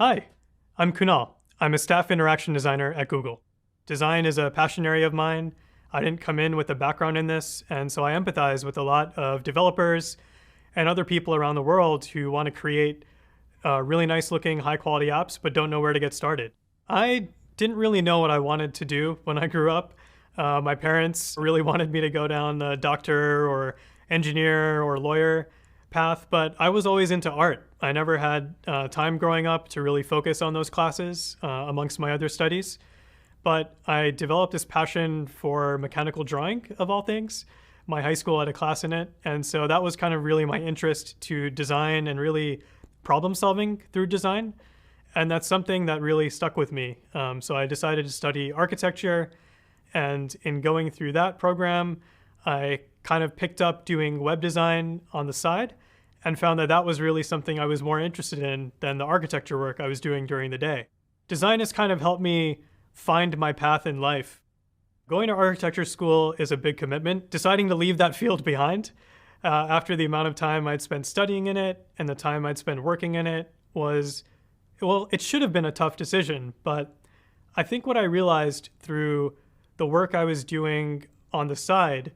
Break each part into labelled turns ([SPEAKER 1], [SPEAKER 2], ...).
[SPEAKER 1] Hi, I'm Kunal. I'm a staff interaction designer at Google. Design is a passion area of mine. I didn't come in with a background in this, and so I empathize with a lot of developers and other people around the world who want to create really nice looking, high quality apps, but don't know where to get started. I didn't really know what I wanted to do when I grew up. My parents really wanted me to go down the doctor or engineer or lawyer path, but I was always into art. I never had time growing up to really focus on those classes amongst my other studies. But I developed this passion for mechanical drawing, of all things. My high school had a class in it, and so that was kind of really my interest to design and really problem solving through design. And that's something that really stuck with me. So I decided to study architecture, and in going through that program, I kind of picked up doing web design on the side and found that that was really something I was more interested in than the architecture work I was doing during the day. Design has kind of helped me find my path in life. Going to architecture school is a big commitment. Deciding to leave that field behind after the amount of time I'd spent studying in it and the time I'd spent working in it was, well, it should have been a tough decision, but I think what I realized through the work I was doing on the side,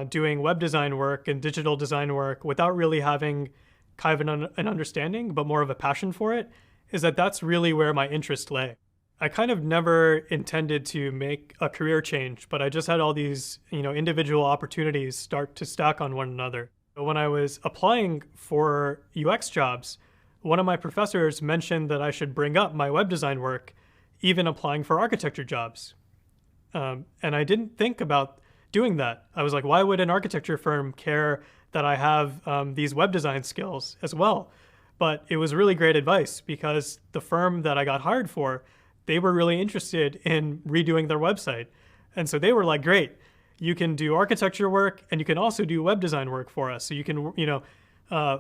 [SPEAKER 1] doing web design work and digital design work without really having kind of an understanding, but more of a passion for it, is that that's really where my interest lay. I kind of never intended to make a career change, but I just had all these, individual opportunities start to stack on one another. When I was applying for UX jobs, one of my professors mentioned that I should bring up my web design work, even applying for architecture jobs. And I didn't think about doing that. I was like, why would an architecture firm care that I have these web design skills as well? But it was really great advice because the firm that I got hired for, they were really interested in redoing their website. And so they were like, great, you can do architecture work and you can also do web design work for us. So you can,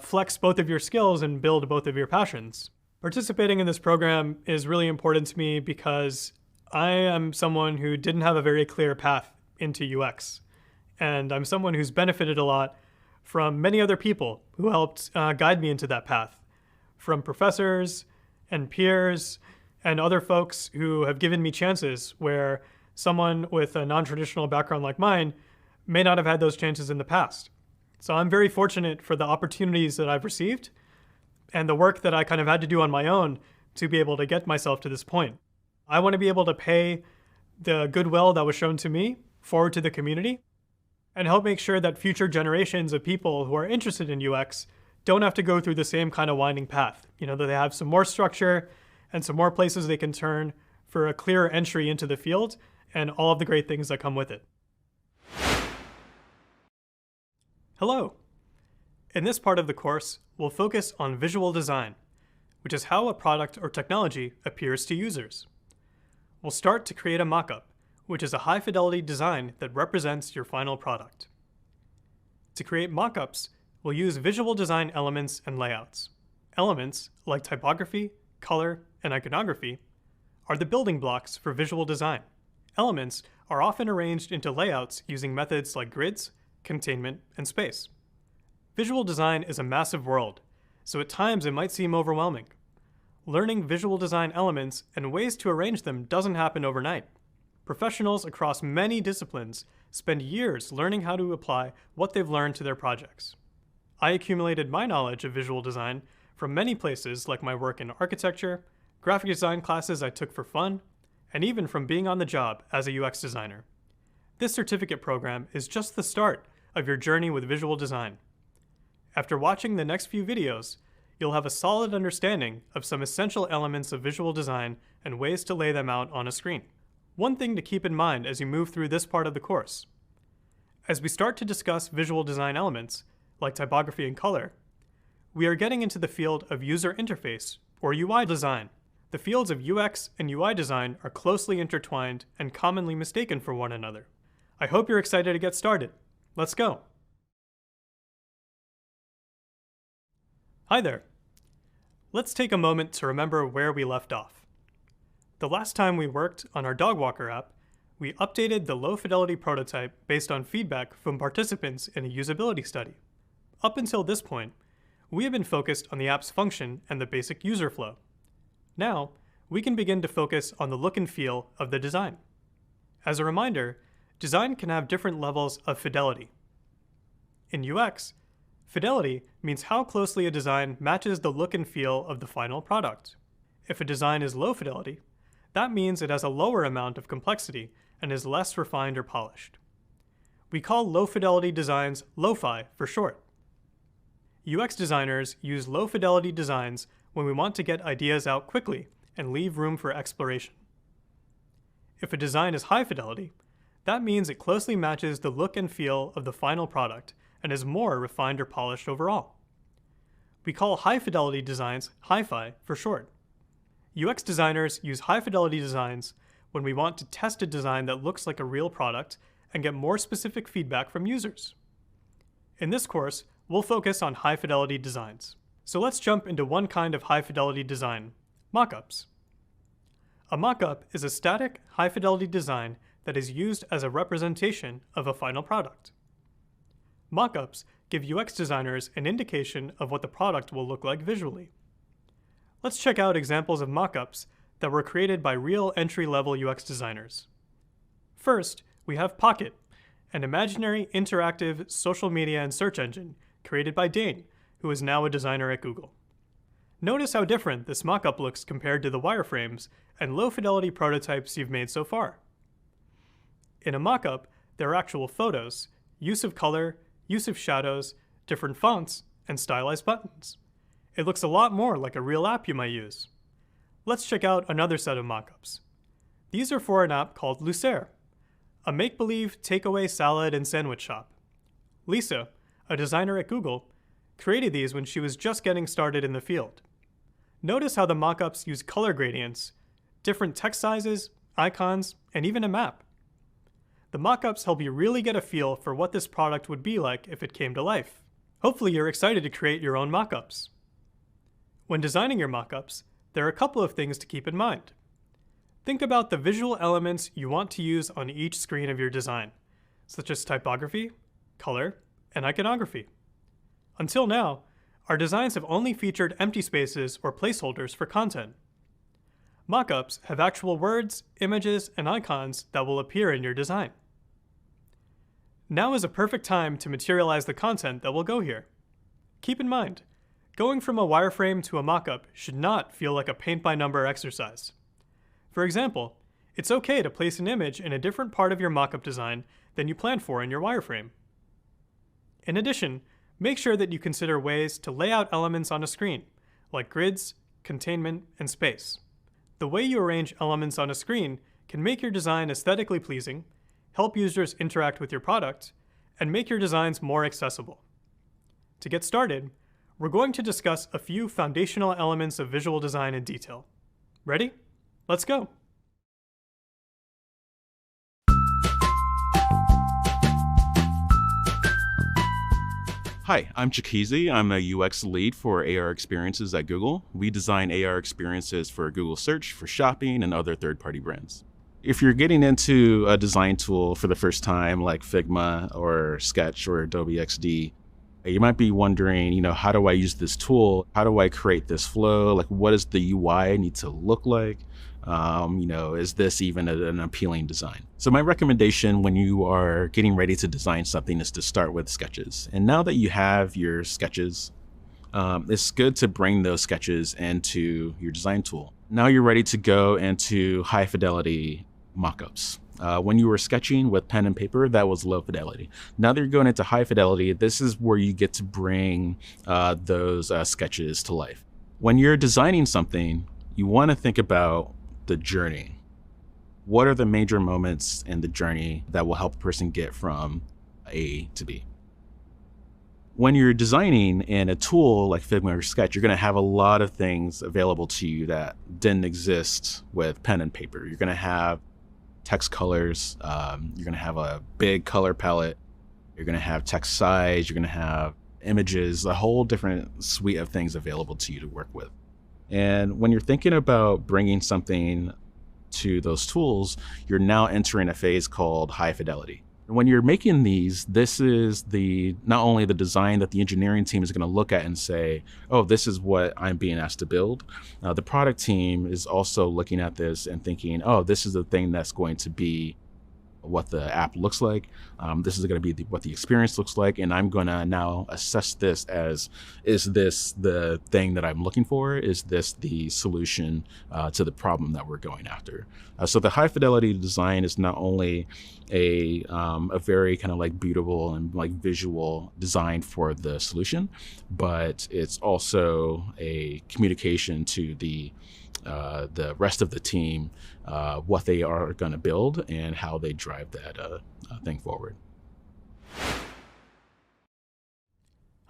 [SPEAKER 1] flex both of your skills and build both of your passions. Participating in this program is really important to me because I am someone who didn't have a very clear path into UX. And I'm someone who's benefited a lot from many other people who helped guide me into that path, from professors and peers and other folks who have given me chances where someone with a non-traditional background like mine may not have had those chances in the past. So I'm very fortunate for the opportunities that I've received and the work that I kind of had to do on my own to be able to get myself to this point. I want to be able to pay the goodwill that was shown to me forward to the community and help make sure that future generations of people who are interested in UX don't have to go through the same kind of winding path. That they have some more structure and some more places they can turn for a clearer entry into the field and all of the great things that come with it. Hello. In this part of the course, we'll focus on visual design, which is how a product or technology appears to users. We'll start to create a mockup, which is a high-fidelity design that represents your final product. To create mockups, we'll use visual design elements and layouts. Elements, like typography, color, and iconography, are the building blocks for visual design. Elements are often arranged into layouts using methods like grids, containment, and space. Visual design is a massive world, so at times it might seem overwhelming. Learning visual design elements and ways to arrange them doesn't happen overnight. Professionals across many disciplines spend years learning how to apply what they've learned to their projects. I accumulated my knowledge of visual design from many places like my work in architecture, graphic design classes I took for fun, and even from being on the job as a UX designer. This certificate program is just the start of your journey with visual design. After watching the next few videos, you'll have a solid understanding of some essential elements of visual design and ways to lay them out on a screen. One thing to keep in mind as you move through this part of the course. As we start to discuss visual design elements, like typography and color, we are getting into the field of user interface, or UI design. The fields of UX and UI design are closely intertwined and commonly mistaken for one another. I hope you're excited to get started. Let's go. Hi there. Let's take a moment to remember where we left off. The last time we worked on our dog walker app, we updated the low-fidelity prototype based on feedback from participants in a usability study. Up until this point, we have been focused on the app's function and the basic user flow. Now, we can begin to focus on the look and feel of the design. As a reminder, design can have different levels of fidelity. In UX, fidelity means how closely a design matches the look and feel of the final product. If a design is low fidelity, that means it has a lower amount of complexity and is less refined or polished. We call low fidelity designs lo-fi for short. UX designers use low fidelity designs when we want to get ideas out quickly and leave room for exploration. If a design is high fidelity, that means it closely matches the look and feel of the final product and is more refined or polished overall. We call high fidelity designs hi-fi for short. UX designers use high fidelity designs when we want to test a design that looks like a real product and get more specific feedback from users. In this course, we'll focus on high fidelity designs. So let's jump into one kind of high fidelity design, mockups. A mockup is a static, high fidelity design that is used as a representation of a final product. Mockups give UX designers an indication of what the product will look like visually. Let's check out examples of mockups that were created by real entry-level UX designers. First, we have Pocket, an imaginary interactive social media and search engine created by Dane, who is now a designer at Google. Notice how different this mockup looks compared to the wireframes and low-fidelity prototypes you've made so far. In a mockup, there are actual photos, use of color, use of shadows, different fonts, and stylized buttons. It looks a lot more like a real app you might use. Let's check out another set of mockups. These are for an app called Lucer, a make-believe takeaway salad and sandwich shop. Lisa, a designer at Google, created these when she was just getting started in the field. Notice how the mockups use color gradients, different text sizes, icons, and even a map. The mockups help you really get a feel for what this product would be like if it came to life. Hopefully you're excited to create your own mockups. When designing your mockups, there are a couple of things to keep in mind. Think about the visual elements you want to use on each screen of your design, such as typography, color, and iconography. Until now, our designs have only featured empty spaces or placeholders for content. Mockups have actual words, images, and icons that will appear in your design. Now is a perfect time to materialize the content that will go here. Keep in mind, going from a wireframe to a mockup should not feel like a paint-by-number exercise. For example, it's okay to place an image in a different part of your mockup design than you planned for in your wireframe. In addition, make sure that you consider ways to lay out elements on a screen, like grids, containment, and space. The way you arrange elements on a screen can make your design aesthetically pleasing, help users interact with your product, and make your designs more accessible. To get started, we're going to discuss a few foundational elements of visual design in detail. Ready? Let's go!
[SPEAKER 2] Hi, I'm Chikizi. I'm a UX lead for AR experiences at Google. We design AR experiences for Google Search, for shopping, and other third-party brands. If you're getting into a design tool for the first time, like Figma or Sketch or Adobe XD, you might be wondering, how do I use this tool? How do I create this flow? Like, what does the UI need to look like? Is this even an appealing design? So my recommendation when you are getting ready to design something is to start with sketches. And now that you have your sketches, it's good to bring those sketches into your design tool. Now you're ready to go into high fidelity mockups. When you were sketching with pen and paper, that was low fidelity. Now that you're going into high fidelity, this is where you get to bring those sketches to life. When you're designing something, you want to think about the journey. What are the major moments in the journey that will help a person get from A to B? When you're designing in a tool like Figma or Sketch, you're going to have a lot of things available to you that didn't exist with pen and paper. You're going to have text colors, you're going to have a big color palette, you're going to have text size, you're going to have images, a whole different suite of things available to you to work with. And when you're thinking about bringing something to those tools, you're now entering a phase called high fidelity. When you're making these, this is not only the design that the engineering team is going to look at and say, oh, this is what I'm being asked to build. The product team is also looking at this and thinking, oh, this is the thing that's going to be what the app looks like. This is going to be what the experience looks like. And I'm going to now assess this as, is this the thing that I'm looking for? Is this the solution to the problem that we're going after? So the high fidelity design is not only a very kind of like beautiful and like visual design for the solution, but it's also a communication to the rest of the team, what they are going to build and how they drive that thing forward.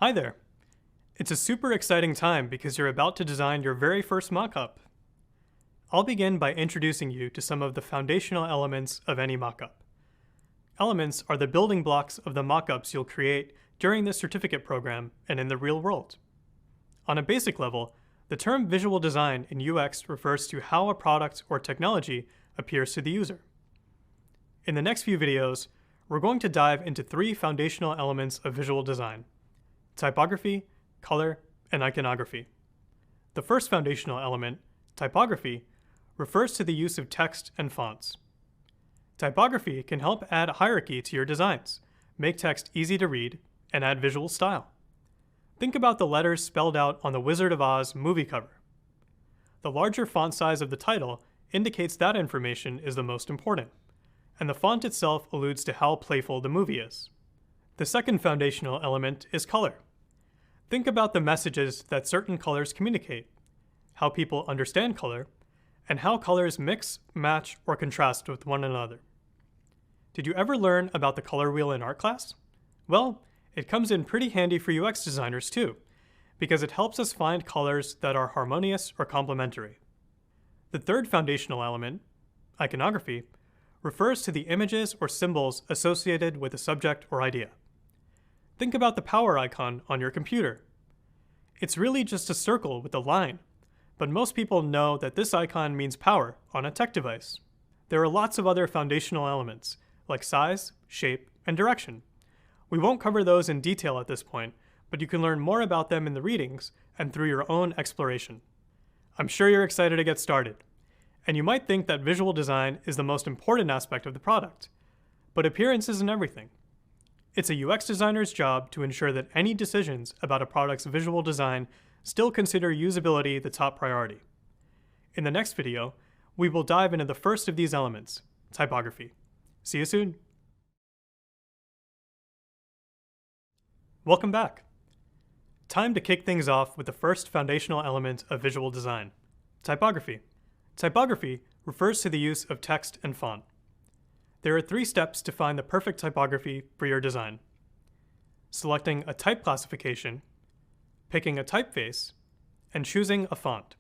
[SPEAKER 1] Hi there. It's a super exciting time because you're about to design your very first mockup. I'll begin by introducing you to some of the foundational elements of any mockup. Elements are the building blocks of the mockups you'll create during the certificate program and in the real world. On a basic level, the term visual design in UX refers to how a product or technology appears to the user. In the next few videos, we're going to dive into 3 foundational elements of visual design: typography, color, and iconography. The first foundational element, typography, refers to the use of text and fonts. Typography can help add hierarchy to your designs, make text easy to read, and add visual style. Think about the letters spelled out on the Wizard of Oz movie cover. The larger font size of the title indicates that information is the most important, and the font itself alludes to how playful the movie is. The second foundational element is color. Think about the messages that certain colors communicate, how people understand color, and how colors mix, match, or contrast with one another. Did you ever learn about the color wheel in art class? Well, it comes in pretty handy for UX designers too, because it helps us find colors that are harmonious or complementary. The third foundational element, iconography, refers to the images or symbols associated with a subject or idea. Think about the power icon on your computer. It's really just a circle with a line, but most people know that this icon means power on a tech device. There are lots of other foundational elements, like size, shape, and direction. We won't cover those in detail at this point, but you can learn more about them in the readings and through your own exploration. I'm sure you're excited to get started. And you might think that visual design is the most important aspect of the product, but appearance isn't everything. It's a UX designer's job to ensure that any decisions about a product's visual design still consider usability the top priority. In the next video, we will dive into the first of these elements, typography. See you soon. Welcome back. Time to kick things off with the first foundational element of visual design, typography. Typography refers to the use of text and font. There are 3 steps to find the perfect typography for your design: selecting a type classification, picking a typeface, and choosing a font.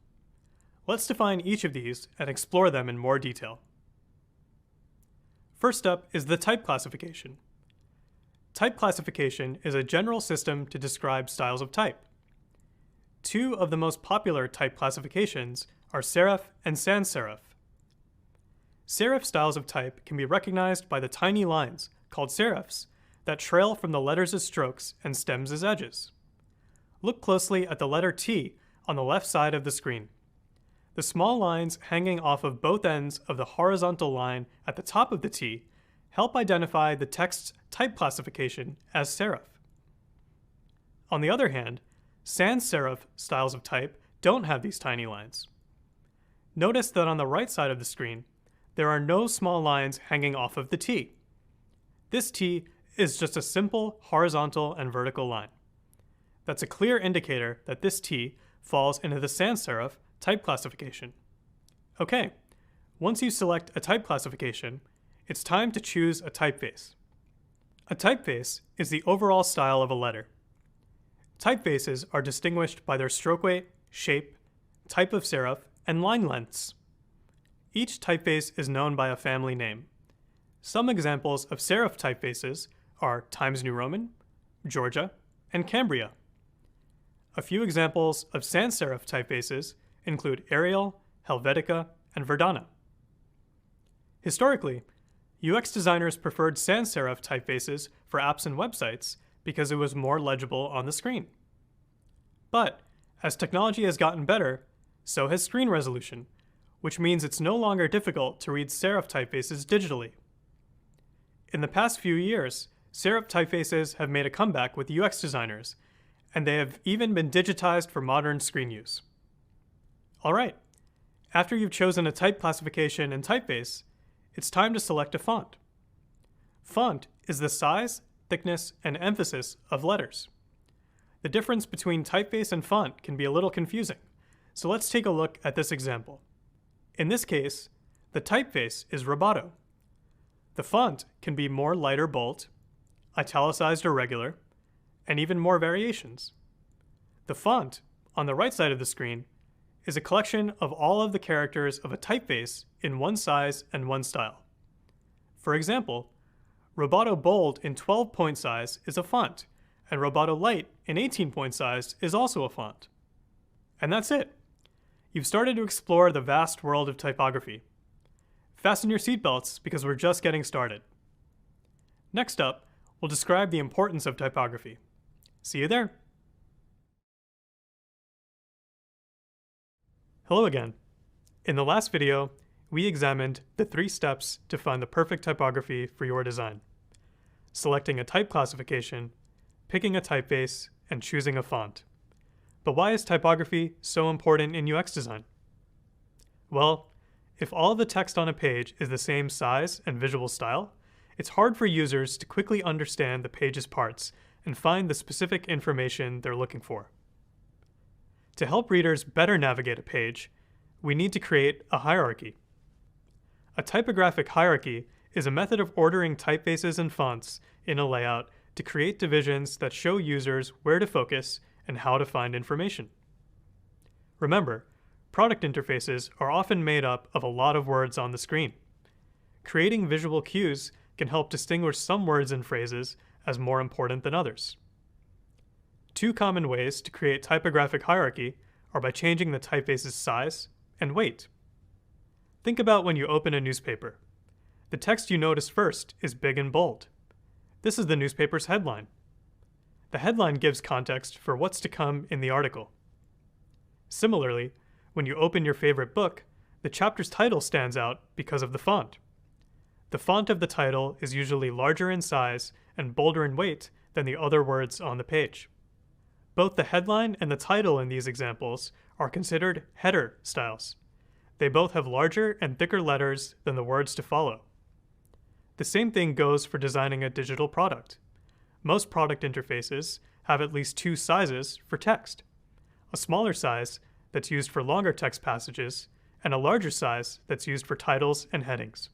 [SPEAKER 1] Let's define each of these and explore them in more detail. First up is the type classification. Type classification is a general system to describe styles of type. 2 of the most popular type classifications are serif and sans serif. Serif styles of type can be recognized by the tiny lines, called serifs, that trail from the letters as strokes and stems as edges. Look closely at the letter T on the left side of the screen. The small lines hanging off of both ends of the horizontal line at the top of the T help identify the text's type classification as serif. On the other hand, sans serif styles of type don't have these tiny lines. Notice that on the right side of the screen, there are no small lines hanging off of the T. This T is just a simple horizontal and vertical line. That's a clear indicator that this T falls into the sans serif type classification. Okay, once you select a type classification, it's time to choose a typeface. A typeface is the overall style of a letter. Typefaces are distinguished by their stroke weight, shape, type of serif, and line lengths. Each typeface is known by a family name. Some examples of serif typefaces are Times New Roman, Georgia, and Cambria. A few examples of sans serif typefaces include Arial, Helvetica, and Verdana. Historically, UX designers preferred sans serif typefaces for apps and websites because it was more legible on the screen. But as technology has gotten better, so has screen resolution, which means it's no longer difficult to read serif typefaces digitally. In the past few years, serif typefaces have made a comeback with UX designers, and they have even been digitized for modern screen use. All right, after you've chosen a type classification and typeface, it's time to select a font. Font is the size, thickness, and emphasis of letters. The difference between typeface and font can be a little confusing, so let's take a look at this example. In this case, the typeface is Roboto. The font can be more light or bold, italicized or regular, and even more variations. The font, on the right side of the screen, is a collection of all of the characters of a typeface in one size and one style. For example, Roboto Bold in 12-point size is a font, and Roboto Light in 18-point size is also a font. And that's it. You've started to explore the vast world of typography. Fasten your seatbelts because we're just getting started. Next up, we'll describe the importance of typography. See you there. Hello again. In the last video, we examined the 3 steps to find the perfect typography for your design: selecting a type classification, picking a typeface, and choosing a font. But why is typography so important in UX design? Well, if all the text on a page is the same size and visual style, it's hard for users to quickly understand the page's parts and find the specific information they're looking for. To help readers better navigate a page, we need to create a hierarchy. A typographic hierarchy is a method of ordering typefaces and fonts in a layout to create divisions that show users where to focus and how to find information. Remember, product interfaces are often made up of a lot of words on the screen. Creating visual cues can help distinguish some words and phrases as more important than others. 2 common ways to create typographic hierarchy are by changing the typeface's size and weight. Think about when you open a newspaper. The text you notice first is big and bold. This is the newspaper's headline. The headline gives context for what's to come in the article. Similarly, when you open your favorite book, the chapter's title stands out because of the font. The font of the title is usually larger in size and bolder in weight than the other words on the page. Both the headline and the title in these examples are considered header styles. They both have larger and thicker letters than the words to follow. The same thing goes for designing a digital product. Most product interfaces have at least 2 sizes for text: a smaller size that's used for longer text passages, and a larger size that's used for titles and headings.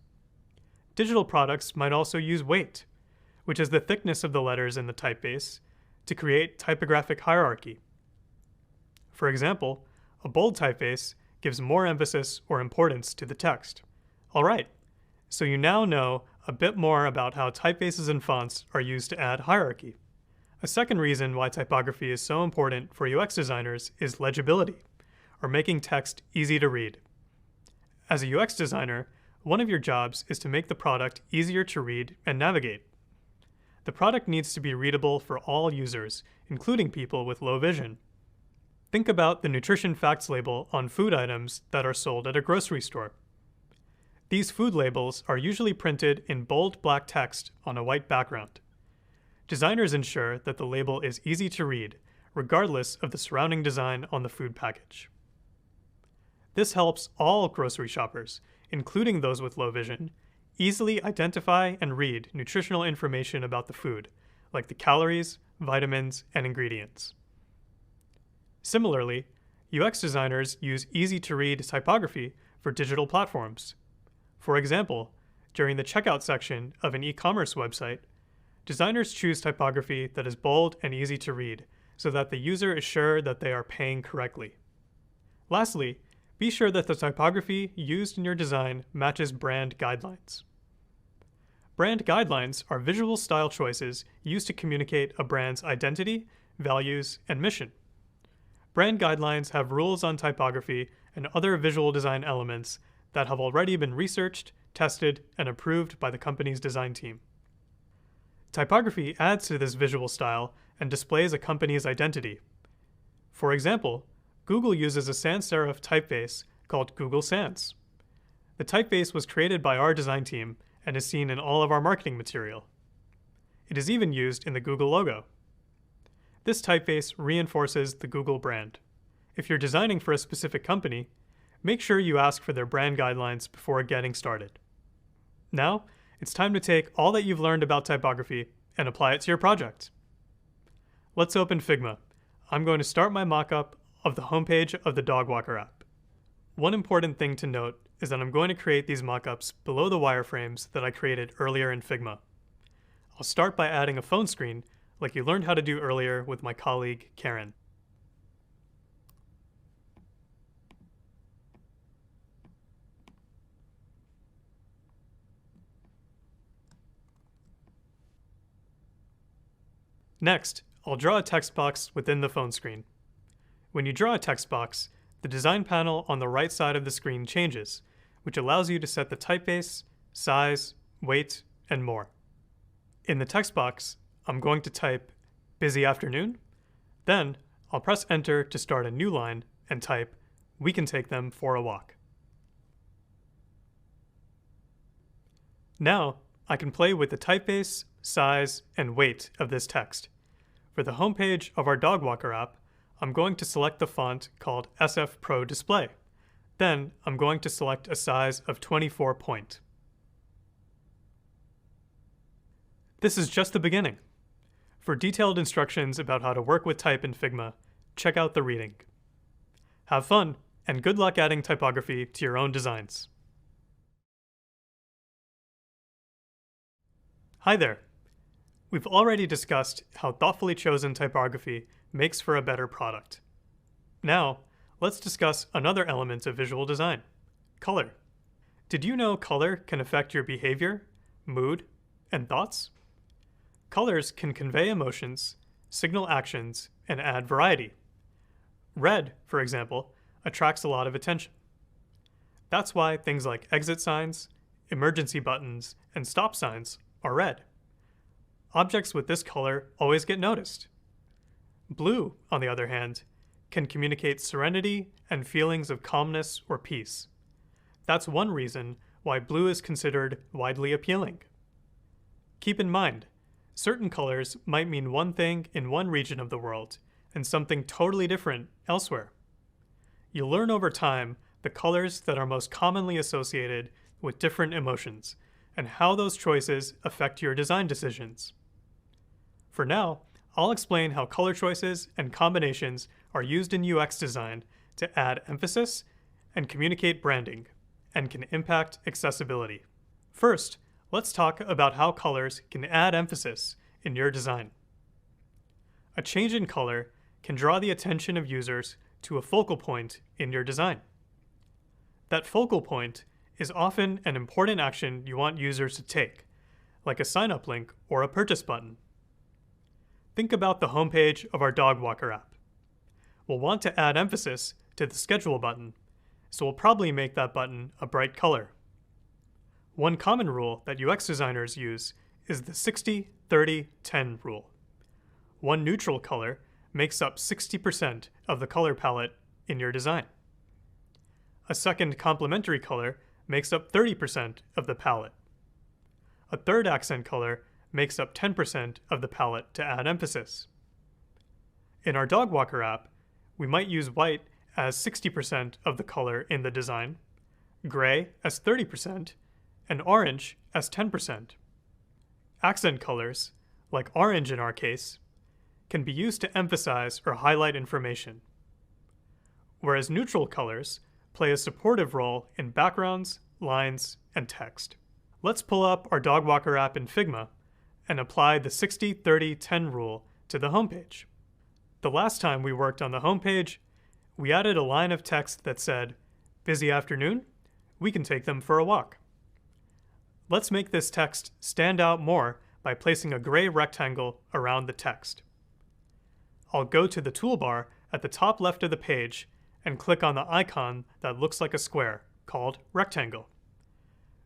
[SPEAKER 1] Digital products might also use weight, which is the thickness of the letters in the typeface, to create typographic hierarchy. For example, a bold typeface gives more emphasis or importance to the text. All right, so you now know a bit more about how typefaces and fonts are used to add hierarchy. A second reason why typography is so important for UX designers is legibility, or making text easy to read. As a UX designer, one of your jobs is to make the product easier to read and navigate. The product needs to be readable for all users, including people with low vision. Think about the nutrition facts label on food items that are sold at a grocery store. These food labels are usually printed in bold black text on a white background. Designers ensure that the label is easy to read, regardless of the surrounding design on the food package. This helps all grocery shoppers, including those with low vision, easily identify and read nutritional information about the food, like the calories, vitamins, and ingredients. Similarly, UX designers use easy-to-read typography for digital platforms. For example, during the checkout section of an e-commerce website, designers choose typography that is bold and easy to read so that the user is sure that they are paying correctly. Lastly, be sure that the typography used in your design matches brand guidelines. Brand guidelines are visual style choices used to communicate a brand's identity, values, and mission. Brand guidelines have rules on typography and other visual design elements that have already been researched, tested, and approved by the company's design team. Typography adds to this visual style and displays a company's identity. For example, Google uses a sans serif typeface called Google Sans. The typeface was created by our design team and is seen in all of our marketing material. It is even used in the Google logo. This typeface reinforces the Google brand. If you're designing for a specific company, make sure you ask for their brand guidelines before getting started. Now, it's time to take all that you've learned about typography and apply it to your project. Let's open Figma. I'm going to start my mockup of the homepage of the dog walker app. One important thing to note is that I'm going to create these mockups below the wireframes that I created earlier in Figma. I'll start by adding a phone screen like you learned how to do earlier with my colleague, Karen. Next, I'll draw a text box within the phone screen. When you draw a text box, the design panel on the right side of the screen changes, which allows you to set the typeface, size, weight, and more. In the text box, I'm going to type "busy afternoon." Then, I'll press Enter to start a new line and type "we can take them for a walk." Now, I can play with the typeface, size, and weight of this text. For the homepage of our dog walker app, I'm going to select the font called SF Pro Display. Then, I'm going to select a size of 24 point. This is just the beginning. For detailed instructions about how to work with type in Figma, check out the reading. Have fun, and good luck adding typography to your own designs. Hi there. We've already discussed how thoughtfully chosen typography makes for a better product. Now, let's discuss another element of visual design: color. Did you know color can affect your behavior, mood, and thoughts? Colors can convey emotions, signal actions, and add variety. Red, for example, attracts a lot of attention. That's why things like exit signs, emergency buttons, and stop signs are red. Objects with this color always get noticed. Blue, on the other hand, can communicate serenity and feelings of calmness or peace. That's one reason why blue is considered widely appealing. Keep in mind, certain colors might mean one thing in one region of the world and something totally different elsewhere. You'll learn over time the colors that are most commonly associated with different emotions and how those choices affect your design decisions. For now, I'll explain how color choices and combinations are used in UX design to add emphasis and communicate branding, and can impact accessibility. First, let's talk about how colors can add emphasis in your design. A change in color can draw the attention of users to a focal point in your design. That focal point is often an important action you want users to take, like a sign-up link or a purchase button. Think about the homepage of our dog walker app. We'll want to add emphasis to the schedule button, so we'll probably make that button a bright color. One common rule that UX designers use is the 60-30-10 rule. One neutral color makes up 60% of the color palette in your design. A second complementary color makes up 30% of the palette. A third accent color makes up 10% of the palette to add emphasis. In our dog walker app, we might use white as 60% of the color in the design, gray as 30%, and orange as 10%. Accent colors, like orange in our case, can be used to emphasize or highlight information, whereas neutral colors play a supportive role in backgrounds, lines, and text. Let's pull up our dog walker app in Figma and apply the 60-30-10 rule to the homepage. The last time we worked on the homepage, we added a line of text that said, "Busy afternoon? We can take them for a walk." Let's make this text stand out more by placing a gray rectangle around the text. I'll go to the toolbar at the top left of the page and click on the icon that looks like a square, called Rectangle.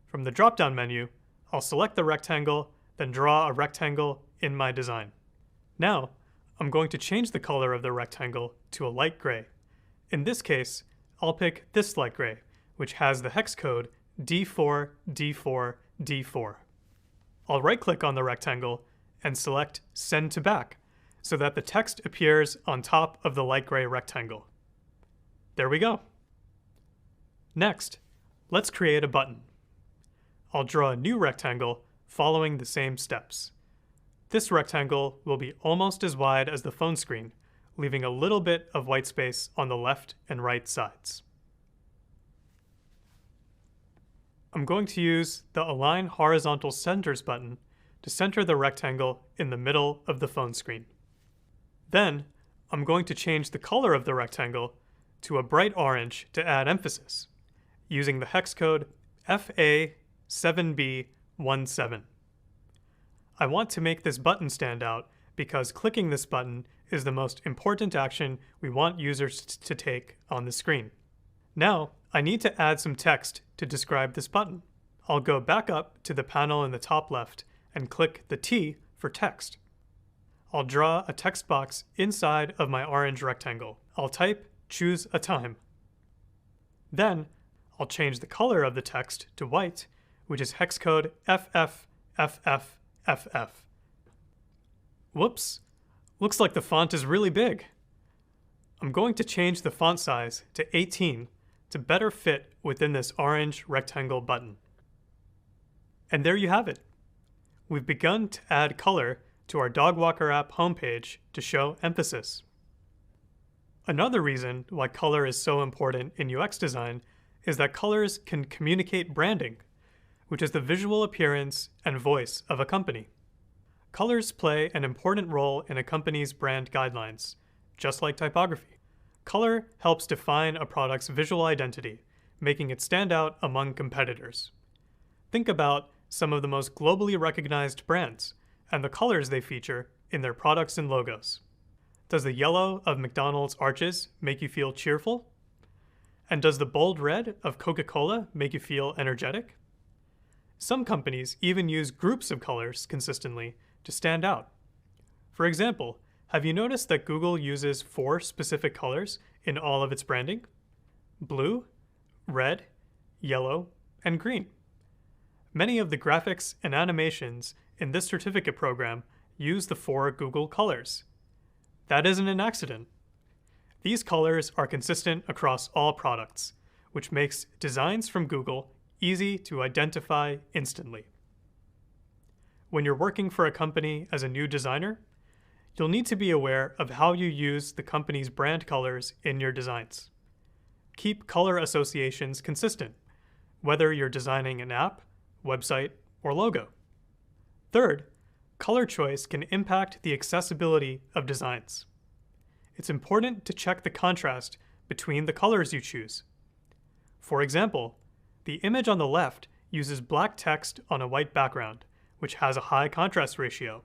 [SPEAKER 1] From the drop-down menu, I'll select the rectangle, then draw a rectangle in my design. Now, I'm going to change the color of the rectangle to a light gray. In this case, I'll pick this light gray, which has the hex code D4, D4, D4. I'll right-click on the rectangle and select Send to Back so that the text appears on top of the light gray rectangle. There we go. Next, let's create a button. I'll draw a new rectangle following the same steps. This rectangle will be almost as wide as the phone screen, leaving a little bit of white space on the left and right sides. I'm going to use the Align Horizontal Centers button to center the rectangle in the middle of the phone screen. Then, I'm going to change the color of the rectangle to a bright orange to add emphasis, using the hex code FA7B17. I want to make this button stand out because clicking this button is the most important action we want users to take on the screen. Now, I need to add some text to describe this button. I'll go back up to the panel in the top left and click the T for text. I'll draw a text box inside of my orange rectangle. I'll type "choose a time." Then, I'll change the color of the text to white, which is hex code FFFFFF. Whoops, looks like the font is really big. I'm going to change the font size to 18 to better fit within this orange rectangle button. And there you have it. We've begun to add color to our Dog Walker app homepage to show emphasis. Another reason why color is so important in UX design is that colors can communicate branding, which is the visual appearance and voice of a company. Colors play an important role in a company's brand guidelines, just like typography. Color helps define a product's visual identity, making it stand out among competitors. Think about some of the most globally recognized brands and the colors they feature in their products and logos. Does the yellow of McDonald's arches make you feel cheerful? And does the bold red of Coca-Cola make you feel energetic? Some companies even use groups of colors consistently to stand out. For example, have you noticed that Google uses 4 specific colors in all of its branding? Blue, red, yellow, and green. Many of the graphics and animations in this certificate program use the 4 Google colors. That isn't an accident. These colors are consistent across all products, which makes designs from Google easy to identify instantly. When you're working for a company as a new designer, you'll need to be aware of how you use the company's brand colors in your designs. Keep color associations consistent, whether you're designing an app, website, or logo. Third, color choice can impact the accessibility of designs. It's important to check the contrast between the colors you choose. For example, the image on the left uses black text on a white background, which has a high contrast ratio.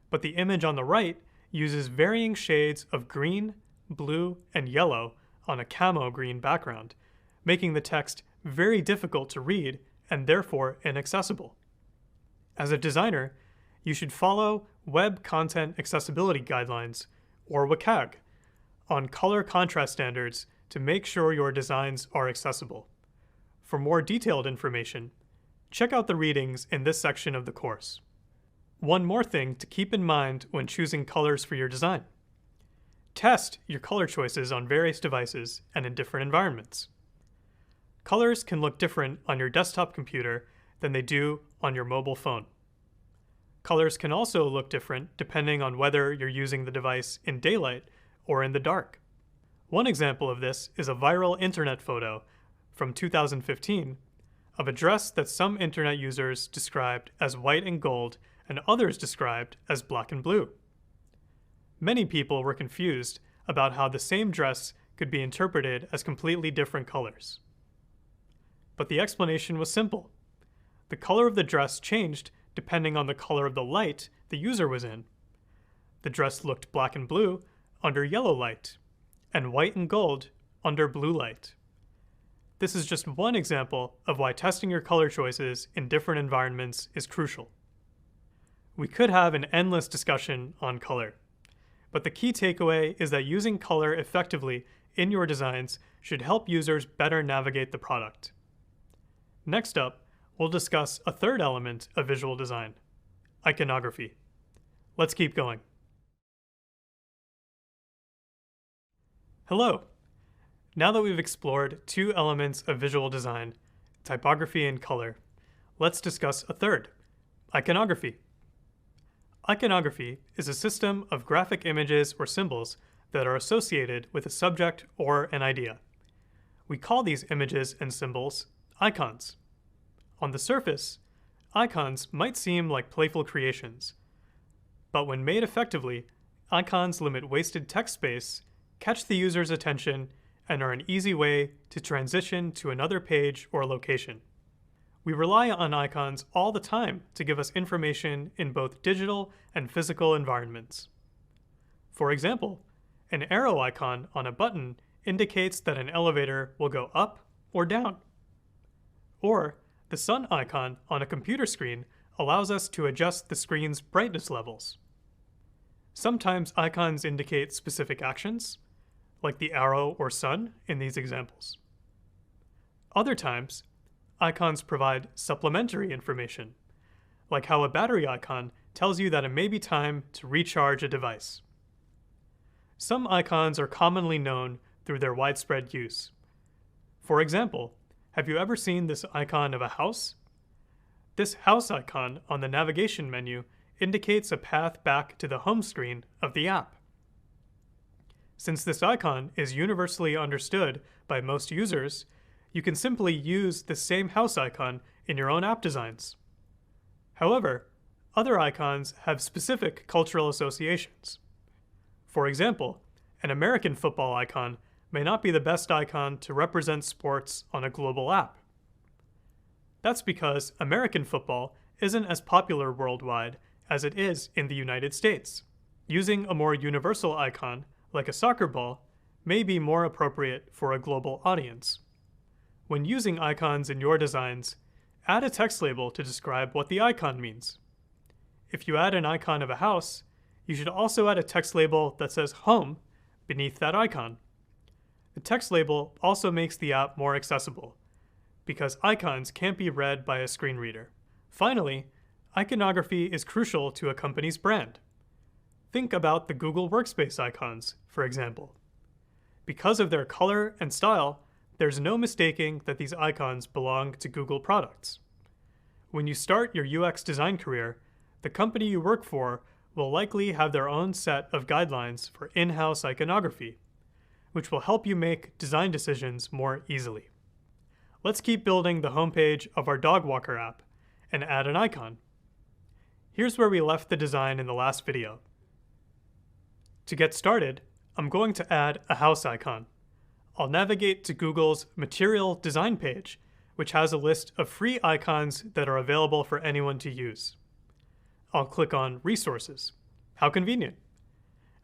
[SPEAKER 1] But the image on the right uses varying shades of green, blue, and yellow on a camo green background, making the text very difficult to read and therefore inaccessible. As a designer, you should follow Web Content Accessibility Guidelines, or WCAG, on color contrast standards to make sure your designs are accessible. For more detailed information, check out the readings in this section of the course. One more thing to keep in mind when choosing colors for your design. Test your color choices on various devices and in different environments. Colors can look different on your desktop computer than they do on your mobile phone. Colors can also look different depending on whether you're using the device in daylight or in the dark. One example of this is a viral internet photo from 2015 of a dress that some internet users described as white and gold and others described as black and blue. Many people were confused about how the same dress could be interpreted as completely different colors. But the explanation was simple. The color of the dress changed depending on the color of the light the user was in. The dress looked black and blue under yellow light, and white and gold under blue light. This is just one example of why testing your color choices in different environments is crucial. We could have an endless discussion on color, but the key takeaway is that using color effectively in your designs should help users better navigate the product. Next up, we'll discuss a third element of visual design, iconography. Let's keep going. Hello. Now that we've explored two elements of visual design, typography and color, let's discuss a third, iconography. Iconography is a system of graphic images or symbols that are associated with a subject or an idea. We call these images and symbols icons. On the surface, icons might seem like playful creations, but when made effectively, icons limit wasted text space, catch the user's attention, and are an easy way to transition to another page or location. We rely on icons all the time to give us information in both digital and physical environments. For example, an arrow icon on a button indicates that an elevator will go up or down. Or the sun icon on a computer screen allows us to adjust the screen's brightness levels. Sometimes icons indicate specific actions, like the arrow or sun in these examples. Other times, icons provide supplementary information, like how a battery icon tells you that it may be time to recharge a device. Some icons are commonly known through their widespread use. For example, have you ever seen this icon of a house? This house icon on the navigation menu indicates a path back to the home screen of the app. Since this icon is universally understood by most users, you can simply use the same house icon in your own app designs. However, other icons have specific cultural associations. For example, an American football icon may not be the best icon to represent sports on a global app. That's because American football isn't as popular worldwide as it is in the United States. Using a more universal icon, like a soccer ball, may be more appropriate for a global audience. When using icons in your designs, add a text label to describe what the icon means. If you add an icon of a house, you should also add a text label that says home beneath that icon. The text label also makes the app more accessible, because icons can't be read by a screen reader. Finally, iconography is crucial to a company's brand. Think about the Google Workspace icons, for example. Because of their color and style, there's no mistaking that these icons belong to Google products. When you start your UX design career, the company you work for will likely have their own set of guidelines for in-house iconography, which will help you make design decisions more easily. Let's keep building the homepage of our dog walker app and add an icon. Here's where we left the design in the last video. To get started, I'm going to add a house icon. I'll navigate to Google's Material Design page, which has a list of free icons that are available for anyone to use. I'll click on Resources. How convenient.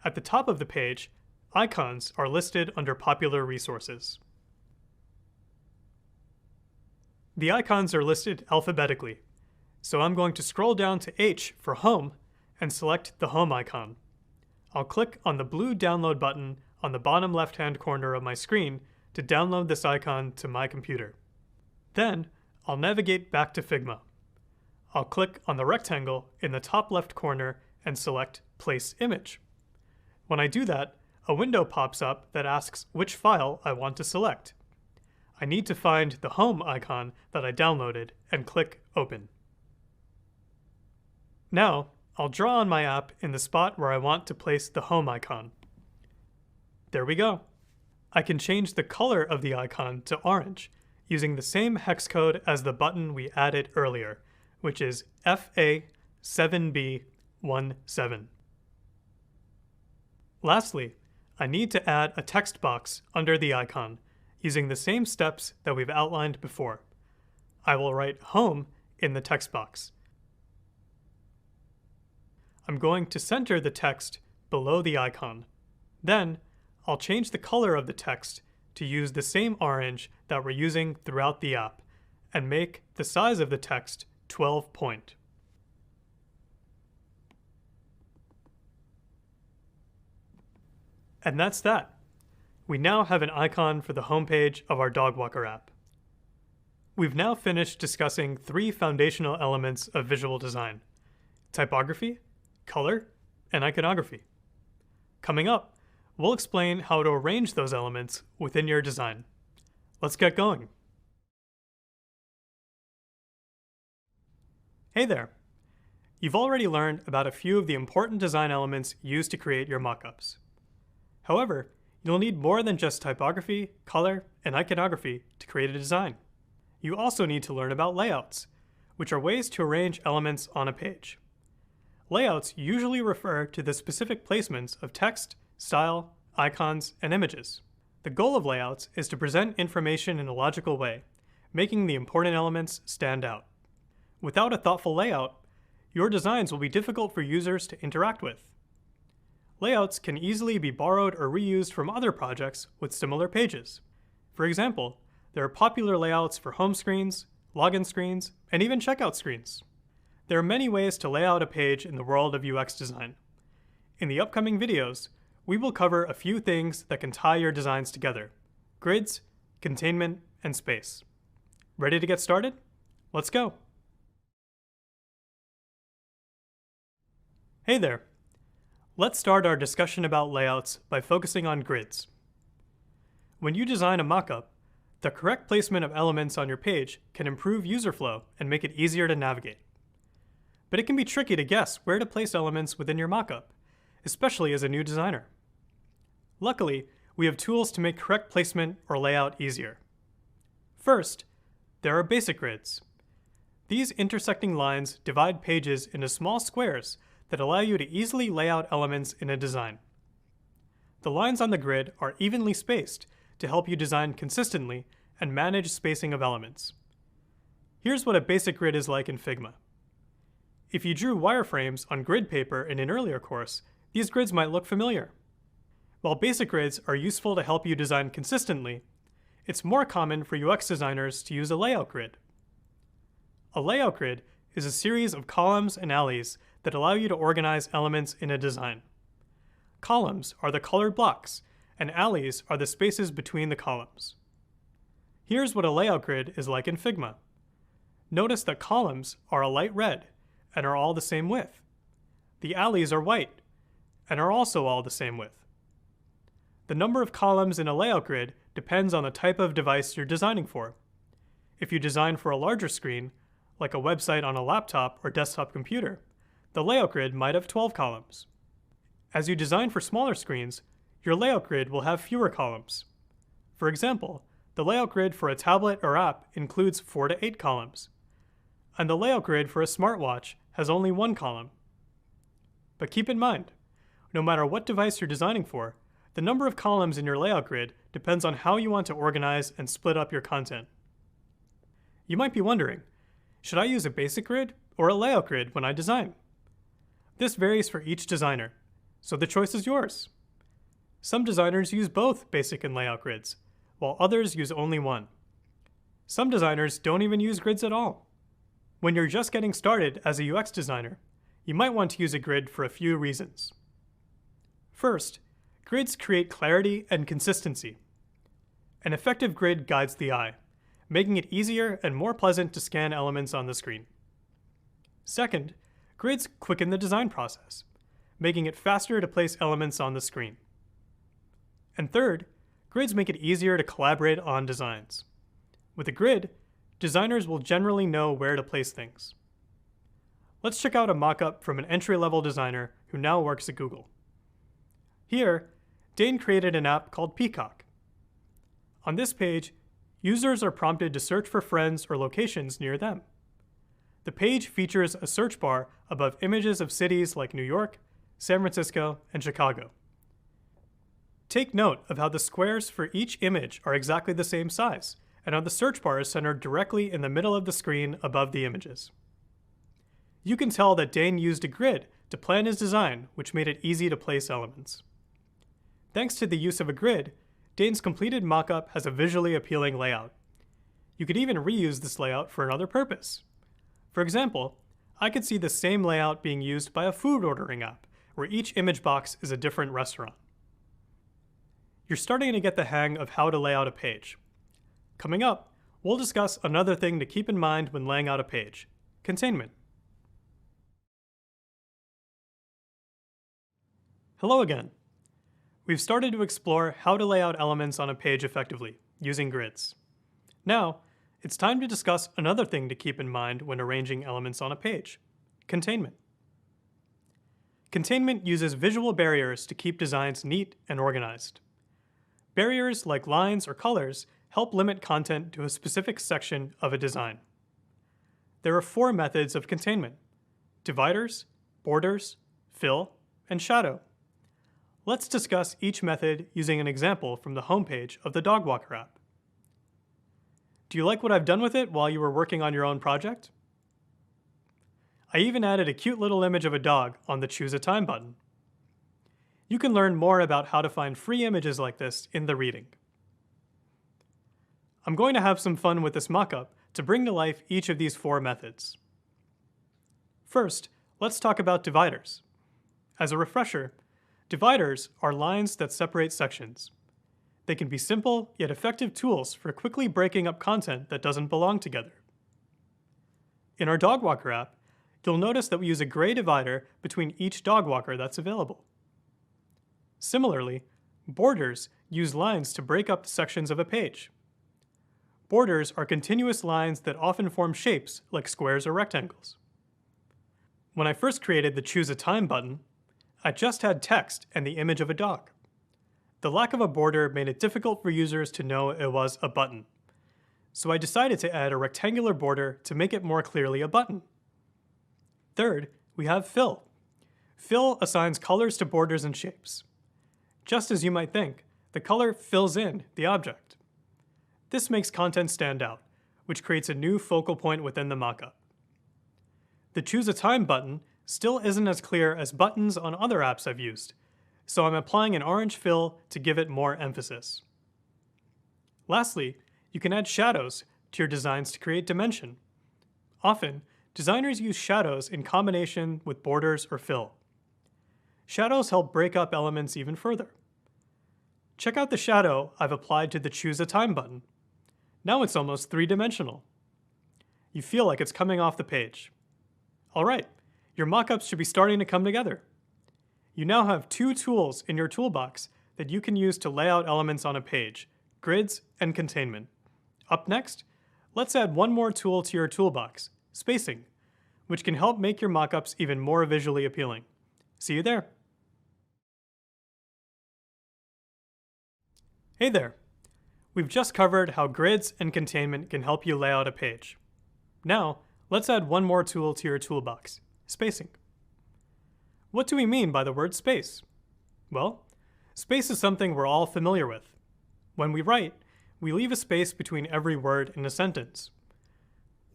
[SPEAKER 1] At the top of the page, icons are listed under popular resources. The icons are listed alphabetically, so I'm going to scroll down to H for Home and select the Home icon. I'll click on the blue download button on the bottom left-hand corner of my screen to download this icon to my computer. Then, I'll navigate back to Figma. I'll click on the rectangle in the top left corner and select Place Image. When I do that, a window pops up that asks which file I want to select. I need to find the Home icon that I downloaded and click Open. Now, I'll draw on my app in the spot where I want to place the Home icon. There we go. I can change the color of the icon to orange using the same hex code as the button we added earlier, which is FA7B17. Lastly, I need to add a text box under the icon using the same steps that we've outlined before. I will write Home in the text box. I'm going to center the text below the icon. Then, I'll change the color of the text to use the same orange that we're using throughout the app and make the size of the text 12 point. And that's that. We now have an icon for the homepage of our dog walker app. We've now finished discussing 3 foundational elements of visual design: typography, color, and iconography. Coming up, we'll explain how to arrange those elements within your design. Let's get going. Hey there! You've already learned about a few of the important design elements used to create your mockups. However, you'll need more than just typography, color, and iconography to create a design. You also need to learn about layouts, which are ways to arrange elements on a page. Layouts usually refer to the specific placements of text, style, icons, and images. The goal of layouts is to present information in a logical way, making the important elements stand out. Without a thoughtful layout, your designs will be difficult for users to interact with. Layouts can easily be borrowed or reused from other projects with similar pages. For example, there are popular layouts for home screens, login screens, and even checkout screens. There are many ways to lay out a page in the world of UX design. In the upcoming videos, we will cover a few things that can tie your designs together: grids, containment, and space. Ready to get started? Let's go! Hey there! Let's start our discussion about layouts by focusing on grids. When you design a mockup, the correct placement of elements on your page can improve user flow and make it easier to navigate. But it can be tricky to guess where to place elements within your mockup, especially as a new designer. Luckily, we have tools to make correct placement or layout easier. First, there are basic grids. These intersecting lines divide pages into small squares that allow you to easily lay out elements in a design. The lines on the grid are evenly spaced to help you design consistently and manage spacing of elements. Here's what a basic grid is like in Figma. If you drew wireframes on grid paper in an earlier course, these grids might look familiar. While basic grids are useful to help you design consistently, it's more common for UX designers to use a layout grid. A layout grid is a series of columns and alleys that allow you to organize elements in a design. Columns are the colored blocks, and alleys are the spaces between the columns. Here's what a layout grid is like in Figma. Notice that columns are a light red and are all the same width. The alleys are white and are also all the same width. The number of columns in a layout grid depends on the type of device you're designing for. If you design for a larger screen, like a website on a laptop or desktop computer, the layout grid might have 12 columns. As you design for smaller screens, your layout grid will have fewer columns. For example, the layout grid for a tablet or app includes 4 to 8 columns, and the layout grid for a smartwatch has only 1 column. But keep in mind, no matter what device you're designing for, the number of columns in your layout grid depends on how you want to organize and split up your content. You might be wondering, should I use a basic grid or a layout grid when I design? This varies for each designer, so the choice is yours. Some designers use both basic and layout grids, while others use only one. Some designers don't even use grids at all. When you're just getting started as a UX designer, you might want to use a grid for a few reasons. First, grids create clarity and consistency. An effective grid guides the eye, making it easier and more pleasant to scan elements on the screen. Second, grids quicken the design process, making it faster to place elements on the screen. And third, grids make it easier to collaborate on designs. With a grid, designers will generally know where to place things. Let's check out a mockup from an entry-level designer who now works at Google. Here, Dane created an app called Peacock. On this page, users are prompted to search for friends or locations near them. The page features a search bar above images of cities like New York, San Francisco, and Chicago. Take note of how the squares for each image are exactly the same size, and how the search bar is centered directly in the middle of the screen above the images. You can tell that Dane used a grid to plan his design, which made it easy to place elements. Thanks to the use of a grid, Dane's completed mockup has a visually appealing layout. You could even reuse this layout for another purpose. For example, I could see the same layout being used by a food ordering app, where each image box is a different restaurant. You're starting to get the hang of how to lay out a page. Coming up, we'll discuss another thing to keep in mind when laying out a page: containment. Hello again. We've started to explore how to lay out elements on a page effectively, using grids. Now, it's time to discuss another thing to keep in mind when arranging elements on a page: containment. Containment uses visual barriers to keep designs neat and organized. Barriers like lines or colors help limit content to a specific section of a design. There are 4 methods of containment: dividers, borders, fill, and shadow. Let's discuss each method using an example from the homepage of the Dog Walker app. Do you like what I've done with it while you were working on your own project? I even added a cute little image of a dog on the Choose a Time button. You can learn more about how to find free images like this in the reading. I'm going to have some fun with this mockup to bring to life each of these 4 methods. First, let's talk about dividers. As a refresher, dividers are lines that separate sections. They can be simple yet effective tools for quickly breaking up content that doesn't belong together. In our Dog Walker app, you'll notice that we use a gray divider between each dog walker that's available. Similarly, borders use lines to break up sections of a page. Borders are continuous lines that often form shapes like squares or rectangles. When I first created the Choose a Time button, I just had text and the image of a dog. The lack of a border made it difficult for users to know it was a button. So I decided to add a rectangular border to make it more clearly a button. Third, we have fill. Fill assigns colors to borders and shapes. Just as you might think, the color fills in the object. This makes content stand out, which creates a new focal point within the mockup. The Choose a Time button still isn't as clear as buttons on other apps I've used, so I'm applying an orange fill to give it more emphasis. Lastly, you can add shadows to your designs to create dimension. Often, designers use shadows in combination with borders or fill. Shadows help break up elements even further. Check out the shadow I've applied to the Choose a Time button. Now it's almost 3-dimensional. You feel like it's coming off the page. All right, your mockups should be starting to come together. You now have 2 tools in your toolbox that you can use to lay out elements on a page: grids and containment. Up next, let's add one more tool to your toolbox: spacing, which can help make your mockups even more visually appealing. See you there. Hey there. We've just covered how grids and containment can help you lay out a page. Now, let's add one more tool to your toolbox: spacing. What do we mean by the word space? Well, space is something we're all familiar with. When we write, we leave a space between every word in a sentence.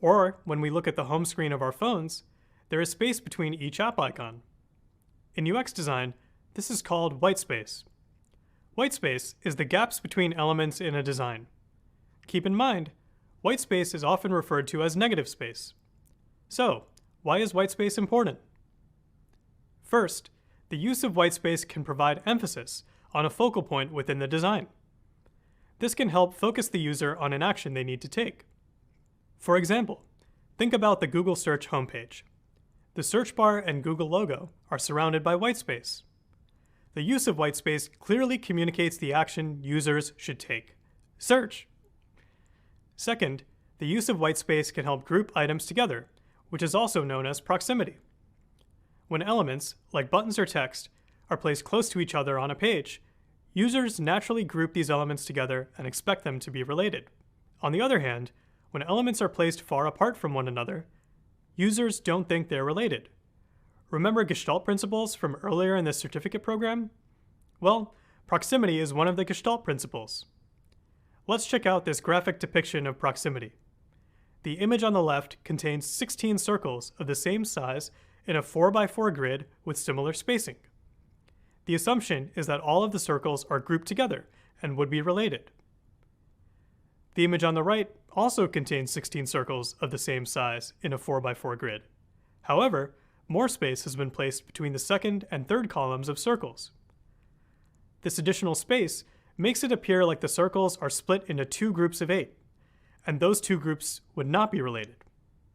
[SPEAKER 1] Or, when we look at the home screen of our phones, there is space between each app icon. In UX design, this is called white space. White space is the gaps between elements in a design. Keep in mind, white space is often referred to as negative space. So, why is white space important? First, the use of white space can provide emphasis on a focal point within the design. This can help focus the user on an action they need to take. For example, think about the Google search homepage. The search bar and Google logo are surrounded by white space. The use of white space clearly communicates the action users should take: search. Second, the use of white space can help group items together, which is also known as proximity. When elements, like buttons or text, are placed close to each other on a page, users naturally group these elements together and expect them to be related. On the other hand, when elements are placed far apart from one another, users don't think they're related. Remember Gestalt principles from earlier in this certificate program? Well, proximity is one of the Gestalt principles. Let's check out this graphic depiction of proximity. The image on the left contains 16 circles of the same size in a 4x4 grid with similar spacing. The assumption is that all of the circles are grouped together and would be related. The image on the right also contains 16 circles of the same size in a 4x4 grid. However, more space has been placed between the second and third columns of circles. This additional space makes it appear like the circles are split into two groups of 8, and those two groups would not be related.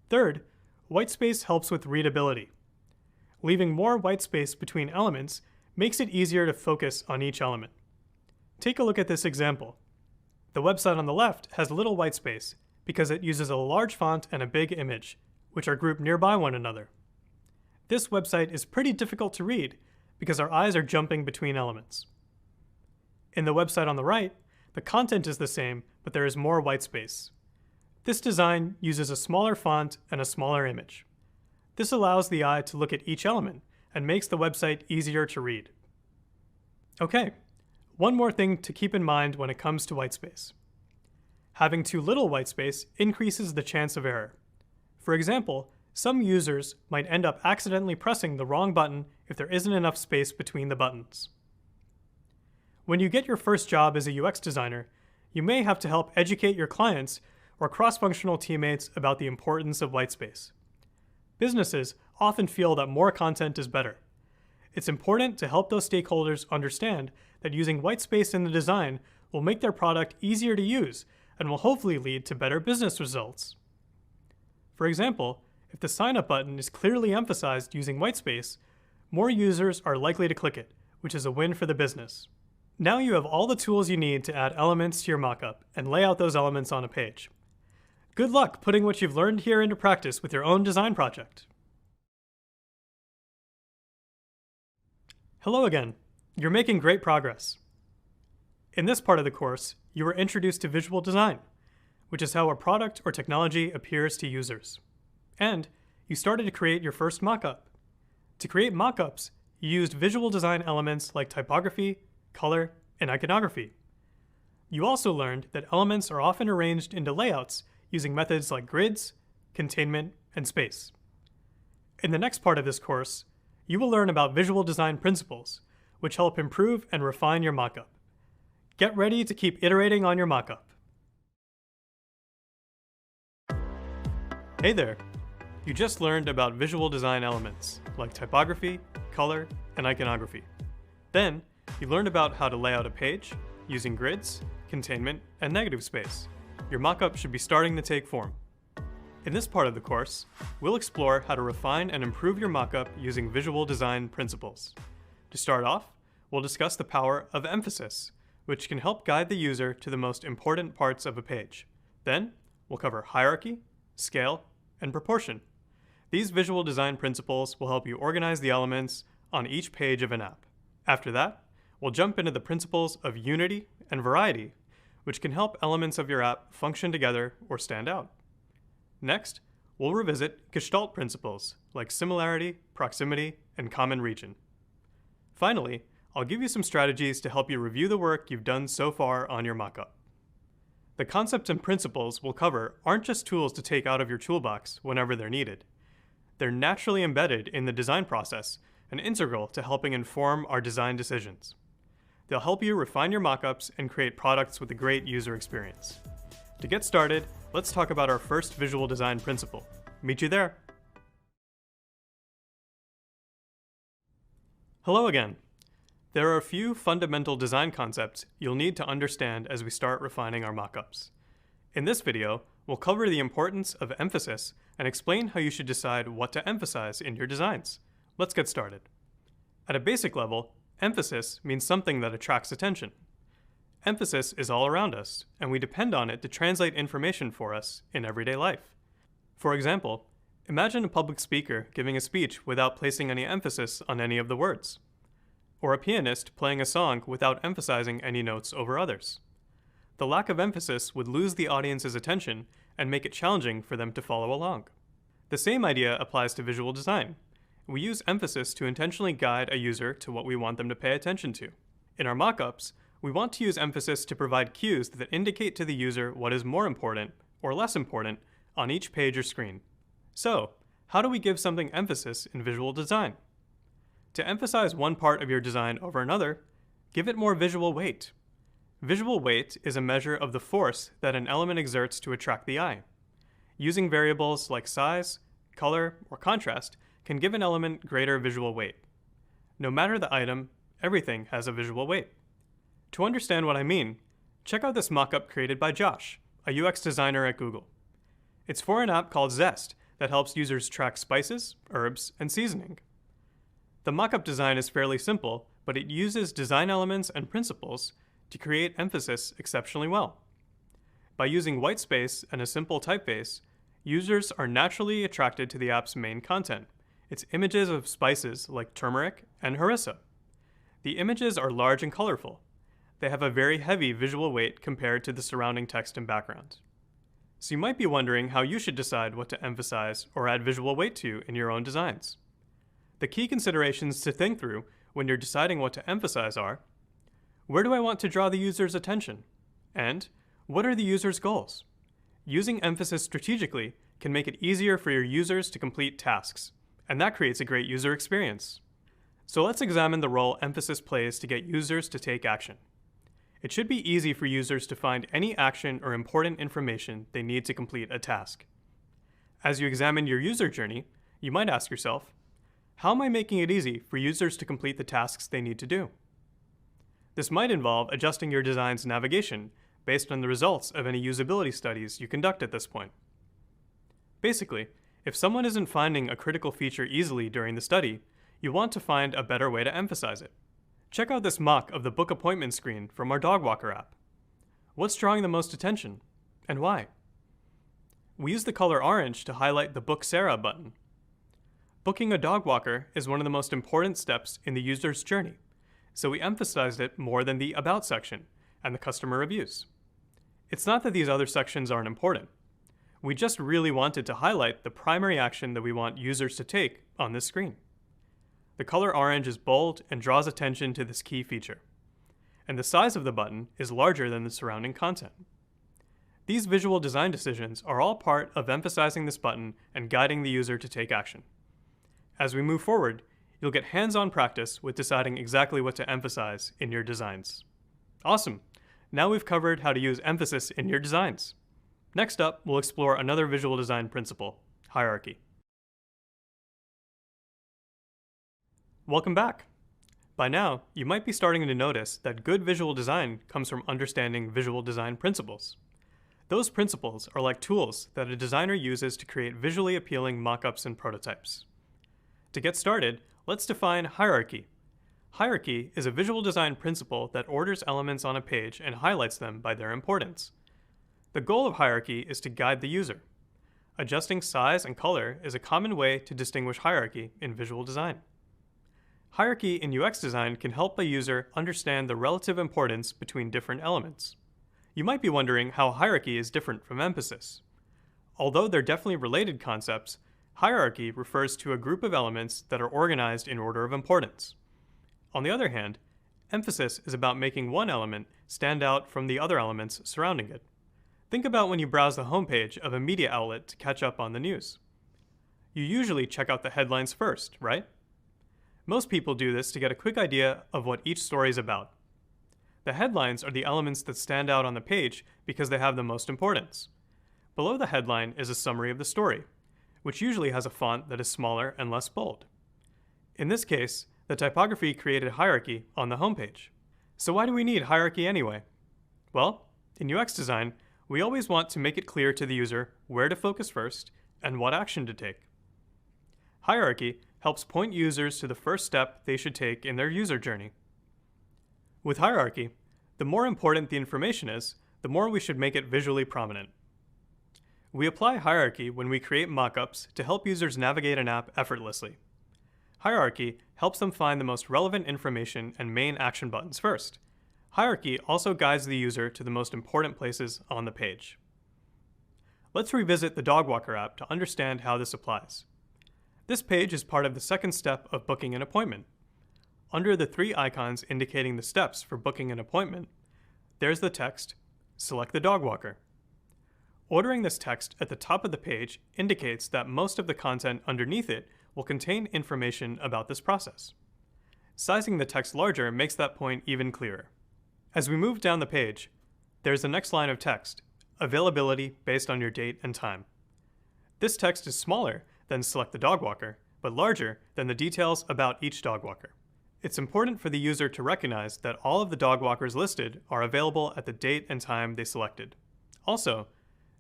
[SPEAKER 1] Third, white space helps with readability. Leaving more white space between elements makes it easier to focus on each element. Take a look at this example. The website on the left has little white space because it uses a large font and a big image, which are grouped nearby one another. This website is pretty difficult to read because our eyes are jumping between elements. In the website on the right, the content is the same, but there is more white space. This design uses a smaller font and a smaller image. This allows the eye to look at each element and makes the website easier to read. Okay, one more thing to keep in mind when it comes to white space. Having too little white space increases the chance of error. For example, some users might end up accidentally pressing the wrong button if there isn't enough space between the buttons. When you get your first job as a UX designer, you may have to help educate your clients or cross-functional teammates about the importance of white space. Businesses often feel that more content is better. It's important to help those stakeholders understand that using white space in the design will make their product easier to use and will hopefully lead to better business results. For example, if the sign-up button is clearly emphasized using white space, more users are likely to click it, which is a win for the business. Now you have all the tools you need to add elements to your mockup and lay out those elements on a page. Good luck putting what you've learned here into practice with your own design project. Hello again. You're making great progress. In this part of the course, you were introduced to visual design, which is how a product or technology appears to users. And you started to create your first mockup. To create mockups, you used visual design elements like typography, color, and iconography. You also learned that elements are often arranged into layouts using methods like grids, containment, and space. In the next part of this course, you will learn about visual design principles, which help improve and refine your mockup. Get ready to keep iterating on your mockup. Hey there! You just learned about visual design elements like typography, color, and iconography. Then, you learned about how to lay out a page using grids, containment, and negative space. Your mockup should be starting to take form. In this part of the course, we'll explore how to refine and improve your mockup using visual design principles. To start off, we'll discuss the power of emphasis, which can help guide the user to the most important parts of a page. Then, we'll cover hierarchy, scale, and proportion. These visual design principles will help you organize the elements on each page of an app. After that, we'll jump into the principles of unity and variety, which can help elements of your app function together or stand out. Next, we'll revisit Gestalt principles like similarity, proximity, and common region. Finally, I'll give you some strategies to help you review the work you've done so far on your mockup. The concepts and principles we'll cover aren't just tools to take out of your toolbox whenever they're needed. They're naturally embedded in the design process and integral to helping inform our design decisions. They'll help you refine your mockups and create products with a great user experience. To get started, let's talk about our first visual design principle. Meet you there. Hello again. There are a few fundamental design concepts you'll need to understand as we start refining our mockups. In this video, we'll cover the importance of emphasis and explain how you should decide what to emphasize in your designs. Let's get started. At a basic level, emphasis means something that attracts attention. Emphasis is all around us, and we depend on it to translate information for us in everyday life. For example, imagine a public speaker giving a speech without placing any emphasis on any of the words, or a pianist playing a song without emphasizing any notes over others. The lack of emphasis would lose the audience's attention and make it challenging for them to follow along. The same idea applies to visual design. We use emphasis to intentionally guide a user to what we want them to pay attention to. In our mockups, we want to use emphasis to provide cues that indicate to the user what is more important or less important on each page or screen. So, how do we give something emphasis in visual design? To emphasize one part of your design over another, give it more visual weight. Visual weight is a measure of the force that an element exerts to attract the eye. Using variables like size, color, or contrast can give an element greater visual weight. No matter the item, everything has a visual weight. To understand what I mean, check out this mockup created by Josh, a UX designer at Google. It's for an app called Zest that helps users track spices, herbs, and seasoning. The mockup design is fairly simple, but it uses design elements and principles to create emphasis exceptionally well. By using white space and a simple typeface, users are naturally attracted to the app's main content. It's images of spices like turmeric and harissa. The images are large and colorful. They have a very heavy visual weight compared to the surrounding text and background. So you might be wondering how you should decide what to emphasize or add visual weight to in your own designs. The key considerations to think through when you're deciding what to emphasize are: where do I want to draw the user's attention? And what are the user's goals? Using emphasis strategically can make it easier for your users to complete tasks, and that creates a great user experience. So let's examine the role emphasis plays to get users to take action. It should be easy for users to find any action or important information they need to complete a task. As you examine your user journey, you might ask yourself, how am I making it easy for users to complete the tasks they need to do? This might involve adjusting your design's navigation based on the results of any usability studies you conduct at this point. Basically, if someone isn't finding a critical feature easily during the study, you want to find a better way to emphasize it. Check out this mock of the book appointment screen from our dog walker app. What's drawing the most attention, and why? We use the color orange to highlight the Book Sarah button. Booking a dog walker is one of the most important steps in the user's journey, so we emphasized it more than the About section and the customer reviews. It's not that these other sections aren't important. We just really wanted to highlight the primary action that we want users to take on this screen. The color orange is bold and draws attention to this key feature, and the size of the button is larger than the surrounding content. These visual design decisions are all part of emphasizing this button and guiding the user to take action. As we move forward, you'll get hands-on practice with deciding exactly what to emphasize in your designs. Awesome! Now we've covered how to use emphasis in your designs. Next up, we'll explore another visual design principle, hierarchy. Welcome back. By now, you might be starting to notice that good visual design comes from understanding visual design principles. Those principles are like tools that a designer uses to create visually appealing mockups and prototypes. To get started, let's define hierarchy. Hierarchy is a visual design principle that orders elements on a page and highlights them by their importance. The goal of hierarchy is to guide the user. Adjusting size and color is a common way to distinguish hierarchy in visual design. Hierarchy in UX design can help a user understand the relative importance between different elements. You might be wondering how hierarchy is different from emphasis. Although they're definitely related concepts, hierarchy refers to a group of elements that are organized in order of importance. On the other hand, emphasis is about making one element stand out from the other elements surrounding it. Think about when you browse the homepage of a media outlet to catch up on the news. You usually check out the headlines first, right? Most people do this to get a quick idea of what each story is about. The headlines are the elements that stand out on the page because they have the most importance. Below the headline is a summary of the story, which usually has a font that is smaller and less bold. In this case, the typography created hierarchy on the homepage. So why do we need hierarchy anyway? Well, in UX design, we always want to make it clear to the user where to focus first and what action to take. Hierarchy helps point users to the first step they should take in their user journey. With hierarchy, the more important the information is, the more we should make it visually prominent. We apply hierarchy when we create mockups to help users navigate an app effortlessly. Hierarchy helps them find the most relevant information and main action buttons first. Hierarchy also guides the user to the most important places on the page. Let's revisit the Dog Walker app to understand how this applies. This page is part of the second step of booking an appointment. Under the three icons indicating the steps for booking an appointment, there's the text, "Select the dog walker." Ordering this text at the top of the page indicates that most of the content underneath it will contain information about this process. Sizing the text larger makes that point even clearer. As we move down the page, there's the next line of text, availability based on your date and time. This text is smaller than select the dog walker, but larger than the details about each dog walker. It's important for the user to recognize that all of the dog walkers listed are available at the date and time they selected. Also,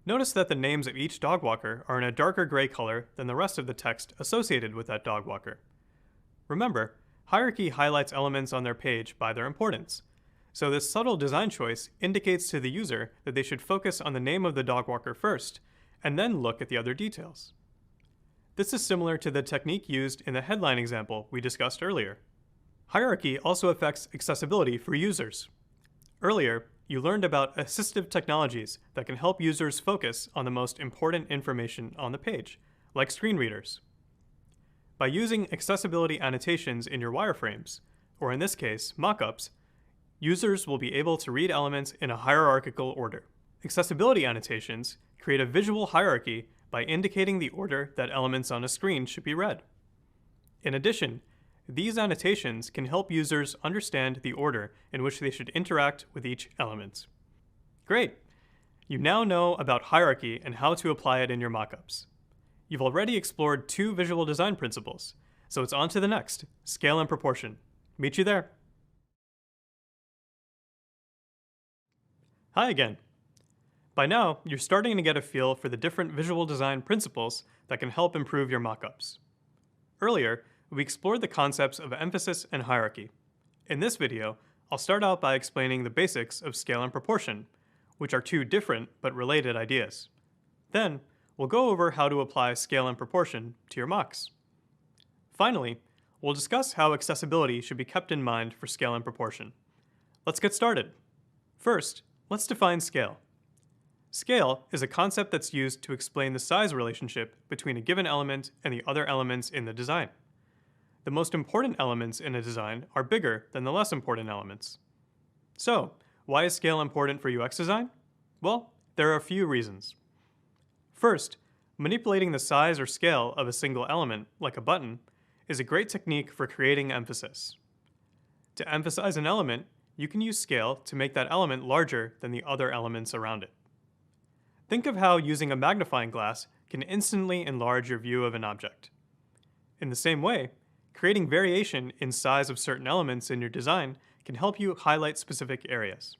[SPEAKER 1] notice that the names of each dog walker are in a darker gray color than the rest of the text associated with that dog walker. Remember, hierarchy highlights elements on their page by their importance, so this subtle design choice indicates to the user that they should focus on the name of the dog walker first, and then look at the other details. This is similar to the technique used in the headline example we discussed earlier. Hierarchy also affects accessibility for users. Earlier, you learned about assistive technologies that can help users focus on the most important information on the page, like screen readers. By using accessibility annotations in your wireframes, or in this case, mockups, users will be able to read elements in a hierarchical order. Accessibility annotations create a visual hierarchy by indicating the order that elements on a screen should be read. In addition, these annotations can help users understand the order in which they should interact with each element. Great! You now know about hierarchy and how to apply it in your mockups. You've already explored 2 visual design principles, so it's on to the next, scale and proportion. Meet you there. Hi again. By now, you're starting to get a feel for the different visual design principles that can help improve your mockups. Earlier, we explored the concepts of emphasis and hierarchy. In this video, I'll start out by explaining the basics of scale and proportion, which are 2 different but related ideas. Then, we'll go over how to apply scale and proportion to your mocks. Finally, we'll discuss how accessibility should be kept in mind for scale and proportion. Let's get started. First, let's define scale. Scale is a concept that's used to explain the size relationship between a given element and the other elements in the design. The most important elements in a design are bigger than the less important elements. So, why is scale important for UX design? Well, there are a few reasons. First, manipulating the size or scale of a single element, like a button, is a great technique for creating emphasis. To emphasize an element, you can use scale to make that element larger than the other elements around it. Think of how using a magnifying glass can instantly enlarge your view of an object. In the same way, creating variation in size of certain elements in your design can help you highlight specific areas.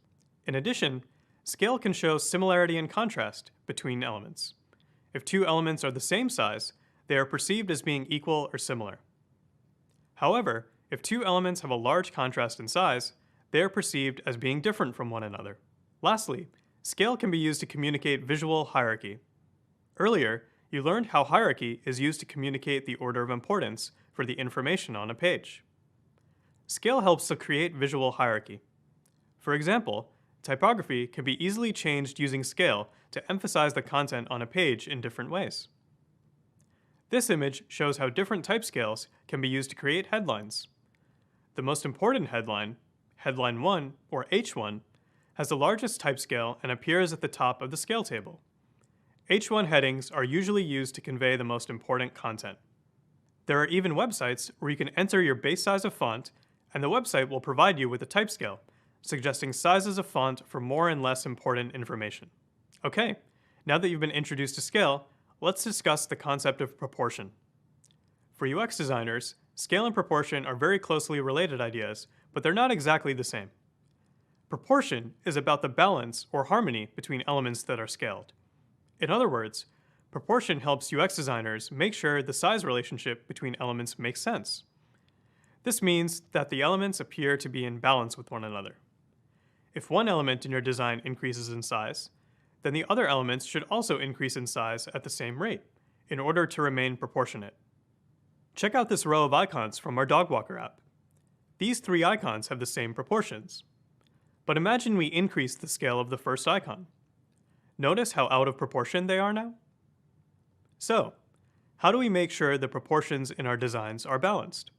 [SPEAKER 1] In addition, scale can show similarity and contrast between elements. If 2 elements are the same size, they are perceived as being equal or similar. However, if 2 elements have a large contrast in size, they are perceived as being different from one another. Lastly, scale can be used to communicate visual hierarchy. Earlier, you learned how hierarchy is used to communicate the order of importance for the information on a page. Scale helps to create visual hierarchy. For example, typography can be easily changed using scale to emphasize the content on a page in different ways. This image shows how different type scales can be used to create headlines. The most important headline, Headline 1, or H1, has the largest type scale and appears at the top of the scale table. H1 headings are usually used to convey the most important content. There are even websites where you can enter your base size of font, and the website will provide you with a type scale, suggesting sizes of font for more and less important information. Okay, now that you've been introduced to scale, let's discuss the concept of proportion. For UX designers, scale and proportion are very closely related ideas, but they're not exactly the same. Proportion is about the balance or harmony between elements that are scaled. In other words, proportion helps UX designers make sure the size relationship between elements makes sense. This means that the elements appear to be in balance with one another. If one element in your design increases in size, then the other elements should also increase in size at the same rate, in order to remain proportionate. Check out this row of icons from our Dog Walker app. These 3 icons have the same proportions. But imagine we increase the scale of the first icon. Notice how out of proportion they are now? So, how do we make sure the proportions in our designs are balanced?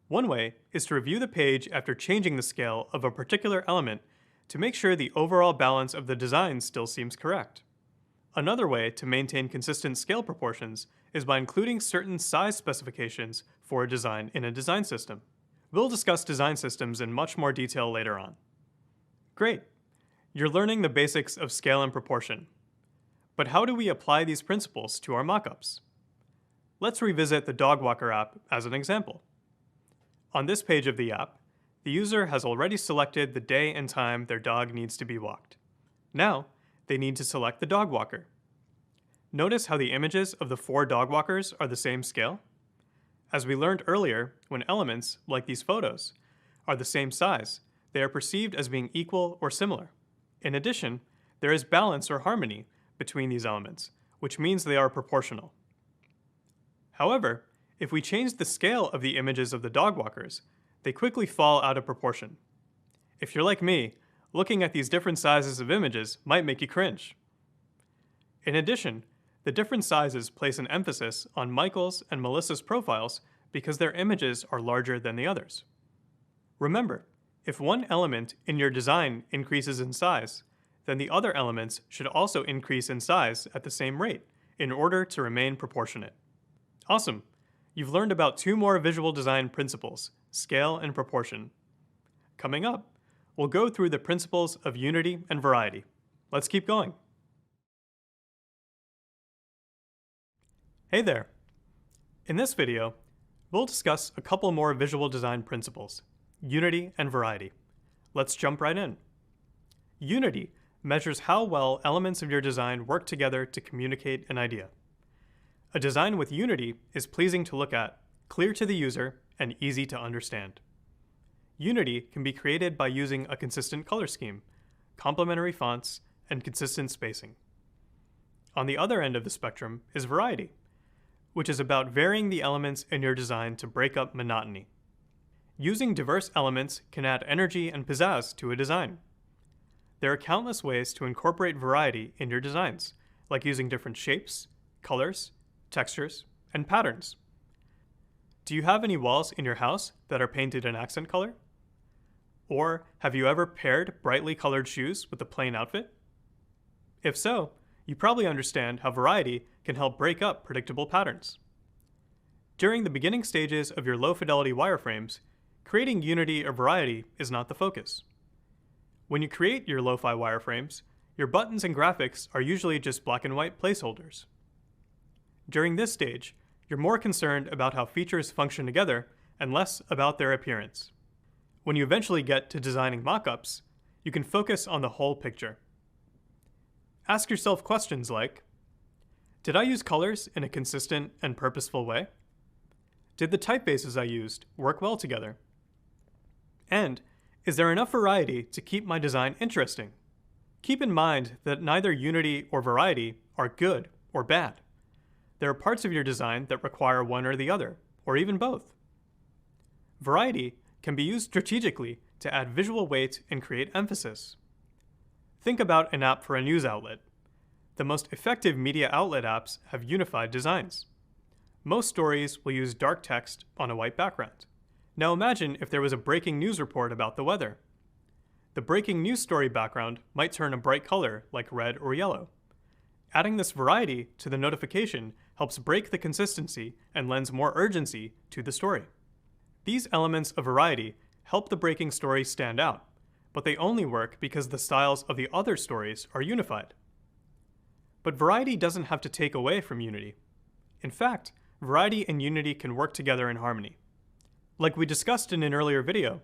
[SPEAKER 1] One way is to review the page after changing the scale of a particular element to make sure the overall balance of the design still seems correct. Another way to maintain consistent scale proportions is by including certain size specifications for a design in a design system. We'll discuss design systems in much more detail later on. Great! You're learning the basics of scale and proportion. But how do we apply these principles to our mockups? Let's revisit the dog walker app as an example. On this page of the app, the user has already selected the day and time their dog needs to be walked. Now, they need to select the dog walker. Notice how the images of the 4 dog walkers are the same scale? As we learned earlier, when elements, like these photos, are the same size, they are perceived as being equal or similar. In addition, there is balance or harmony between these elements, which means they are proportional. However, if we change the scale of the images of the dog walkers, they quickly fall out of proportion. If you're like me, looking at these different sizes of images might make you cringe. In addition, the different sizes place an emphasis on Michael's and Melissa's profiles because their images are larger than the others. Remember, if one element in your design increases in size, then the other elements should also increase in size at the same rate in order to remain proportionate. Awesome! You've learned about 2 more visual design principles, scale and proportion. Coming up, we'll go through the principles of unity and variety. Let's keep going. Hey there! In this video, we'll discuss a couple more visual design principles, unity and variety. Let's jump right in. Unity measures how well elements of your design work together to communicate an idea. A design with unity is pleasing to look at, clear to the user, and easy to understand. Unity can be created by using a consistent color scheme, complementary fonts, and consistent spacing. On the other end of the spectrum is variety, which is about varying the elements in your design to break up monotony. Using diverse elements can add energy and pizzazz to a design. There are countless ways to incorporate variety in your designs, like using different shapes, colors, textures, and patterns. Do you have any walls in your house that are painted an accent color? Or have you ever paired brightly colored shoes with a plain outfit? If so, you probably understand how variety can help break up predictable patterns. During the beginning stages of your low-fidelity wireframes, creating unity or variety is not the focus. When you create your lo-fi wireframes, your buttons and graphics are usually just black and white placeholders. During this stage, you're more concerned about how features function together and less about their appearance. When you eventually get to designing mockups, you can focus on the whole picture. Ask yourself questions like, did I use colors in a consistent and purposeful way? Did the typefaces I used work well together? And is there enough variety to keep my design interesting? Keep in mind that neither unity or variety are good or bad. There are parts of your design that require one or the other, or even both. Variety can be used strategically to add visual weight and create emphasis. Think about an app for a news outlet. The most effective media outlet apps have unified designs. Most stories will use dark text on a white background. Now imagine if there was a breaking news report about the weather. The breaking news story background might turn a bright color like red or yellow. Adding this variety to the notification helps break the consistency and lends more urgency to the story. These elements of variety help the breaking story stand out, but they only work because the styles of the other stories are unified. But variety doesn't have to take away from unity. In fact, variety and unity can work together in harmony. Like we discussed in an earlier video,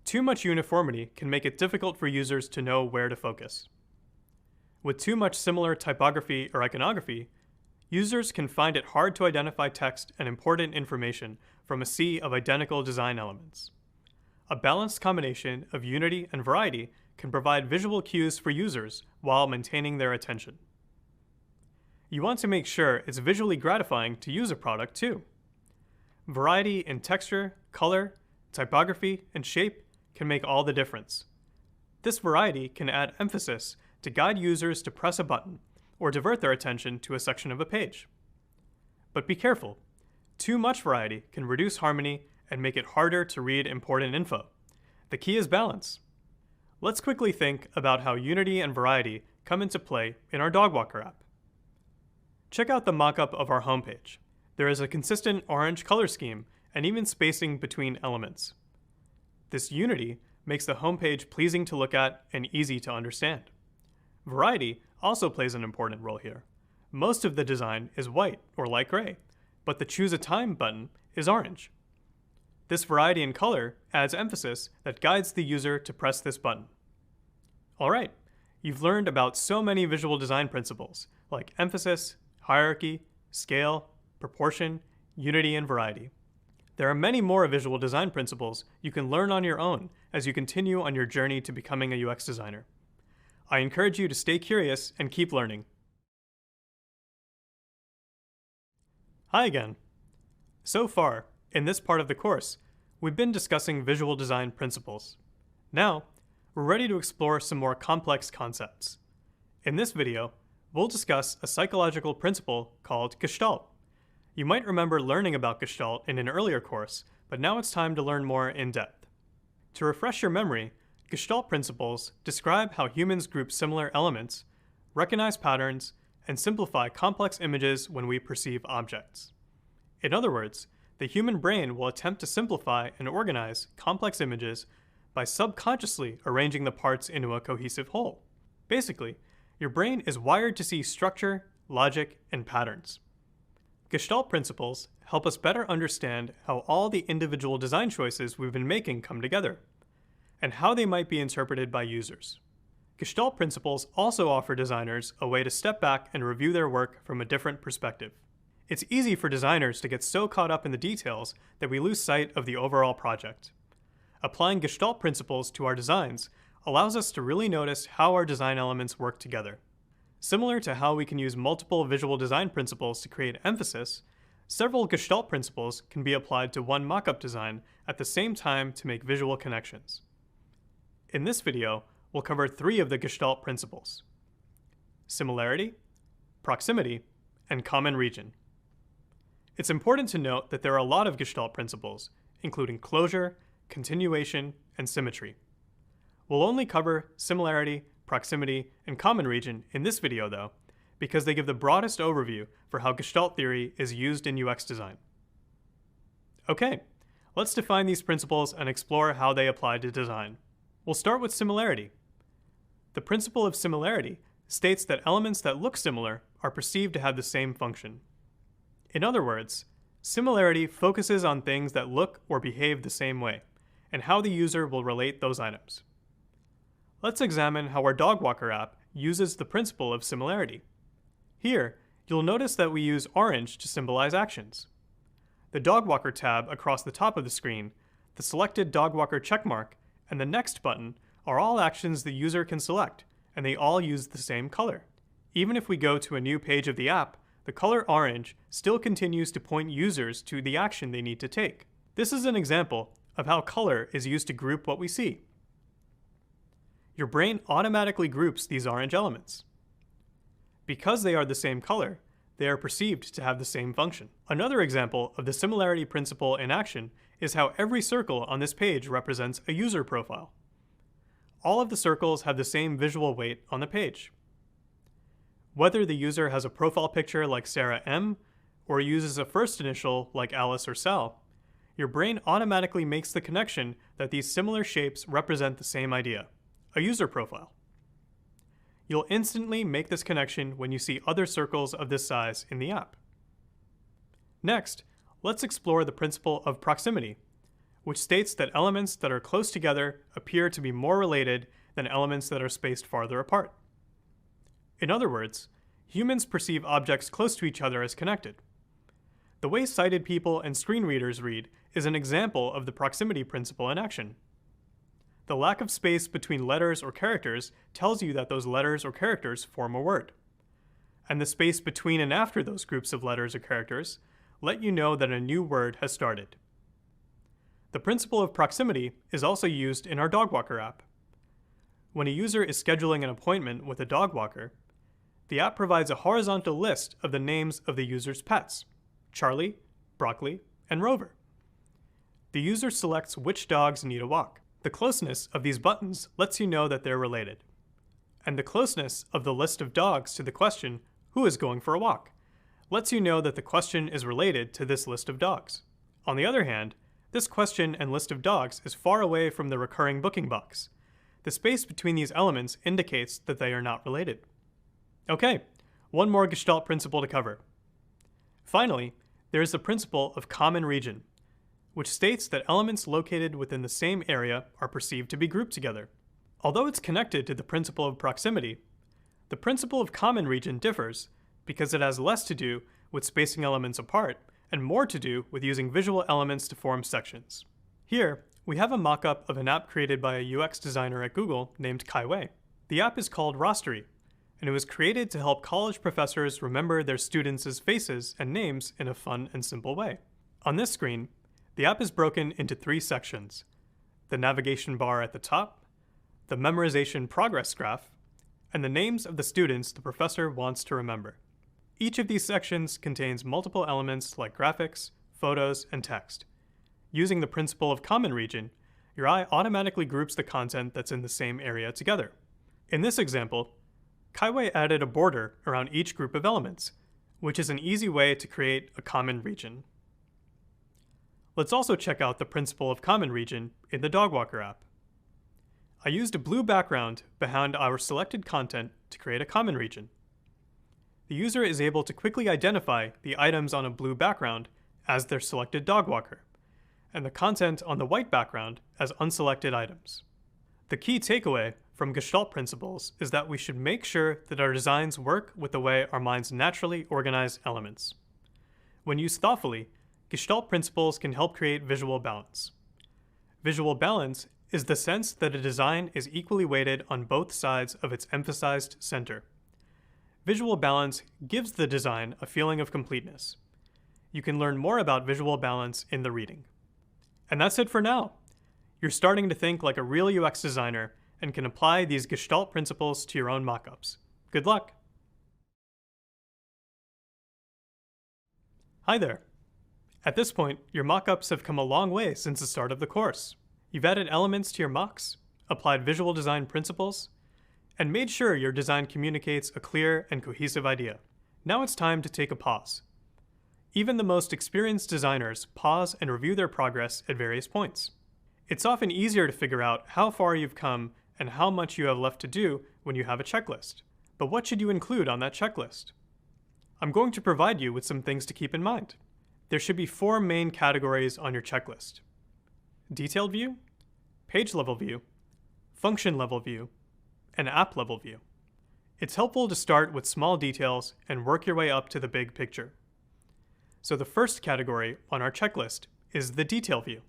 [SPEAKER 1] too much uniformity can make it difficult for users to know where to focus. With too much similar typography or iconography, users can find it hard to identify text and important information from a sea of identical design elements. A balanced combination of unity and variety can provide visual cues for users while maintaining their attention. You want to make sure it's visually gratifying to use a product too. Variety in texture, color, typography, and shape can make all the difference. This variety can add emphasis to guide users to press a button or divert their attention to a section of a page. But be careful. Too much variety can reduce harmony and make it harder to read important info. The key is balance. Let's quickly think about how unity and variety come into play in our dog walker app. Check out the mockup of our homepage. There is a consistent orange color scheme and even spacing between elements. This unity makes the homepage pleasing to look at and easy to understand. Variety also plays an important role here. Most of the design is white or light gray, but the Choose a Time button is orange. This variety in color adds emphasis that guides the user to press this button. Alright, you've learned about so many visual design principles like emphasis, hierarchy, scale, proportion, unity, and variety. There are many more visual design principles you can learn on your own as you continue on your journey to becoming a UX designer. I encourage you to stay curious and keep learning. Hi again. So far, in this part of the course, we've been discussing visual design principles. Now, we're ready to explore some more complex concepts. In this video, we'll discuss a psychological principle called Gestalt. You might remember learning about Gestalt in an earlier course, but now it's time to learn more in depth. To refresh your memory, Gestalt principles describe how humans group similar elements, recognize patterns, and simplify complex images when we perceive objects. In other words, the human brain will attempt to simplify and organize complex images by subconsciously arranging the parts into a cohesive whole. Basically, your brain is wired to see structure, logic, and patterns. Gestalt principles help us better understand how all the individual design choices we've been making come together, and how they might be interpreted by users. Gestalt principles also offer designers a way to step back and review their work from a different perspective. It's easy for designers to get so caught up in the details that we lose sight of the overall project. Applying Gestalt principles to our designs allows us to really notice how our design elements work together. Similar to how we can use multiple visual design principles to create emphasis, several Gestalt principles can be applied to one mockup design at the same time to make visual connections. In this video, we'll cover 3 of the Gestalt principles: similarity, proximity, and common region. It's important to note that there are a lot of Gestalt principles, including closure, continuation, and symmetry. We'll only cover similarity, proximity, and common region in this video though, because they give the broadest overview for how Gestalt theory is used in UX design. Okay, let's define these principles and explore how they apply to design. We'll start with similarity. The principle of similarity states that elements that look similar are perceived to have the same function. In other words, similarity focuses on things that look or behave the same way, and how the user will relate those items. Let's examine how our dog walker app uses the principle of similarity. Here, you'll notice that we use orange to symbolize actions. The dog walker tab across the top of the screen, the selected dog walker checkmark, and the next button are all actions the user can select, and they all use the same color. Even if we go to a new page of the app, the color orange still continues to point users to the action they need to take. This is an example of how color is used to group what we see. Your brain automatically groups these orange elements. Because they are the same color, they are perceived to have the same function. Another example of the similarity principle in action is how every circle on this page represents a user profile. All of the circles have the same visual weight on the page. Whether the user has a profile picture like Sarah M, or uses a first initial like Alice or Sal, your brain automatically makes the connection that these similar shapes represent the same idea, a user profile. You'll instantly make this connection when you see other circles of this size in the app. Next, let's explore the principle of proximity, which states that elements that are close together appear to be more related than elements that are spaced farther apart. In other words, humans perceive objects close to each other as connected. The way sighted people and screen readers read is an example of the proximity principle in action. The lack of space between letters or characters tells you that those letters or characters form a word. And the space between and after those groups of letters or characters let you know that a new word has started. The principle of proximity is also used in our dog walker app. When a user is scheduling an appointment with a dog walker, the app provides a horizontal list of the names of the user's pets: Charlie, Broccoli, and Rover. The user selects which dogs need a walk. The closeness of these buttons lets you know that they're related. And the closeness of the list of dogs to the question, "Who is going for a walk?" lets you know that the question is related to this list of dogs. On the other hand, This question and list of dogs is far away from the recurring booking box. The space between these elements indicates that they are not related. Okay, one more Gestalt principle to cover. Finally, there is the principle of common region, which states that elements located within the same area are perceived to be grouped together. Although it's connected to the principle of proximity, the principle of common region differs because it has less to do with spacing elements apart and more to do with using visual elements to form sections. Here, we have a mock-up of an app created by a UX designer at Google named Kai Wei. The app is called Rostery, and it was created to help college professors remember their students' faces and names in a fun and simple way. On this screen, the app is broken into 3 sections: the navigation bar at the top, the memorization progress graph, and the names of the students the professor wants to remember. Each of these sections contains multiple elements like graphics, photos, and text. Using the principle of common region, your eye automatically groups the content that's in the same area together. In this example, Kai Wei added a border around each group of elements, which is an easy way to create a common region. Let's also check out the principle of common region in the Dogwalker app. I used a blue background behind our selected content to create a common region. The user is able to quickly identify the items on a blue background as their selected Dogwalker, and the content on the white background as unselected items. The key takeaway from Gestalt principles is that we should make sure that our designs work with the way our minds naturally organize elements. When used thoughtfully, Gestalt principles can help create visual balance. Visual balance is the sense that a design is equally weighted on both sides of its emphasized center. Visual balance gives the design a feeling of completeness. You can learn more about visual balance in the reading. And that's it for now. You're starting to think like a real UX designer and can apply these Gestalt principles to your own mockups. Good luck! Hi there. At this point, your mockups have come a long way since the start of the course. You've added elements to your mocks, applied visual design principles, and made sure your design communicates a clear and cohesive idea. Now it's time to take a pause. Even the most experienced designers pause and review their progress at various points. It's often easier to figure out how far you've come and how much you have left to do when you have a checklist. But what should you include on that checklist? I'm going to provide you with some things to keep in mind. There should be 4 main categories on your checklist: detailed view, page level view, function level view, and app level view. It's helpful to start with small details and work your way up to the big picture. So the first category on our checklist is the detail view.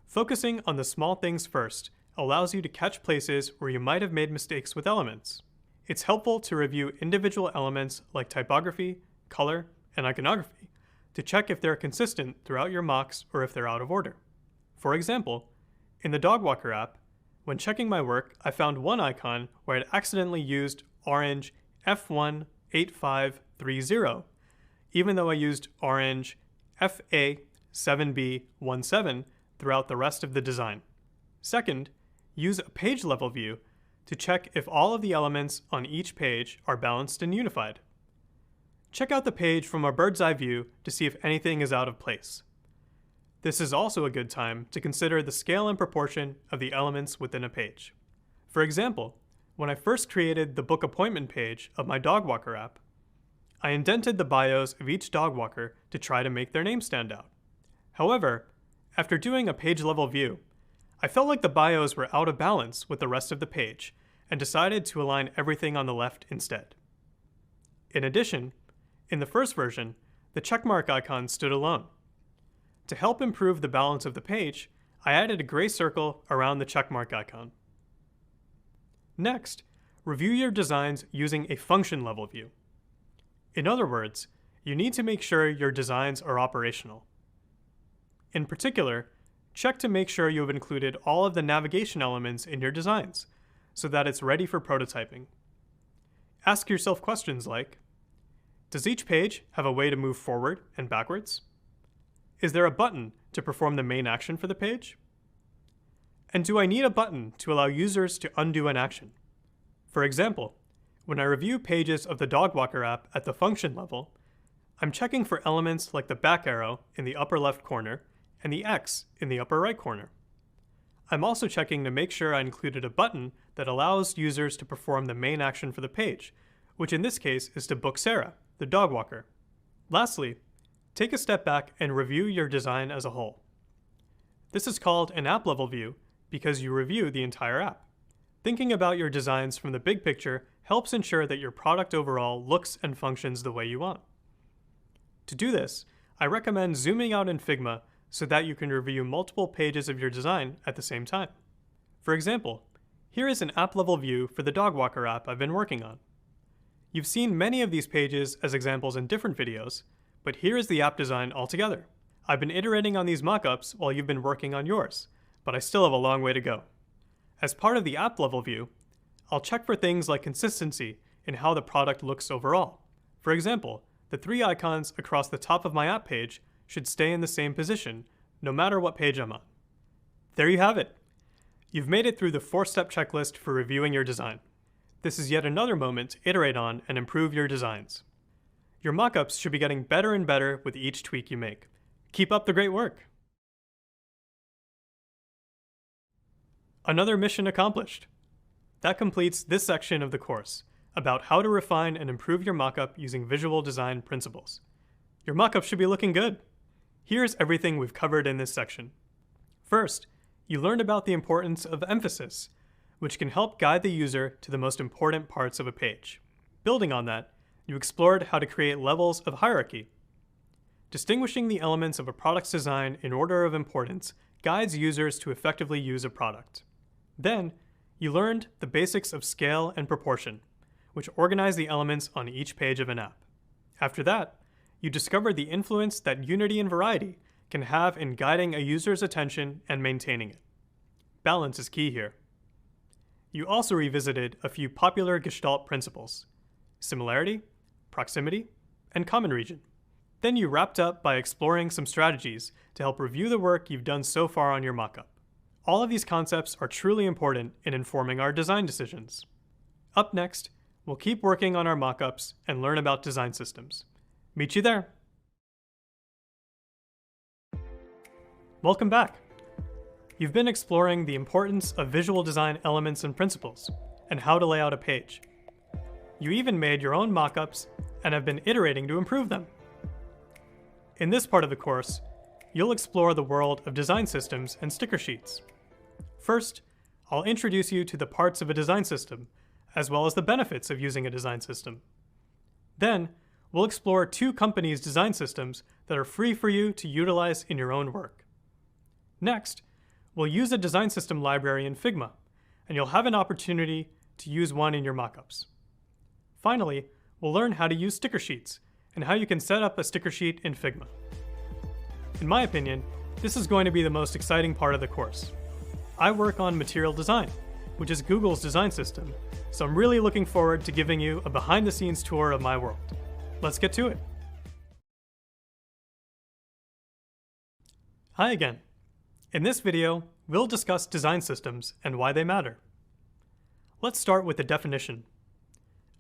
[SPEAKER 1] Focusing on the small things first allows you to catch places where you might have made mistakes with elements. It's helpful to review individual elements like typography, color, and iconography to check if they're consistent throughout your mocks or if they're out of order. For example, in the Dogwalker app, when checking my work, I found one icon where I'd accidentally used orange F18530, even though I used orange FA7B17 throughout the rest of the design. Second, use a page level view to check if all of the elements on each page are balanced and unified. Check out the page from a bird's eye view to see if anything is out of place. This is also a good time to consider the scale and proportion of the elements within a page. For example, when I first created the book appointment page of my Dogwalker app, I indented the bios of each Dogwalker to try to make their name stand out. However, after doing a page level view, I felt like the bios were out of balance with the rest of the page and decided to align everything on the left instead. In addition, in the first version, the checkmark icon stood alone. To help improve the balance of the page, I added a gray circle around the checkmark icon. Next, review your designs using a function level view. In other words, you need to make sure your designs are operational. In particular, check to make sure you have included all of the navigation elements in your designs so that it's ready for prototyping. Ask yourself questions like, does each page have a way to move forward and backwards? Is there a button to perform the main action for the page? And do I need a button to allow users to undo an action? For example, when I review pages of the Dogwalker app at the function level, I'm checking for elements like the back arrow in the upper left corner and the X in the upper right corner. I'm also checking to make sure I included a button that allows users to perform the main action for the page, which in this case is to book Sarah, the dog walker. Lastly, take a step back and review your design as a whole. This is called an app level view because you review the entire app. Thinking about your designs from the big picture helps ensure that your product overall looks and functions the way you want. To do this, I recommend zooming out in Figma so that you can review multiple pages of your design at the same time. For example, here is an app-level view for the dog walker app I've been working on. You've seen many of these pages as examples in different videos, but here is the app design altogether. I've been iterating on these mockups while you've been working on yours, but I still have a long way to go. As part of the app-level view, I'll check for things like consistency in how the product looks overall. For example, the 3 icons across the top of my app page should stay in the same position, no matter what page I'm on. There you have it. You've made it through the 4-step checklist for reviewing your design. This is yet another moment to iterate on and improve your designs. Your mockups should be getting better and better with each tweak you make. Keep up the great work. Another mission accomplished. That completes this section of the course about how to refine and improve your mockup using visual design principles. Your mockup should be looking good. Here's everything we've covered in this section. First, you learned about the importance of emphasis, which can help guide the user to the most important parts of a page. Building on that, you explored how to create levels of hierarchy. Distinguishing the elements of a product's design in order of importance guides users to effectively use a product. Then, you learned the basics of scale and proportion, which organize the elements on each page of an app. After that, you discovered the influence that unity and variety can have in guiding a user's attention and maintaining it. Balance is key here. You also revisited a few popular Gestalt principles: similarity, proximity, and common region. Then you wrapped up by exploring some strategies to help review the work you've done so far on your mockup. All of these concepts are truly important in informing our design decisions. Up next, we'll keep working on our mockups and learn about design systems. Meet you there. Welcome back. You've been exploring the importance of visual design elements and principles, and how to lay out a page. You even made your own mockups and have been iterating to improve them. In this part of the course, you'll explore the world of design systems and sticker sheets. First, I'll introduce you to the parts of a design system, as well as the benefits of using a design system. Then, we'll explore 2 companies' design systems that are free for you to utilize in your own work. Next, we'll use a design system library in Figma, and you'll have an opportunity to use one in your mockups. Finally, we'll learn how to use sticker sheets and how you can set up a sticker sheet in Figma. In my opinion, this is going to be the most exciting part of the course. I work on material design, which is Google's design system, so I'm really looking forward to giving you a behind-the-scenes tour of my world. Let's get to it. Hi again. In this video, we'll discuss design systems and why they matter. Let's start with the definition.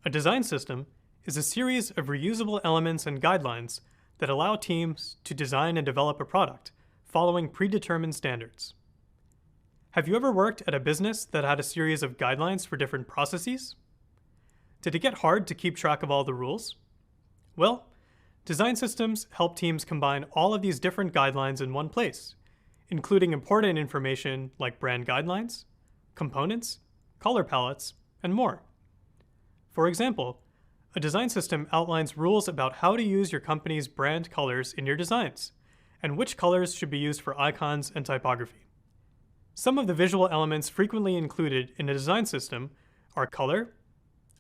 [SPEAKER 1] A design system is a series of reusable elements and guidelines that allow teams to design and develop a product following predetermined standards. Have you ever worked at a business that had a series of guidelines for different processes? Did it get hard to keep track of all the rules? Well, design systems help teams combine all of these different guidelines in one place, including important information like brand guidelines, components, color palettes, and more. For example, a design system outlines rules about how to use your company's brand colors in your designs, and which colors should be used for icons and typography. Some of the visual elements frequently included in a design system are color,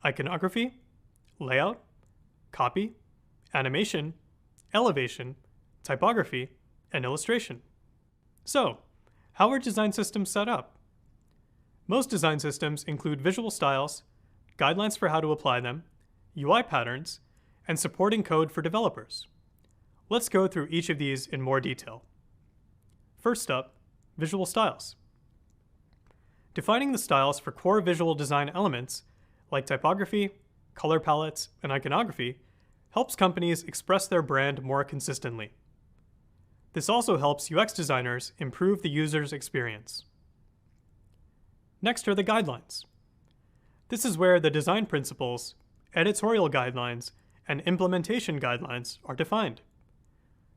[SPEAKER 1] iconography, layout, copy, animation, elevation, typography, and illustration. So, how are design systems set up? Most design systems include visual styles, guidelines for how to apply them, UI patterns, and supporting code for developers. Let's go through each of these in more detail. First up, visual styles. Defining the styles for core visual design elements, like typography, color palettes, and iconography, helps companies express their brand more consistently. This also helps UX designers improve the user's experience. Next are the guidelines. This is where the design principles, editorial guidelines, and implementation guidelines are defined.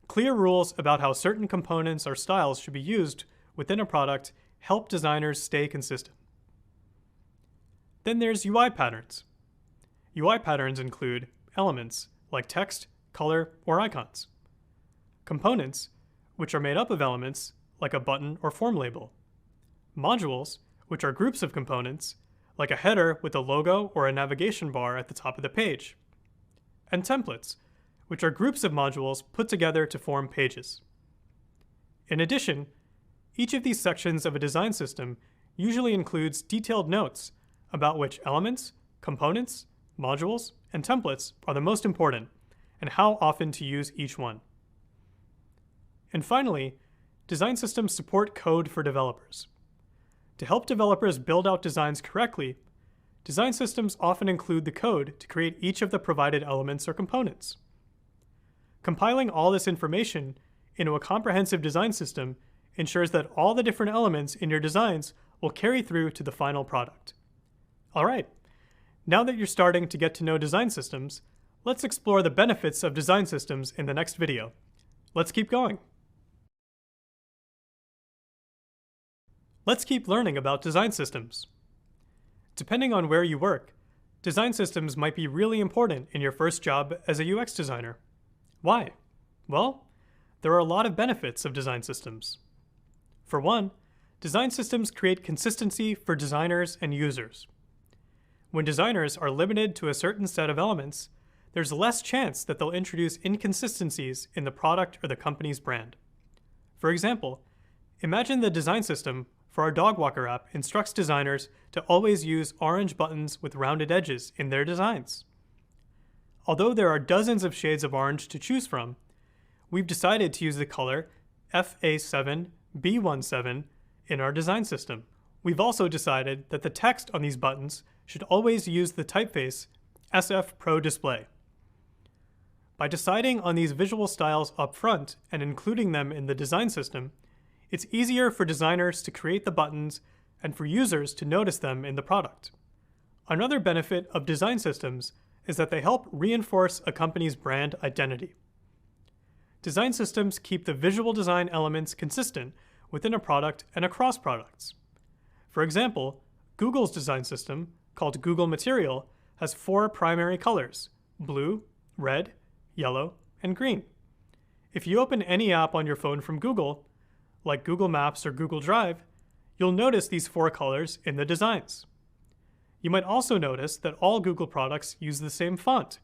[SPEAKER 1] Clear rules about how certain components or styles should be used within a product help designers stay consistent. Then there's UI patterns. UI patterns include elements like text, color, or icons. Components, which are made up of elements like a button or form label. Modules, which are groups of components, like a header with a logo or a navigation bar at the top of the page. And templates, which are groups of modules put together to form pages. In addition, each of these sections of a design system usually includes detailed notes about which elements, components, modules, and templates are the most important, and how often to use each one. And finally, design systems support code for developers. To help developers build out designs correctly, design systems often include the code to create each of the provided elements or components. Compiling all this information into a comprehensive design system ensures that all the different elements in your designs will carry through to the final product. All right, now that you're starting to get to know design systems, let's explore the benefits of design systems in the next video. Let's keep going. Let's keep learning about design systems. Depending on where you work, design systems might be really important in your first job as a UX designer. Why? Well, there are a lot of benefits of design systems. For one, design systems create consistency for designers and users. When designers are limited to a certain set of elements, there's less chance that they'll introduce inconsistencies in the product or the company's brand. For example, imagine the design system for our dog walker app instructs designers to always use orange buttons with rounded edges in their designs. Although there are dozens of shades of orange to choose from, we've decided to use the color FA7B17 in our design system. We've also decided that the text on these buttons should always use the typeface SF Pro Display. By deciding on these visual styles up front and including them in the design system, it's easier for designers to create the buttons and for users to notice them in the product. Another benefit of design systems is that they help reinforce a company's brand identity. Design systems keep the visual design elements consistent within a product and across products. For example, Google's design system, called Google Material, has 4 primary colors: blue, red, yellow, and green. If you open any app on your phone from Google, like Google Maps or Google Drive, you'll notice these 4 colors in the designs. You might also notice that all Google products use the same font,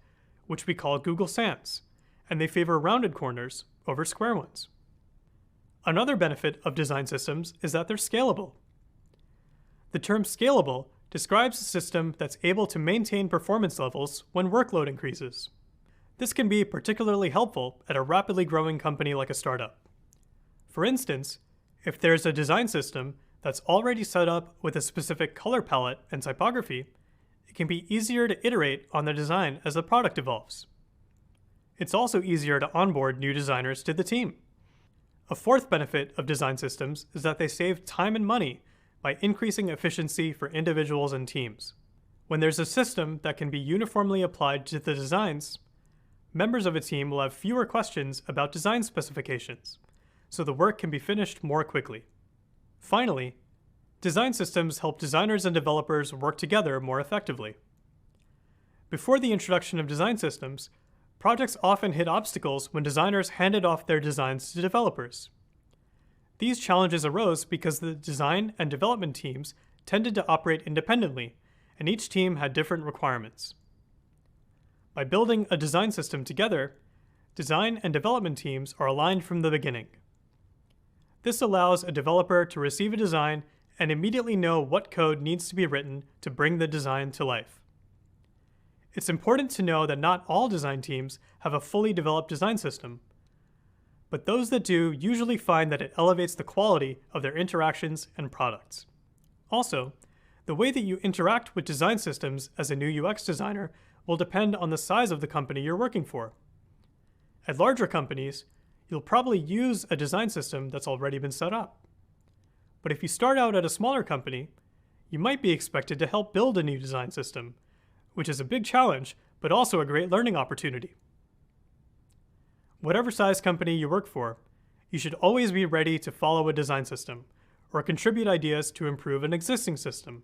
[SPEAKER 1] which we call Google Sans, and they favor rounded corners over square ones. Another benefit of design systems is that they're scalable. The term scalable describes a system that's able to maintain performance levels when workload increases. This can be particularly helpful at a rapidly growing company like a startup. For instance, if there's a design system that's already set up with a specific color palette and typography, it can be easier to iterate on the design as the product evolves. It's also easier to onboard new designers to the team. A fourth benefit of design systems is that they save time and money by increasing efficiency for individuals and teams. When there's a system that can be uniformly applied to the designs, members of a team will have fewer questions about design specifications, so the work can be finished more quickly. Finally, design systems help designers and developers work together more effectively. Before the introduction of design systems, projects often hit obstacles when designers handed off their designs to developers. These challenges arose because the design and development teams tended to operate independently, and each team had different requirements. By building a design system together, design and development teams are aligned from the beginning. This allows a developer to receive a design and immediately know what code needs to be written to bring the design to life. It's important to know that not all design teams have a fully developed design system, but those that do usually find that it elevates the quality of their interactions and products. Also, the way that you interact with design systems as a new UX designer will depend on the size of the company you're working for. At larger companies, you'll probably use a design system that's already been set up. But if you start out at a smaller company, you might be expected to help build a new design system, which is a big challenge, but also a great learning opportunity. Whatever size company you work for, you should always be ready to follow a design system or contribute ideas to improve an existing system.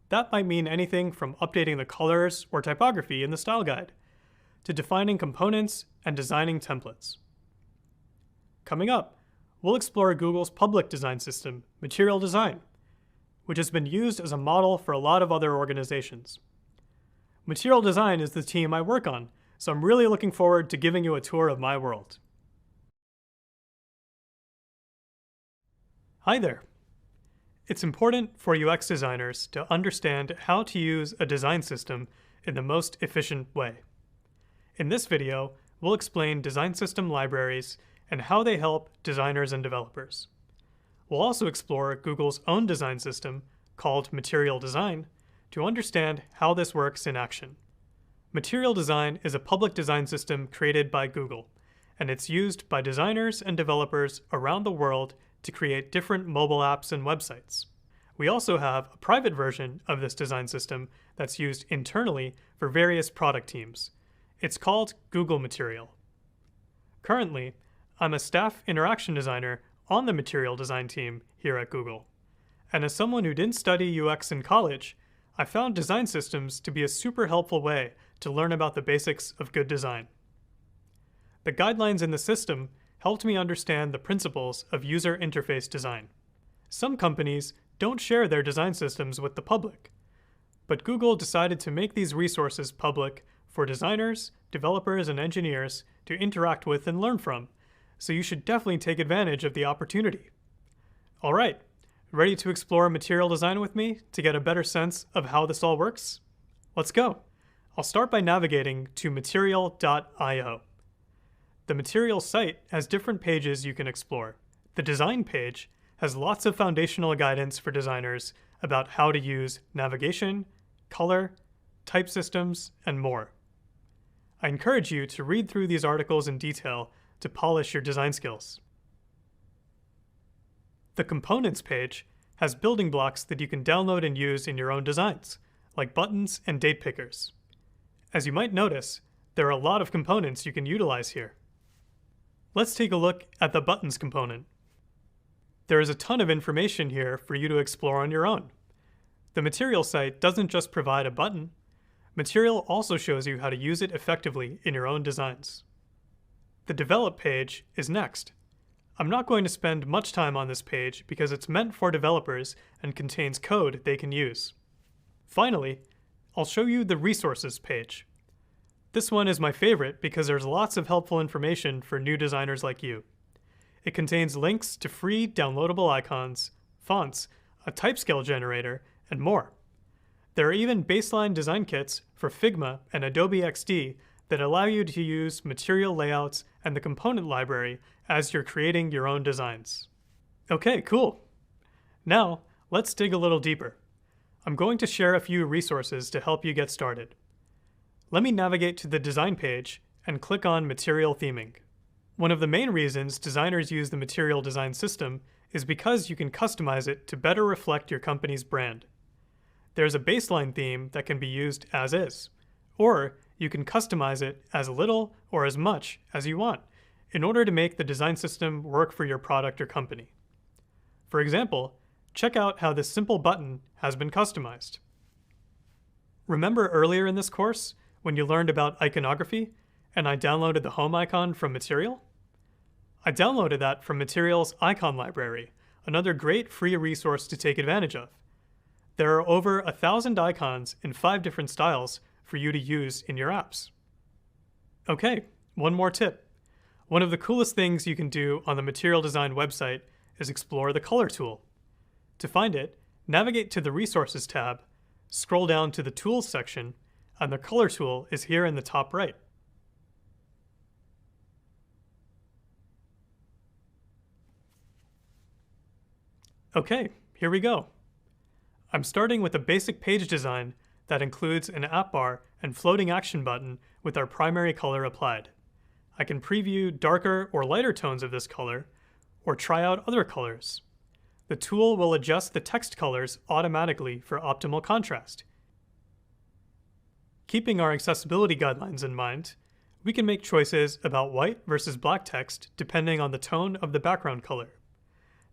[SPEAKER 1] That might mean anything from updating the colors or typography in the style guide to defining components and designing templates. Coming up, we'll explore Google's public design system, Material Design, which has been used as a model for a lot of other organizations. Material Design is the team I work on, so I'm really looking forward to giving you a tour of my world. Hi there. It's important for UX designers to understand how to use a design system in the most efficient way. In this video, we'll explain design system libraries and how they help designers and developers. We'll also explore Google's own design system, called Material Design, to understand how this works in action. Material Design is a public design system created by Google, and it's used by designers and developers around the world to create different mobile apps and websites. We also have a private version of this design system that's used internally for various product teams. It's called Google Material. Currently, I'm a staff interaction designer on the Material Design team here at Google. And as someone who didn't study UX in college, I found design systems to be a super helpful way to learn about the basics of good design. The guidelines in the system helped me understand the principles of user interface design. Some companies don't share their design systems with the public, but Google decided to make these resources public for designers, developers, and engineers to interact with and learn from, so you should definitely take advantage of the opportunity. All right, ready to explore material design with me to get a better sense of how this all works? Let's go. I'll start by navigating to material.io. The Material site has different pages you can explore. The Design page has lots of foundational guidance for designers about how to use navigation, color, type systems, and more. I encourage you to read through these articles in detail to polish your design skills. The Components page has building blocks that you can download and use in your own designs, like buttons and date pickers. As you might notice, there are a lot of components you can utilize here. Let's take a look at the Buttons component. There is a ton of information here for you to explore on your own. The Material site doesn't just provide a button. Material also shows you how to use it effectively in your own designs. The Develop page is next. I'm not going to spend much time on this page because it's meant for developers and contains code they can use. Finally, I'll show you the Resources page. This one is my favorite because there's lots of helpful information for new designers like you. It contains links to free downloadable icons, fonts, a typescale generator, and more. There are even baseline design kits for Figma and Adobe XD that allow you to use material layouts and the component library as you're creating your own designs. Okay, cool. Now, let's dig a little deeper. I'm going to share a few resources to help you get started. Let me navigate to the Design page and click on Material Theming. One of the main reasons designers use the Material Design system is because you can customize it to better reflect your company's brand. There's a baseline theme that can be used as is, or you can customize it as little or as much as you want in order to make the design system work for your product or company. For example, check out how this simple button has been customized. Remember earlier in this course when you learned about iconography and I downloaded the home icon from Material? I downloaded that from Material's icon library, another great free resource to take advantage of. There are over 1,000 icons in 5 different styles for you to use in your apps. Okay, one more tip. One of the coolest things you can do on the Material Design website is explore the Color tool. To find it, navigate to the Resources tab, scroll down to the Tools section, and the Color tool is here in the top right. Okay, here we go. I'm starting with a basic page design that includes an app bar and floating action button with our primary color applied. I can preview darker or lighter tones of this color, or try out other colors. The tool will adjust the text colors automatically for optimal contrast. Keeping our accessibility guidelines in mind, we can make choices about white versus black text depending on the tone of the background color.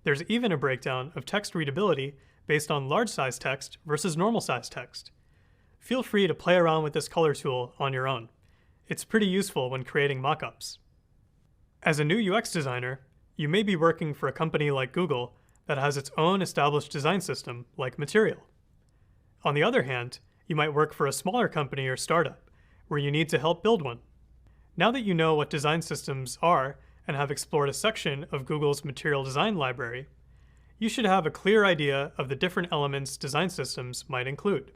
[SPEAKER 1] There's even a breakdown of text readability based on large size text versus normal size text. Feel free to play around with this color tool on your own. It's pretty useful when creating mockups. As a new UX designer, you may be working for a company like Google that has its own established design system, like Material. On the other hand, you might work for a smaller company or startup, where you need to help build one. Now that you know what design systems are and have explored a section of Google's material design library, you should have a clear idea of the different elements design systems might include.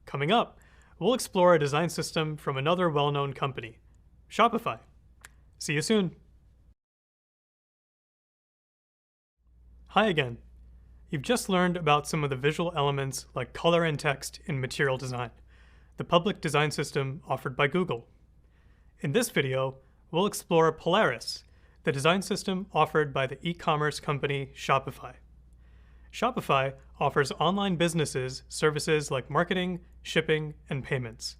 [SPEAKER 1] Coming up, we'll explore a design system from another well-known company, Shopify. See you soon. Hi again. You've just learned about some of the visual elements like color and text in material design, the public design system offered by Google. In this video, we'll explore Polaris, the design system offered by the e-commerce company Shopify. Shopify offers online businesses services like marketing, shipping, and payments.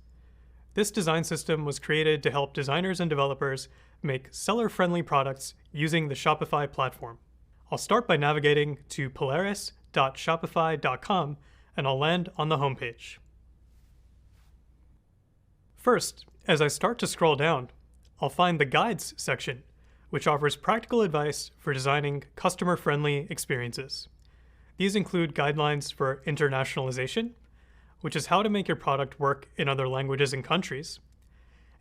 [SPEAKER 1] This design system was created to help designers and developers make seller-friendly products using the Shopify platform. I'll start by navigating to polaris.shopify.com and I'll land on the homepage. First, as I start to scroll down, I'll find the Guides section, which offers practical advice for designing customer-friendly experiences. These include guidelines for internationalization, which is how to make your product work in other languages and countries,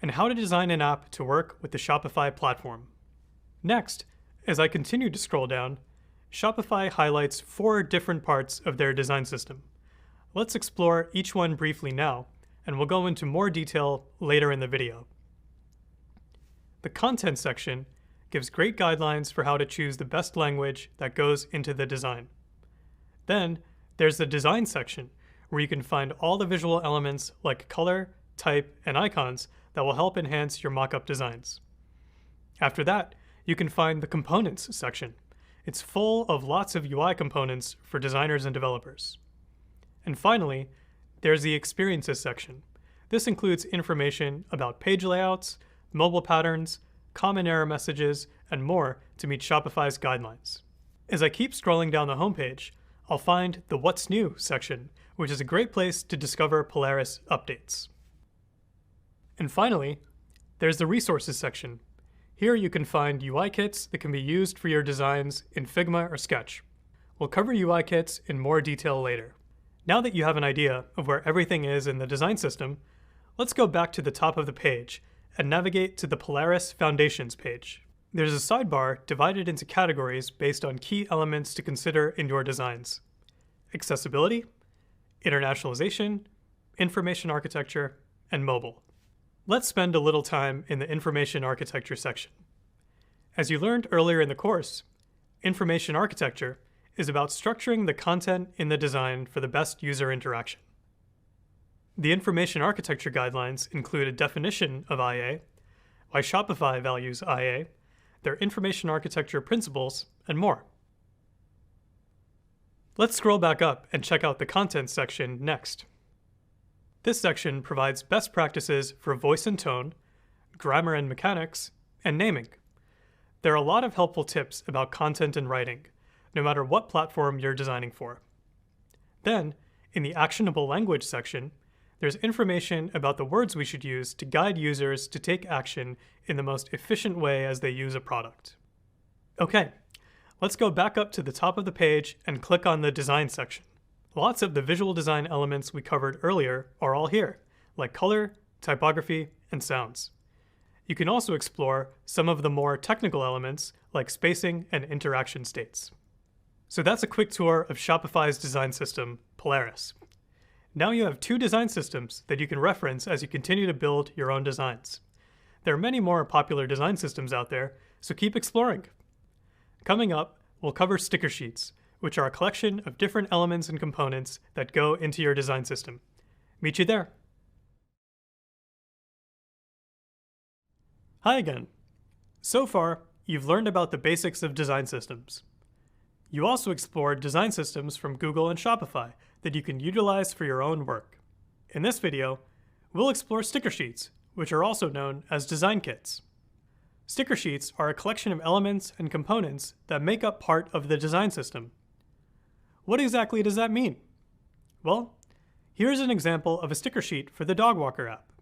[SPEAKER 1] and how to design an app to work with the Shopify platform. Next, as I continue to scroll down, Shopify highlights 4 different parts of their design system. Let's explore each one briefly now, and we'll go into more detail later in the video. The Content section gives great guidelines for how to choose the best language that goes into the design. Then, there's the Design section, where you can find all the visual elements like color, type, and icons that will help enhance your mockup designs. After that, you can find the Components section. It's full of lots of UI components for designers and developers. And finally, there's the Experiences section. This includes information about page layouts, mobile patterns, common error messages, and more to meet Shopify's guidelines. As I keep scrolling down the homepage, I'll find the What's New section, which is a great place to discover Polaris updates. And finally, there's the Resources section. Here you can find UI kits that can be used for your designs in Figma or Sketch. We'll cover UI kits in more detail later. Now that you have an idea of where everything is in the design system, let's go back to the top of the page and navigate to the Polaris Foundations page. There's a sidebar divided into categories based on key elements to consider in your designs: accessibility, internationalization, information architecture, and mobile. Let's spend a little time in the information architecture section. As you learned earlier in the course, information architecture is about structuring the content in the design for the best user interaction. The information architecture guidelines include a definition of IA, why Shopify values IA, their information architecture principles, and more. Let's scroll back up and check out the Content section next. This section provides best practices for voice and tone, grammar and mechanics, and naming. There are a lot of helpful tips about content and writing, no matter what platform you're designing for. Then, in the Actionable Language section, there's information about the words we should use to guide users to take action in the most efficient way as they use a product. Okay, let's go back up to the top of the page and click on the Design section. Lots of the visual design elements we covered earlier are all here, like color, typography, and sounds. You can also explore some of the more technical elements like spacing and interaction states. So that's a quick tour of Shopify's design system, Polaris. Now you have 2 design systems that you can reference as you continue to build your own designs. There are many more popular design systems out there, so keep exploring. Coming up, we'll cover sticker sheets, which are a collection of different elements and components that go into your design system. Meet you there. Hi again. So far, you've learned about the basics of design systems. You also explored design systems from Google and Shopify that you can utilize for your own work. In this video, we'll explore sticker sheets, which are also known as design kits. Sticker sheets are a collection of elements and components that make up part of the design system. What exactly does that mean? Well, here's an example of a sticker sheet for the Dog Walker app.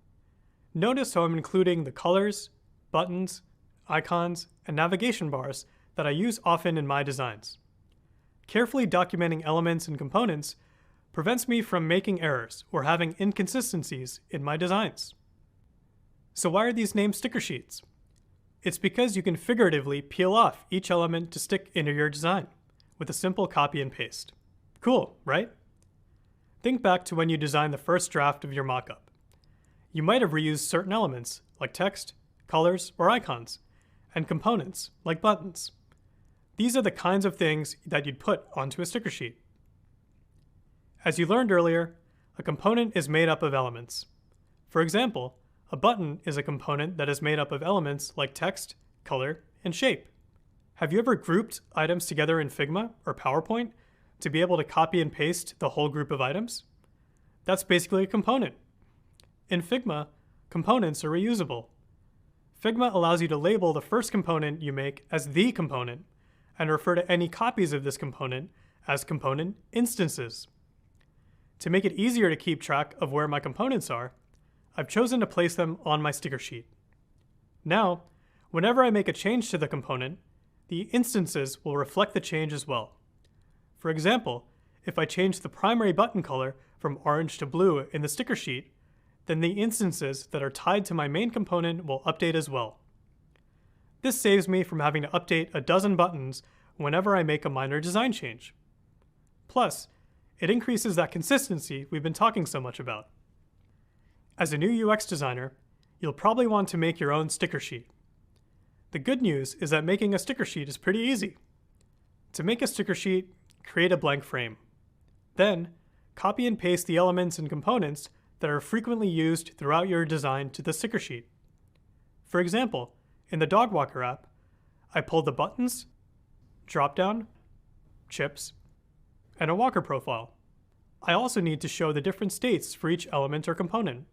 [SPEAKER 1] Notice how I'm including the colors, buttons, icons, and navigation bars that I use often in my designs. Carefully documenting elements and components prevents me from making errors or having inconsistencies in my designs. So why are these named sticker sheets? It's because you can figuratively peel off each element to stick into your design with a simple copy and paste. Cool, right? Think back to when you designed the first draft of your mockup. You might have reused certain elements like text, colors, or icons, and components like buttons. These are the kinds of things that you'd put onto a sticker sheet. As you learned earlier, a component is made up of elements. For example, a button is a component that is made up of elements like text, color, and shape. Have you ever grouped items together in Figma or PowerPoint to be able to copy and paste the whole group of items? That's basically a component. In Figma, components are reusable. Figma allows you to label the first component you make as the component and refer to any copies of this component as component instances. To make it easier to keep track of where my components are, I've chosen to place them on my sticker sheet. Now, whenever I make a change to the component, the instances will reflect the change as well. For example, if I change the primary button color from orange to blue in the sticker sheet, then the instances that are tied to my main component will update as well. This saves me from having to update a dozen buttons whenever I make a minor design change. Plus, it increases that consistency we've been talking so much about. As a new UX designer, you'll probably want to make your own sticker sheet. The good news is that making a sticker sheet is pretty easy. To make a sticker sheet, create a blank frame. Then, copy and paste the elements and components that are frequently used throughout your design to the sticker sheet. For example, in the Dog Walker app, I pulled the buttons, drop-down, chips, and a walker profile. I also need to show the different states for each element or component.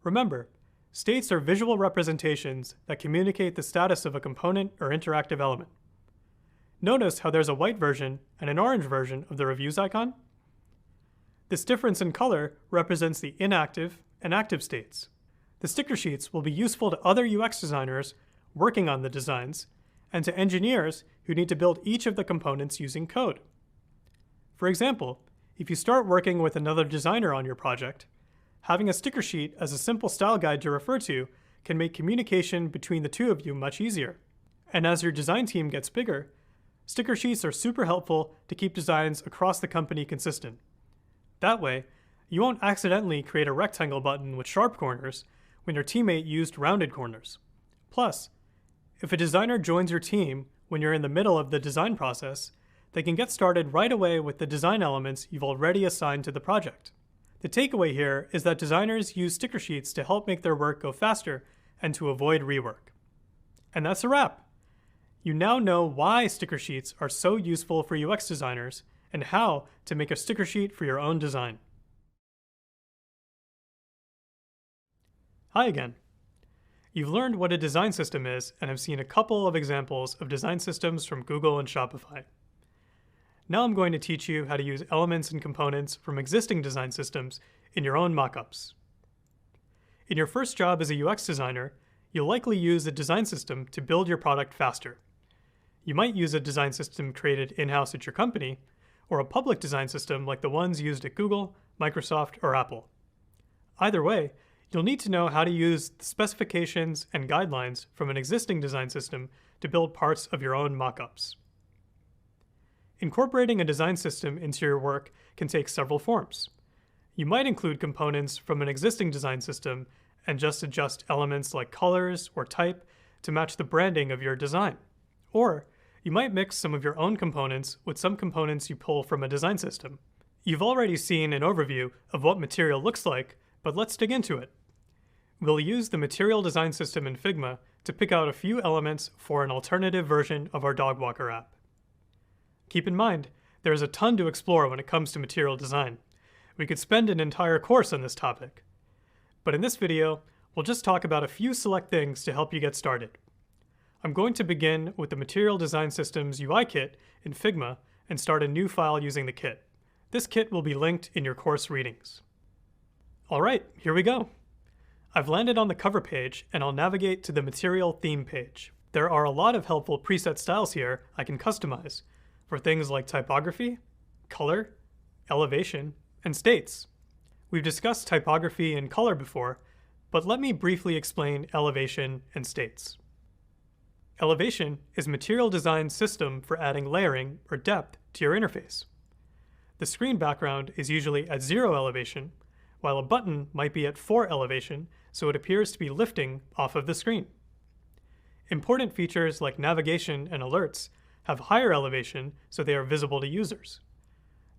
[SPEAKER 1] Remember, states are visual representations that communicate the status of a component or interactive element. Notice how there's a white version and an orange version of the reviews icon? This difference in color represents the inactive and active states. The sticker sheets will be useful to other UX designers working on the designs and to engineers who need to build each of the components using code. For example, if you start working with another designer on your project, having a sticker sheet as a simple style guide to refer to can make communication between the two of you much easier. And as your design team gets bigger, sticker sheets are super helpful to keep designs across the company consistent. That way, you won't accidentally create a rectangle button with sharp corners when your teammate used rounded corners. Plus, if a designer joins your team when you're in the middle of the design process, they can get started right away with the design elements you've already assigned to the project. The takeaway here is that designers use sticker sheets to help make their work go faster and to avoid rework. And that's a wrap. You now know why sticker sheets are so useful for UX designers and how to make a sticker sheet for your own design. Hi again. You've learned what a design system is and have seen a couple of examples of design systems from Google and Shopify. Now I'm going to teach you how to use elements and components from existing design systems in your own mockups. In your first job as a UX designer, you'll likely use a design system to build your product faster. You might use a design system created in-house at your company, or a public design system like the ones used at Google, Microsoft, or Apple. Either way, you'll need to know how to use the specifications and guidelines from an existing design system to build parts of your own mockups. Incorporating a design system into your work can take several forms. You might include components from an existing design system and just adjust elements like colors or type to match the branding of your design. Or you might mix some of your own components with some components you pull from a design system. You've already seen an overview of what material looks like, but let's dig into it. We'll use the material design system in Figma to pick out a few elements for an alternative version of our dog walker app. Keep in mind, there is a ton to explore when it comes to material design. We could spend an entire course on this topic. But in this video, we'll just talk about a few select things to help you get started. I'm going to begin with the Material Design System's UI kit in Figma and start a new file using the kit. This kit will be linked in your course readings. All right, here we go. I've landed on the cover page and I'll navigate to the Material Theme page. There are a lot of helpful preset styles here I can customize for things like typography, color, elevation, and states. We've discussed typography and color before, but let me briefly explain elevation and states. Elevation is material design's system for adding layering or depth to your interface. The screen background is usually at 0 elevation, while a button might be at 4 elevation, so it appears to be lifting off of the screen. Important features like navigation and alerts have higher elevation so they are visible to users.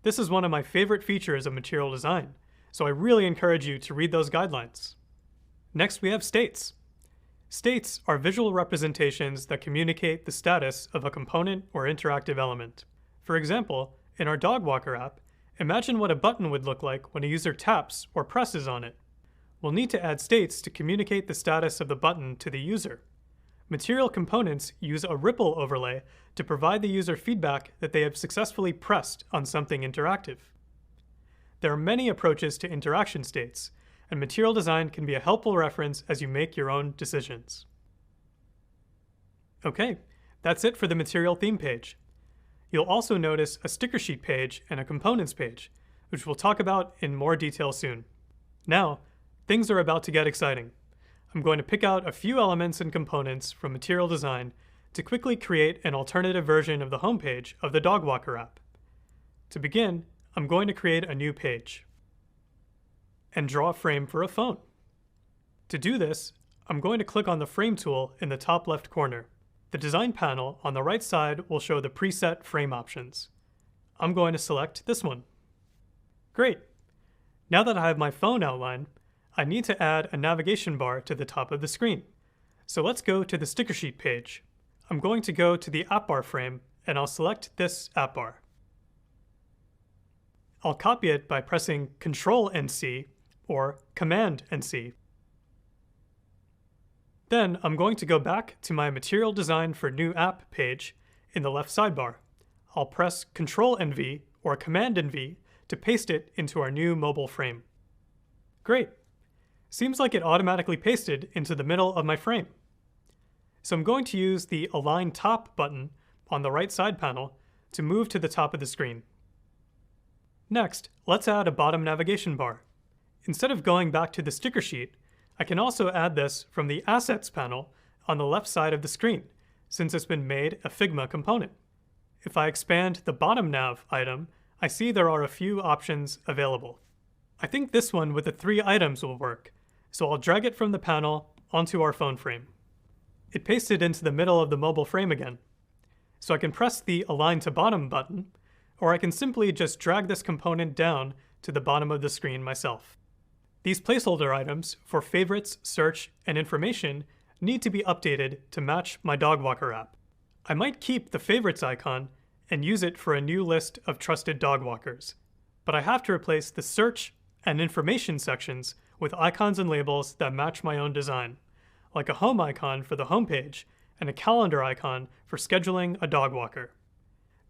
[SPEAKER 1] This is one of my favorite features of material design, so I really encourage you to read those guidelines. Next, we have states. States are visual representations that communicate the status of a component or interactive element. For example, in our dog walker app, imagine what a button would look like when a user taps or presses on it. We'll need to add states to communicate the status of the button to the user. Material components use a ripple overlay to provide the user feedback that they have successfully pressed on something interactive. There are many approaches to interaction states, and material design can be a helpful reference as you make your own decisions. Okay, that's it for the material theme page. You'll also notice a sticker sheet page and a components page, which we'll talk about in more detail soon. Now, things are about to get exciting. I'm going to pick out a few elements and components from material design to quickly create an alternative version of the homepage of the dog walker app. To begin, I'm going to create a new page and draw a frame for a phone. To do this, I'm going to click on the frame tool in the top left corner. The design panel on the right side will show the preset frame options. I'm going to select this one. Great. Now that I have my phone outline, I need to add a navigation bar to the top of the screen. So let's go to the sticker sheet page. I'm going to go to the app bar frame and I'll select this app bar. I'll copy it by pressing Ctrl and C or Command and C. Then I'm going to go back to my Material Design for New App page in the left sidebar. I'll press Ctrl and V or Command and V to paste it into our new mobile frame. Great. Seems like it automatically pasted into the middle of my frame. So I'm going to use the Align Top button on the right side panel to move to the top of the screen. Next, let's add a bottom navigation bar. Instead of going back to the sticker sheet, I can also add this from the Assets panel on the left side of the screen, since it's been made a Figma component. If I expand the bottom nav item, I see there are a few options available. I think this one with the 3 items will work, so I'll drag it from the panel onto our phone frame. It pasted into the middle of the mobile frame again. So I can press the Align to Bottom button, or I can simply just drag this component down to the bottom of the screen myself. These placeholder items for favorites, search, and information need to be updated to match my dog walker app. I might keep the favorites icon and use it for a new list of trusted dog walkers, but I have to replace the search and information sections with icons and labels that match my own design, like a home icon for the homepage and a calendar icon for scheduling a dog walker.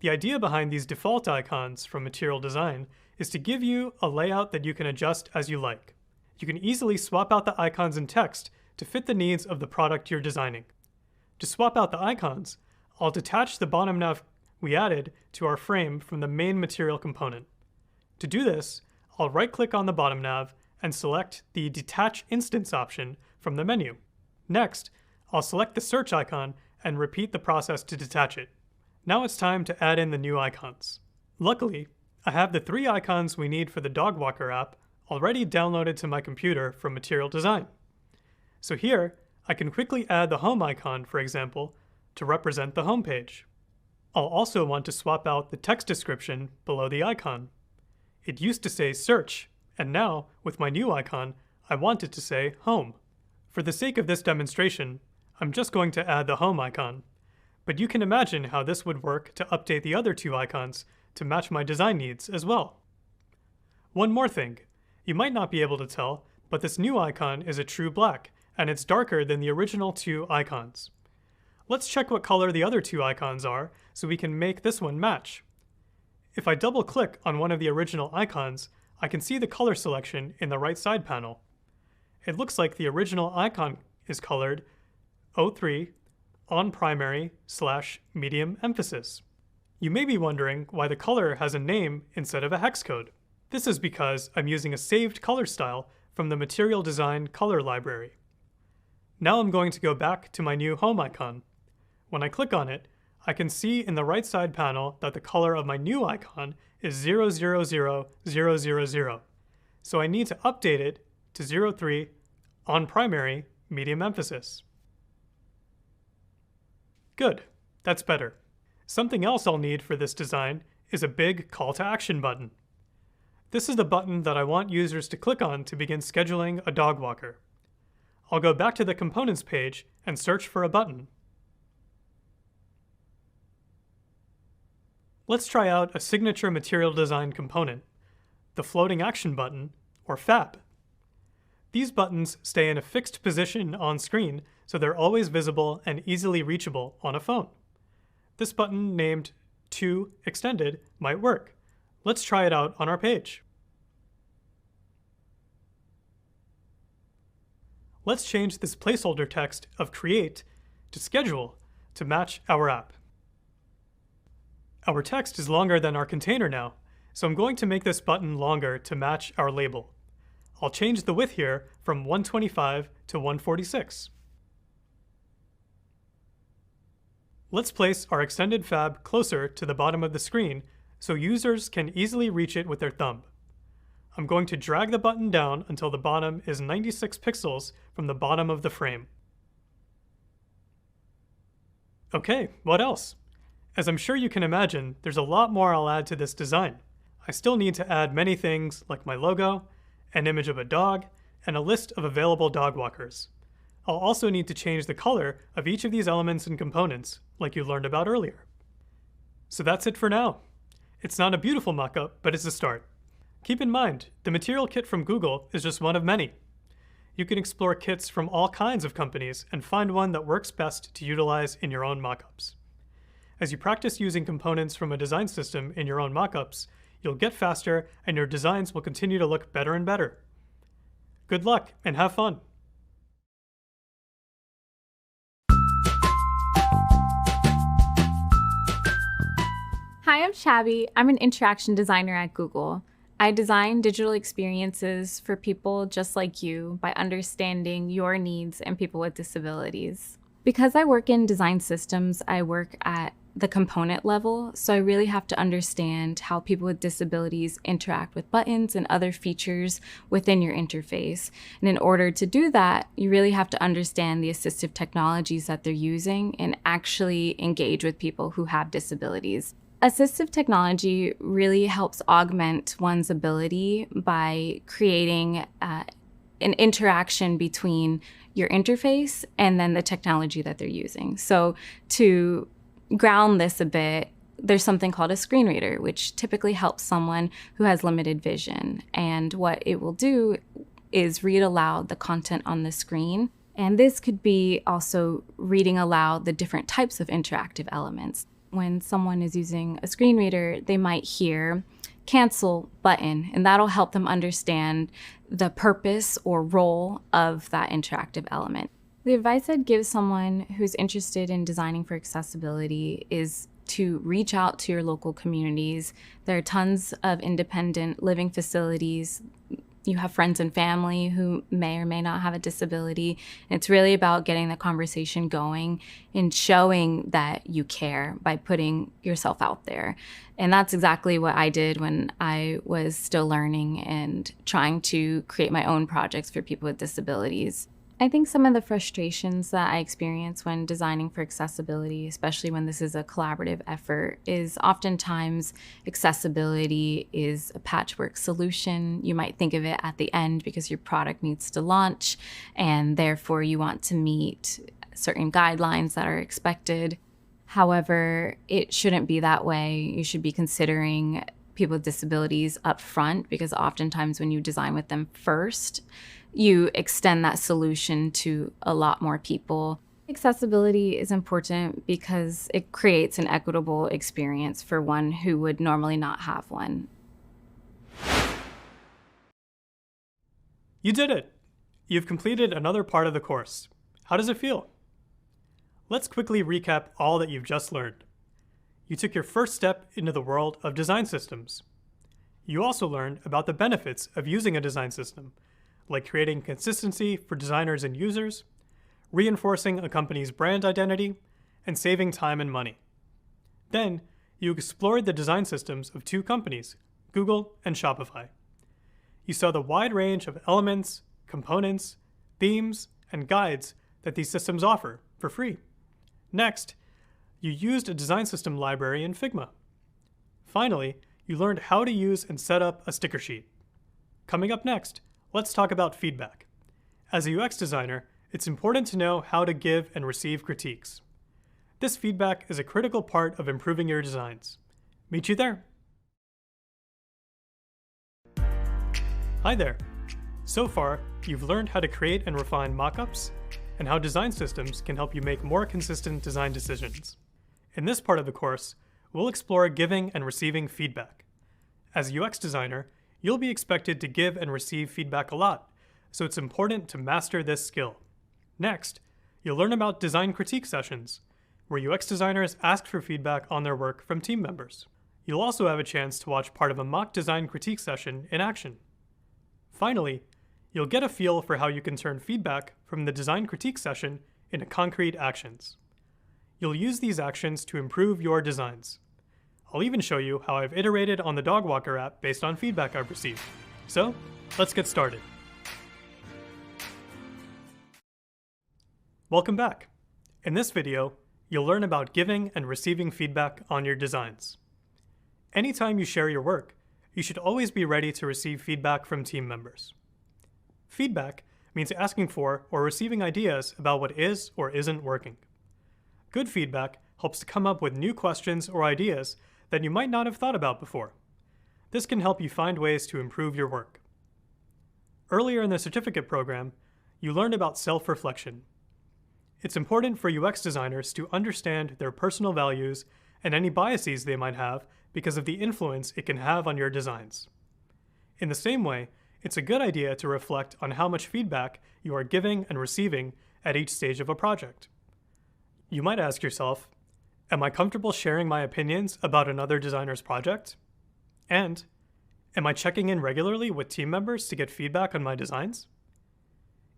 [SPEAKER 1] The idea behind these default icons from material design is to give you a layout that you can adjust as you like. You can easily swap out the icons and text to fit the needs of the product you're designing. To swap out the icons, I'll detach the bottom nav we added to our frame from the main material component. To do this, I'll right-click on the bottom nav and select the Detach Instance option from the menu. Next, I'll select the search icon and repeat the process to detach it. Now it's time to add in the new icons. Luckily, I have the 3 icons we need for the dog walker app already downloaded to my computer from Material Design. So here, I can quickly add the home icon, for example, to represent the home page. I'll also want to swap out the text description below the icon. It used to say search, and now, with my new icon, I want it to say home. For the sake of this demonstration, I'm just going to add the home icon, but you can imagine how this would work to update the other two icons to match my design needs as well. One more thing, you might not be able to tell, but this new icon is a true black, and it's darker than the original two icons. Let's check what color the other two icons are so we can make this one match. If I double-click on one of the original icons, I can see the color selection in the right side panel. It looks like the original icon is colored 03 on primary / medium emphasis. You may be wondering why the color has a name instead of a hex code. This is because I'm using a saved color style from the Material Design color library. Now I'm going to go back to my new home icon. When I click on it, I can see in the right side panel that the color of my new icon is 000000. So I need to update it to 03 on primary medium emphasis. Good, that's better. Something else I'll need for this design is a big call to action button. This is the button that I want users to click on to begin scheduling a dog walker. I'll go back to the components page and search for a button. Let's try out a signature material design component, the floating action button, or FAB. These buttons stay in a fixed position on screen, so they're always visible and easily reachable on a phone. This button named To Extended might work. Let's try it out on our page. Let's change this placeholder text of Create to Schedule to match our app. Our text is longer than our container now, so I'm going to make this button longer to match our label. I'll change the width here from 125 to 146. Let's place our extended FAB closer to the bottom of the screen so users can easily reach it with their thumb. I'm going to drag the button down until the bottom is 96 pixels from the bottom of the frame. Okay, what else? As I'm sure you can imagine, there's a lot more I'll add to this design. I still need to add many things like my logo, an image of a dog, and a list of available dog walkers. I'll also need to change the color of each of these elements and components, like you learned about earlier. So that's it for now. It's not a beautiful mockup, but it's a start. Keep in mind, the material kit from Google is just one of many. You can explore kits from all kinds of companies and find one that works best to utilize in your own mockups. As you practice using components from a design system in your own mockups, you'll get faster and your designs will continue to look better and better. Good luck and have fun!
[SPEAKER 3] Hi, I'm Shabby. I'm an interaction designer at Google. I design digital experiences for people just like you by understanding your needs and people with disabilities. Because I work in design systems, I work at the component level, so I really have to understand how people with disabilities interact with buttons and other features within your interface. And in order to do that, you really have to understand the assistive technologies that they're using and actually engage with people who have disabilities. Assistive technology really helps augment one's ability by creating an interaction between your interface and then the technology that they're using. So to ground this a bit, there's something called a screen reader, which typically helps someone who has limited vision. And what it will do is read aloud the content on the screen. And this could be also reading aloud the different types of interactive elements. When someone is using a screen reader, they might hear cancel button, and that'll help them understand the purpose or role of that interactive element. The advice I'd give someone who's interested in designing for accessibility is to reach out to your local communities. There are tons of independent living facilities. You have friends and family who may or may not have a disability. It's really about getting the conversation going and showing that you care by putting yourself out there. And that's exactly what I did when I was still learning and trying to create my own projects for people with disabilities. I think some of the frustrations that I experience when designing for accessibility, especially when this is a collaborative effort, is oftentimes accessibility is a patchwork solution. You might think of it at the end because your product needs to launch, and therefore you want to meet certain guidelines that are expected. However, it shouldn't be that way. You should be considering people with disabilities up front, because oftentimes when you design with them first, you extend that solution to a lot more people. Accessibility is important because it creates an equitable experience for one who would normally not have one.
[SPEAKER 1] You did it! You've completed another part of the course. How does it feel? Let's quickly recap all that you've just learned. You took your first step into the world of design systems. You also learned about the benefits of using a design system, like creating consistency for designers and users, reinforcing a company's brand identity, and saving time and money. Then, you explored the design systems of two companies, Google and Shopify. You saw the wide range of elements, components, themes, and guides that these systems offer for free. Next, you used a design system library in Figma. Finally, you learned how to use and set up a sticker sheet. Coming up next, let's talk about feedback. As a UX designer, it's important to know how to give and receive critiques. This feedback is a critical part of improving your designs. Meet you there. Hi there. So far, you've learned how to create and refine mockups, and how design systems can help you make more consistent design decisions. In this part of the course, we'll explore giving and receiving feedback. As a UX designer, you'll be expected to give and receive feedback a lot, so it's important to master this skill. Next, you'll learn about design critique sessions, where UX designers ask for feedback on their work from team members. You'll also have a chance to watch part of a mock design critique session in action. Finally, you'll get a feel for how you can turn feedback from the design critique session into concrete actions. You'll use these actions to improve your designs. I'll even show you how I've iterated on the dog walker app based on feedback I've received. So, let's get started. Welcome back. In this video, you'll learn about giving and receiving feedback on your designs. Anytime you share your work, you should always be ready to receive feedback from team members. Feedback means asking for or receiving ideas about what is or isn't working. Good feedback helps to come up with new questions or ideas that you might not have thought about before. This can help you find ways to improve your work. Earlier in the certificate program, you learned about self-reflection. It's important for UX designers to understand their personal values and any biases they might have because of the influence it can have on your designs. In the same way, it's a good idea to reflect on how much feedback you are giving and receiving at each stage of a project. You might ask yourself, am I comfortable sharing my opinions about another designer's project? And, am I checking in regularly with team members to get feedback on my designs?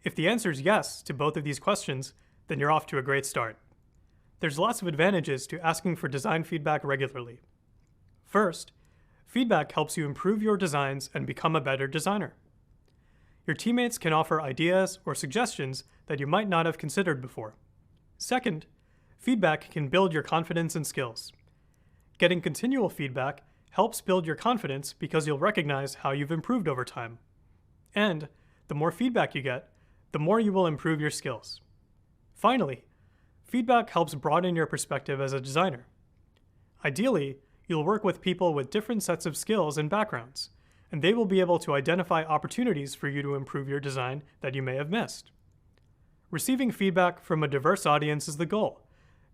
[SPEAKER 1] If the answer is yes to both of these questions, then you're off to a great start. There's lots of advantages to asking for design feedback regularly. First, feedback helps you improve your designs and become a better designer. Your teammates can offer ideas or suggestions that you might not have considered before. Second, feedback can build your confidence and skills. Getting continual feedback helps build your confidence because you'll recognize how you've improved over time. And the more feedback you get, the more you will improve your skills. Finally, feedback helps broaden your perspective as a designer. Ideally, you'll work with people with different sets of skills and backgrounds, and they will be able to identify opportunities for you to improve your design that you may have missed. Receiving feedback from a diverse audience is the goal,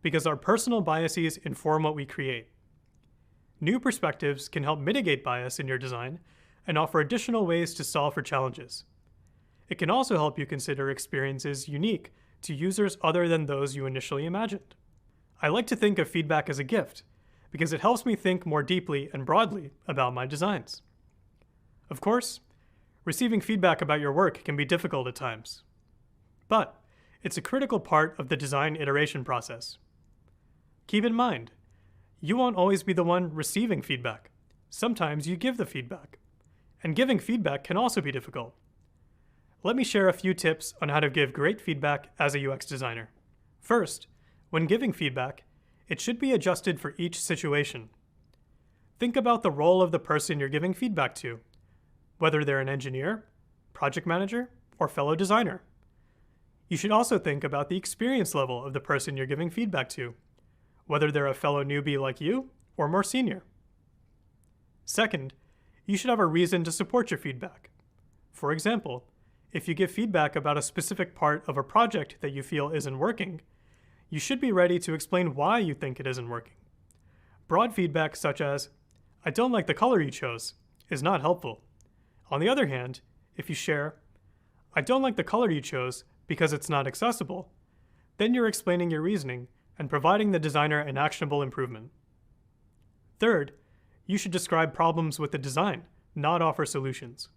[SPEAKER 1] because our personal biases inform what we create. New perspectives can help mitigate bias in your design and offer additional ways to solve for challenges. It can also help you consider experiences unique to users other than those you initially imagined. I like to think of feedback as a gift, because it helps me think more deeply and broadly about my designs. Of course, receiving feedback about your work can be difficult at times. But it's a critical part of the design iteration process. Keep in mind, you won't always be the one receiving feedback. Sometimes you give the feedback. And giving feedback can also be difficult. Let me share a few tips on how to give great feedback as a UX designer. First, when giving feedback, it should be adjusted for each situation. Think about the role of the person you're giving feedback to, whether they're an engineer, project manager, or fellow designer. You should also think about the experience level of the person you're giving feedback to, whether they're a fellow newbie like you or more senior. Second, you should have a reason to support your feedback. For example, if you give feedback about a specific part of a project that you feel isn't working, you should be ready to explain why you think it isn't working. Broad feedback such as, "I don't like the color you chose," is not helpful. On the other hand, if you share, "I don't like the color you chose because it's not accessible," then you're explaining your reasoning and providing the designer an actionable improvement. Third, you should describe problems with the design, not offer solutions.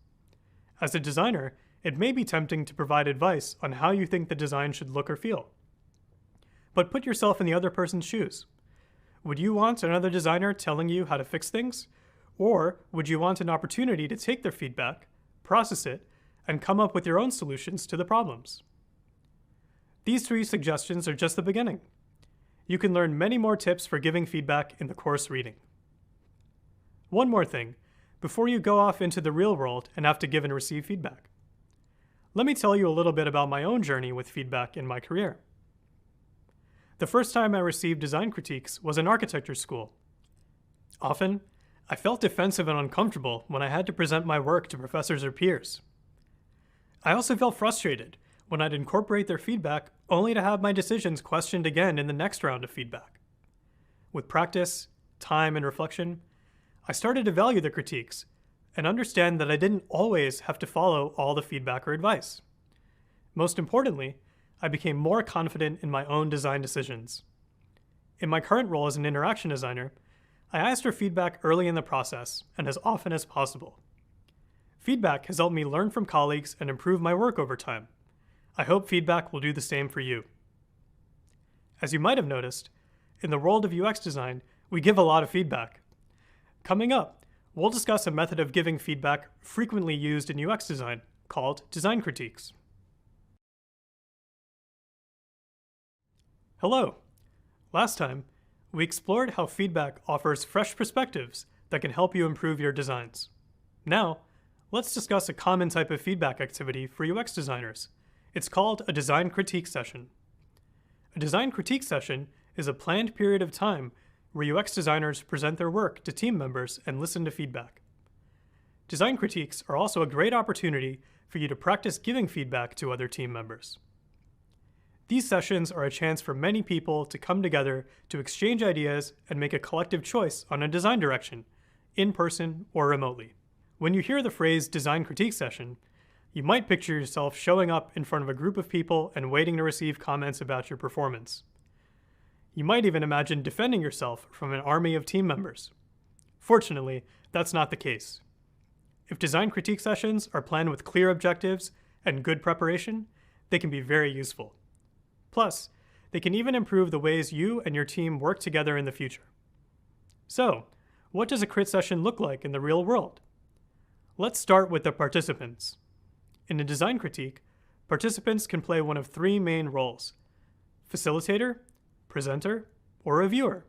[SPEAKER 1] As a designer, it may be tempting to provide advice on how you think the design should look or feel. But put yourself in the other person's shoes. Would you want another designer telling you how to fix things? Or would you want an opportunity to take their feedback, process it, and come up with your own solutions to the problems? These 3 suggestions are just the beginning. You can learn many more tips for giving feedback in the course reading. One more thing, before you go off into the real world and have to give and receive feedback. Let me tell you a little bit about my own journey with feedback in my career. The first time I received design critiques was in architecture school. Often, I felt defensive and uncomfortable when I had to present my work to professors or peers. I also felt frustrated when I'd incorporate their feedback only to have my decisions questioned again in the next round of feedback. With practice, time, and reflection, I started to value the critiques and understand that I didn't always have to follow all the feedback or advice. Most importantly, I became more confident in my own design decisions. In my current role as an interaction designer, I asked for feedback early in the process and as often as possible. Feedback has helped me learn from colleagues and improve my work over time. I hope feedback will do the same for you. As you might have noticed, in the world of UX design, we give a lot of feedback. Coming up, we'll discuss a method of giving feedback frequently used in UX design called design critiques. Hello. Last time, we explored how feedback offers fresh perspectives that can help you improve your designs. Now, let's discuss a common type of feedback activity for UX designers. It's called a design critique session. A design critique session is a planned period of time where UX designers present their work to team members and listen to feedback. Design critiques are also a great opportunity for you to practice giving feedback to other team members. These sessions are a chance for many people to come together to exchange ideas and make a collective choice on a design direction, in person or remotely. When you hear the phrase design critique session, you might picture yourself showing up in front of a group of people and waiting to receive comments about your performance. You might even imagine defending yourself from an army of team members. Fortunately, that's not the case. If design critique sessions are planned with clear objectives and good preparation, they can be very useful. Plus, they can even improve the ways you and your team work together in the future. So, what does a crit session look like in the real world? Let's start with the participants. In a design critique, participants can play one of 3 main roles: facilitator, presenter, or reviewer.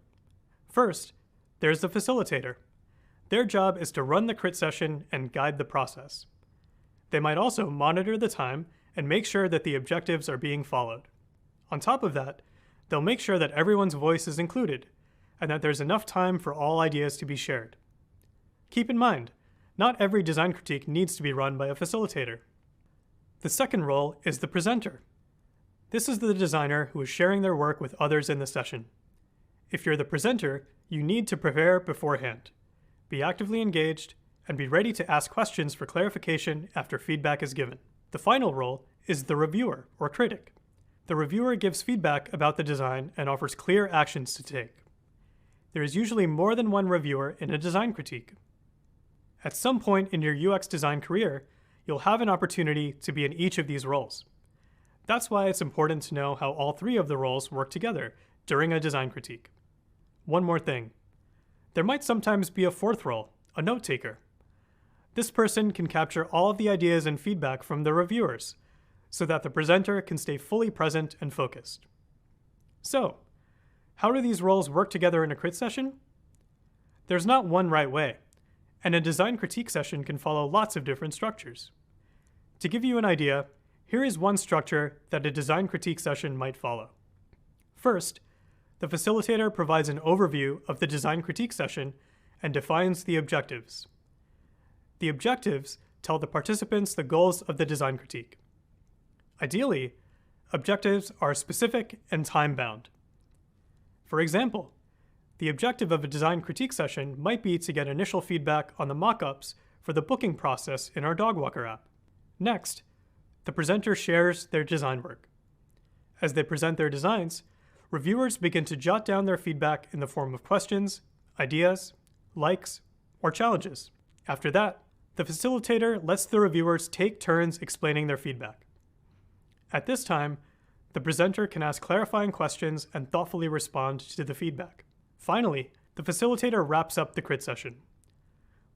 [SPEAKER 1] First, there's the facilitator. Their job is to run the crit session and guide the process. They might also monitor the time and make sure that the objectives are being followed. On top of that, they'll make sure that everyone's voice is included and that there's enough time for all ideas to be shared. Keep in mind, not every design critique needs to be run by a facilitator. The second role is the presenter. This is the designer who is sharing their work with others in the session. If you're the presenter, you need to prepare beforehand, be actively engaged, and be ready to ask questions for clarification after feedback is given. The final role is the reviewer or critic. The reviewer gives feedback about the design and offers clear actions to take. There is usually more than one reviewer in a design critique. At some point in your UX design career, you'll have an opportunity to be in each of these roles. That's why it's important to know how all 3 of the roles work together during a design critique. One more thing. There might sometimes be a 4th role, a note taker. This person can capture all of the ideas and feedback from the reviewers, so that the presenter can stay fully present and focused. So, how do these roles work together in a crit session? There's not one right way, and a design critique session can follow lots of different structures. To give you an idea, here is one structure that a design critique session might follow. First, the facilitator provides an overview of the design critique session and defines the objectives. The objectives tell the participants the goals of the design critique. Ideally, objectives are specific and time-bound. For example, the objective of a design critique session might be to get initial feedback on the mock-ups for the booking process in our dog walker app. Next, the presenter shares their design work. As they present their designs, reviewers begin to jot down their feedback in the form of questions, ideas, likes, or challenges. After that, the facilitator lets the reviewers take turns explaining their feedback. At this time, the presenter can ask clarifying questions and thoughtfully respond to the feedback. Finally, the facilitator wraps up the crit session.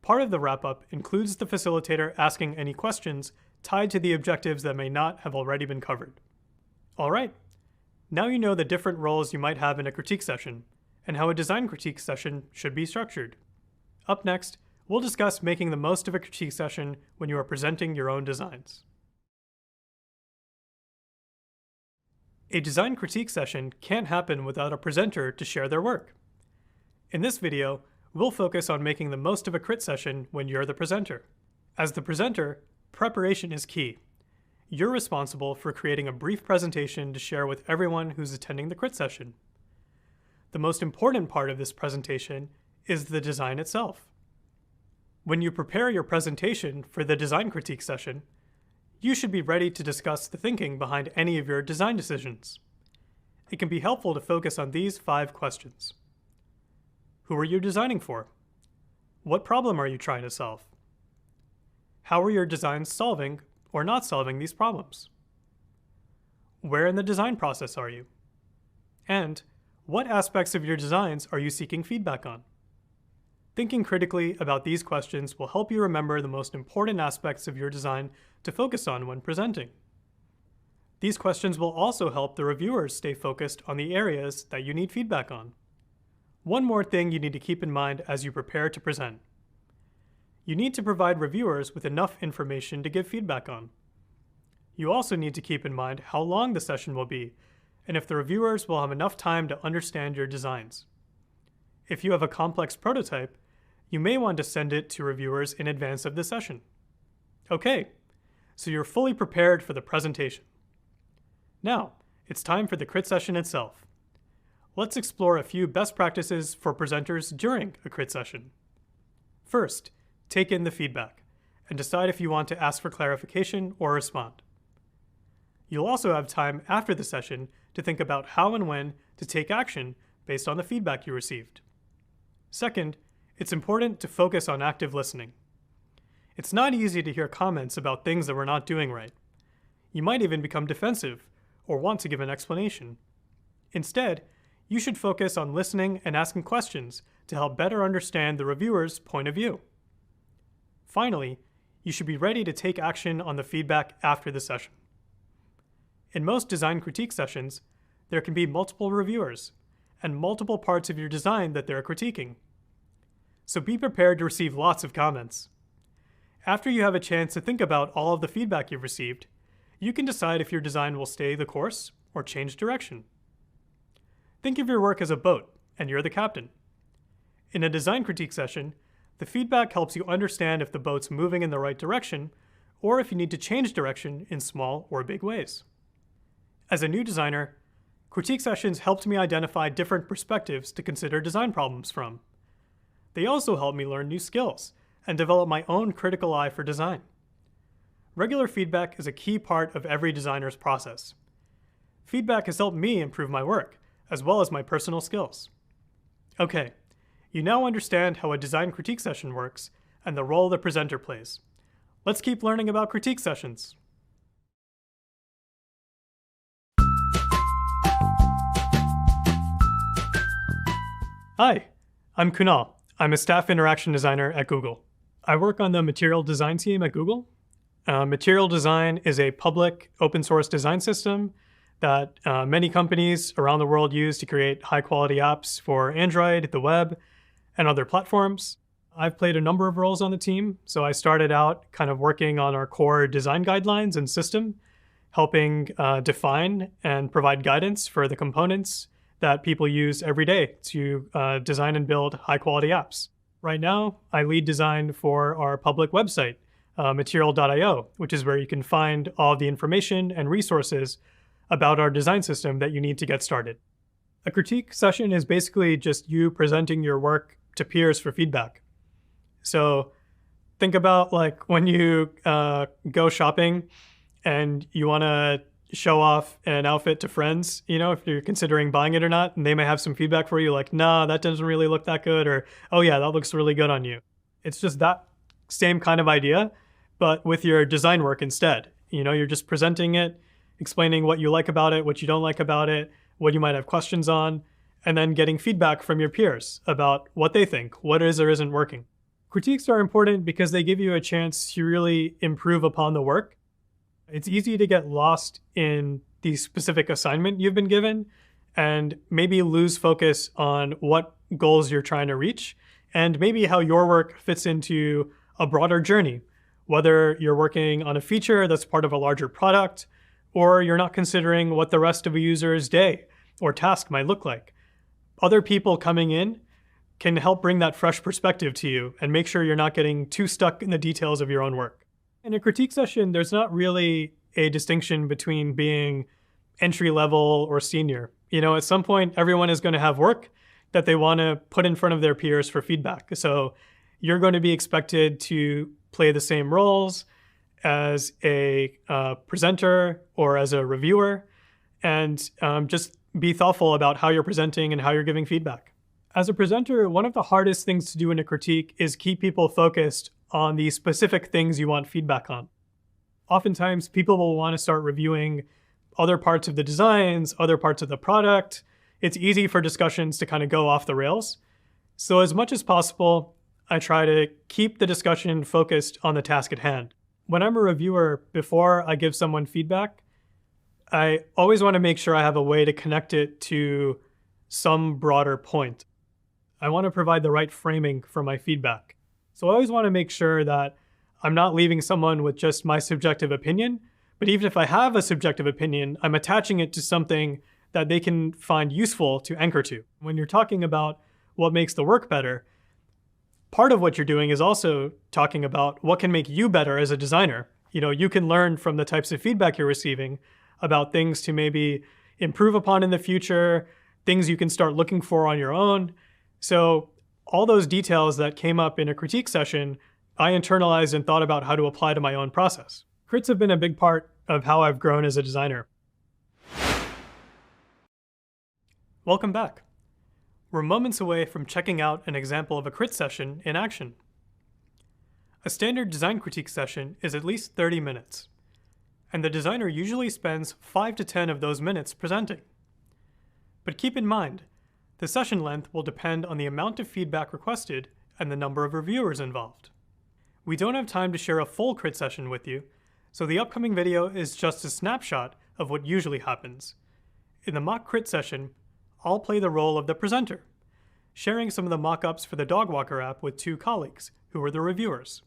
[SPEAKER 1] Part of the wrap-up includes the facilitator asking any questions tied to the objectives that may not have already been covered. All right, now you know the different roles you might have in a critique session and how a design critique session should be structured. Up next, we'll discuss making the most of a critique session when you are presenting your own designs. A design critique session can't happen without a presenter to share their work. In this video, we'll focus on making the most of a crit session when you're the presenter. As the presenter, preparation is key. You're responsible for creating a brief presentation to share with everyone who's attending the crit session. The most important part of this presentation is the design itself. When you prepare your presentation for the design critique session, you should be ready to discuss the thinking behind any of your design decisions. It can be helpful to focus on these 5 questions. Who are you designing for? What problem are you trying to solve? How are your designs solving or not solving these problems? Where in the design process are you? And what aspects of your designs are you seeking feedback on? Thinking critically about these questions will help you remember the most important aspects of your design to focus on when presenting. These questions will also help the reviewers stay focused on the areas that you need feedback on. One more thing you need to keep in mind as you prepare to present. You need to provide reviewers with enough information to give feedback on. You also need to keep in mind how long the session will be and if the reviewers will have enough time to understand your designs. If you have a complex prototype, you may want to send it to reviewers in advance of the session. Okay, so you're fully prepared for the presentation. Now, it's time for the crit session itself. Let's explore a few best practices for presenters during a crit session. First, take in the feedback and decide if you want to ask for clarification or respond. You'll also have time after the session to think about how and when to take action based on the feedback you received. Second, it's important to focus on active listening. It's not easy to hear comments about things that we're not doing right. You might even become defensive or want to give an explanation. Instead, you should focus on listening and asking questions to help better understand the reviewer's point of view. Finally, you should be ready to take action on the feedback after the session. In most design critique sessions, there can be multiple reviewers and multiple parts of your design that they're critiquing. So be prepared to receive lots of comments. After you have a chance to think about all of the feedback you've received, you can decide if your design will stay the course or change direction. Think of your work as a boat, and you're the captain. In a design critique session, the feedback helps you understand if the boat's moving in the right direction, or if you need to change direction in small or big ways. As a new designer, critique sessions helped me identify different perspectives to consider design problems from. They also helped me learn new skills and develop my own critical eye for design. Regular feedback is a key part of every designer's process. Feedback has helped me improve my work, as well as my personal skills. Okay, you now understand how a design critique session works and the role the presenter plays. Let's keep learning about critique sessions. Hi, I'm Kunal. I'm a staff interaction designer at Google. I work on the material design team at Google. Material design is a public open source design system that many companies around the world use to create high quality apps for Android, the web, and other platforms. I've played a number of roles on the team. So I started out kind of working on our core design guidelines and system, helping define and provide guidance for the components that people use every day to design and build high quality apps. Right now, I lead design for our public website, material.io, which is where you can find all the information and resources about our design system that you need to get started. A critique session is basically just you presenting your work to peers for feedback. So think about like when you go shopping and you want to show off an outfit to friends, if you're considering buying it or not, and they may have some feedback for you like, nah, that doesn't really look that good, or, oh yeah, that looks really good on you. It's just that same kind of idea, but with your design work instead. You're just presenting it, explaining what you like about it, what you don't like about it, what you might have questions on, and then getting feedback from your peers about what they think, what is or isn't working. Critiques are important because they give you a chance to really improve upon the work. It's easy to get lost in the specific assignment you've been given and maybe lose focus on what goals you're trying to reach and maybe how your work fits into a broader journey, whether you're working on a feature that's part of a larger product or you're not considering what the rest of a user's day or task might look like. Other people coming in can help bring that fresh perspective to you and make sure you're not getting too stuck in the details of your own work. In a critique session, there's not really a distinction between being entry level or senior. At some point, everyone is going to have work that they want to put in front of their peers for feedback. So you're going to be expected to play the same roles as a presenter or as a reviewer, and just be thoughtful about how you're presenting and how you're giving feedback. As a presenter, one of the hardest things to do in a critique is keep people focused on the specific things you want feedback on. Oftentimes, people will want to start reviewing other parts of the designs, other parts of the product. It's easy for discussions to kind of go off the rails. So as much as possible, I try to keep the discussion focused on the task at hand. When I'm a reviewer, before I give someone feedback, I always want to make sure I have a way to connect it to some broader point. I want to provide the right framing for my feedback. So I always want to make sure that I'm not leaving someone with just my subjective opinion, but even if I have a subjective opinion, I'm attaching it to something that they can find useful to anchor to. When you're talking about what makes the work better, part of what you're doing is also talking about what can make you better as a designer. You can learn from the types of feedback you're receiving about things to maybe improve upon in the future, things you can start looking for on your own. So all those details that came up in a critique session, I internalized and thought about how to apply to my own process. Crits have been a big part of how I've grown as a designer. Welcome back. We're moments away from checking out an example of a crit session in action. A standard design critique session is at least 30 minutes, and the designer usually spends 5 to 10 of those minutes presenting. But keep in mind, the session length will depend on the amount of feedback requested and the number of reviewers involved. We don't have time to share a full crit session with you, so the upcoming video is just a snapshot of what usually happens. In the mock crit session, I'll play the role of the presenter, sharing some of the mock-ups for the Dog Walker app with 2 colleagues, who are the reviewers.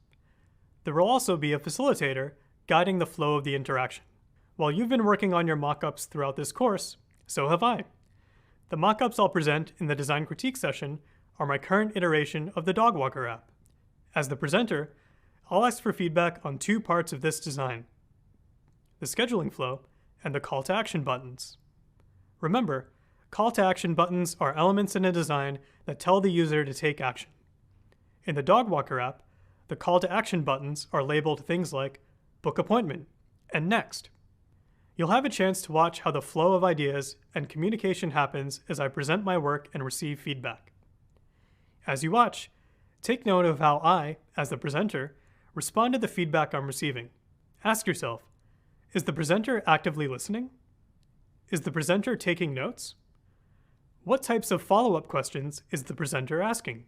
[SPEAKER 1] There will also be a facilitator guiding the flow of the interaction. While you've been working on your mock-ups throughout this course, so have I. The mock-ups I'll present in the design critique session are my current iteration of the Dog Walker app. As the presenter, I'll ask for feedback on 2 parts of this design: the scheduling flow and the call to action buttons. Remember, call to action buttons are elements in a design that tell the user to take action. In the Dog Walker app, the call to action buttons are labeled things like book appointment and next. You'll have a chance to watch how the flow of ideas and communication happens as I present my work and receive feedback. As you watch, take note of how I, as the presenter, respond to the feedback I'm receiving. Ask yourself, is the presenter actively listening? Is the presenter taking notes? What types of follow-up questions is the presenter asking?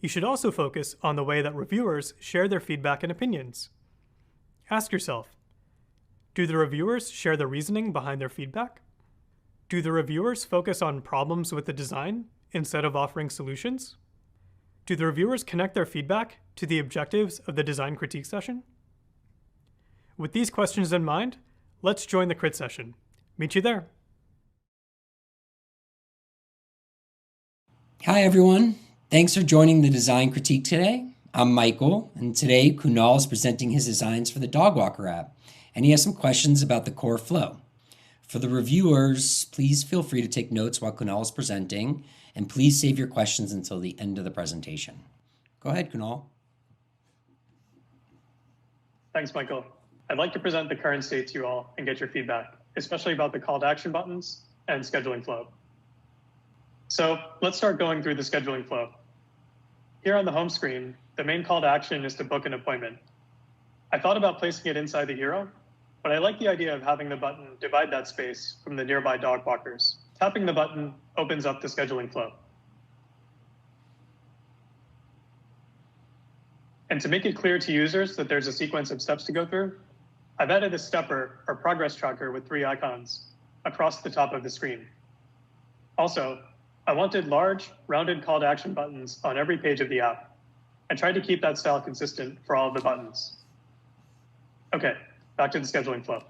[SPEAKER 1] You should also focus on the way that reviewers share their feedback and opinions. Ask yourself, do the reviewers share the reasoning behind their feedback? Do the reviewers focus on problems with the design instead of offering solutions? Do the reviewers connect their feedback to the objectives of the design critique session? With these questions in mind, let's join the crit session. Meet you there.
[SPEAKER 4] Hi, everyone. Thanks for joining the design critique today. I'm Michael, and today Kunal is presenting his designs for the Dog Walker app, and he has some questions about the core flow. For the reviewers, please feel free to take notes while Kunal is presenting, and please save your questions until the end of the presentation. Go ahead, Kunal.
[SPEAKER 1] Thanks, Michael. I'd like to present the current state to you all and get your feedback, especially about the call to action buttons and scheduling flow. So let's start going through the scheduling flow. Here on the home screen, the main call to action is to book an appointment. I thought about placing it inside the hero, but I like the idea of having the button divide that space from the nearby dog walkers. Tapping the button opens up the scheduling flow. And to make it clear to users that there's a sequence of steps to go through, I've added a stepper or progress tracker with 3 icons across the top of the screen. Also, I wanted large, rounded call to action buttons on every page of the app. I tried to keep that style consistent for all of the buttons. Okay, back to the scheduling flow.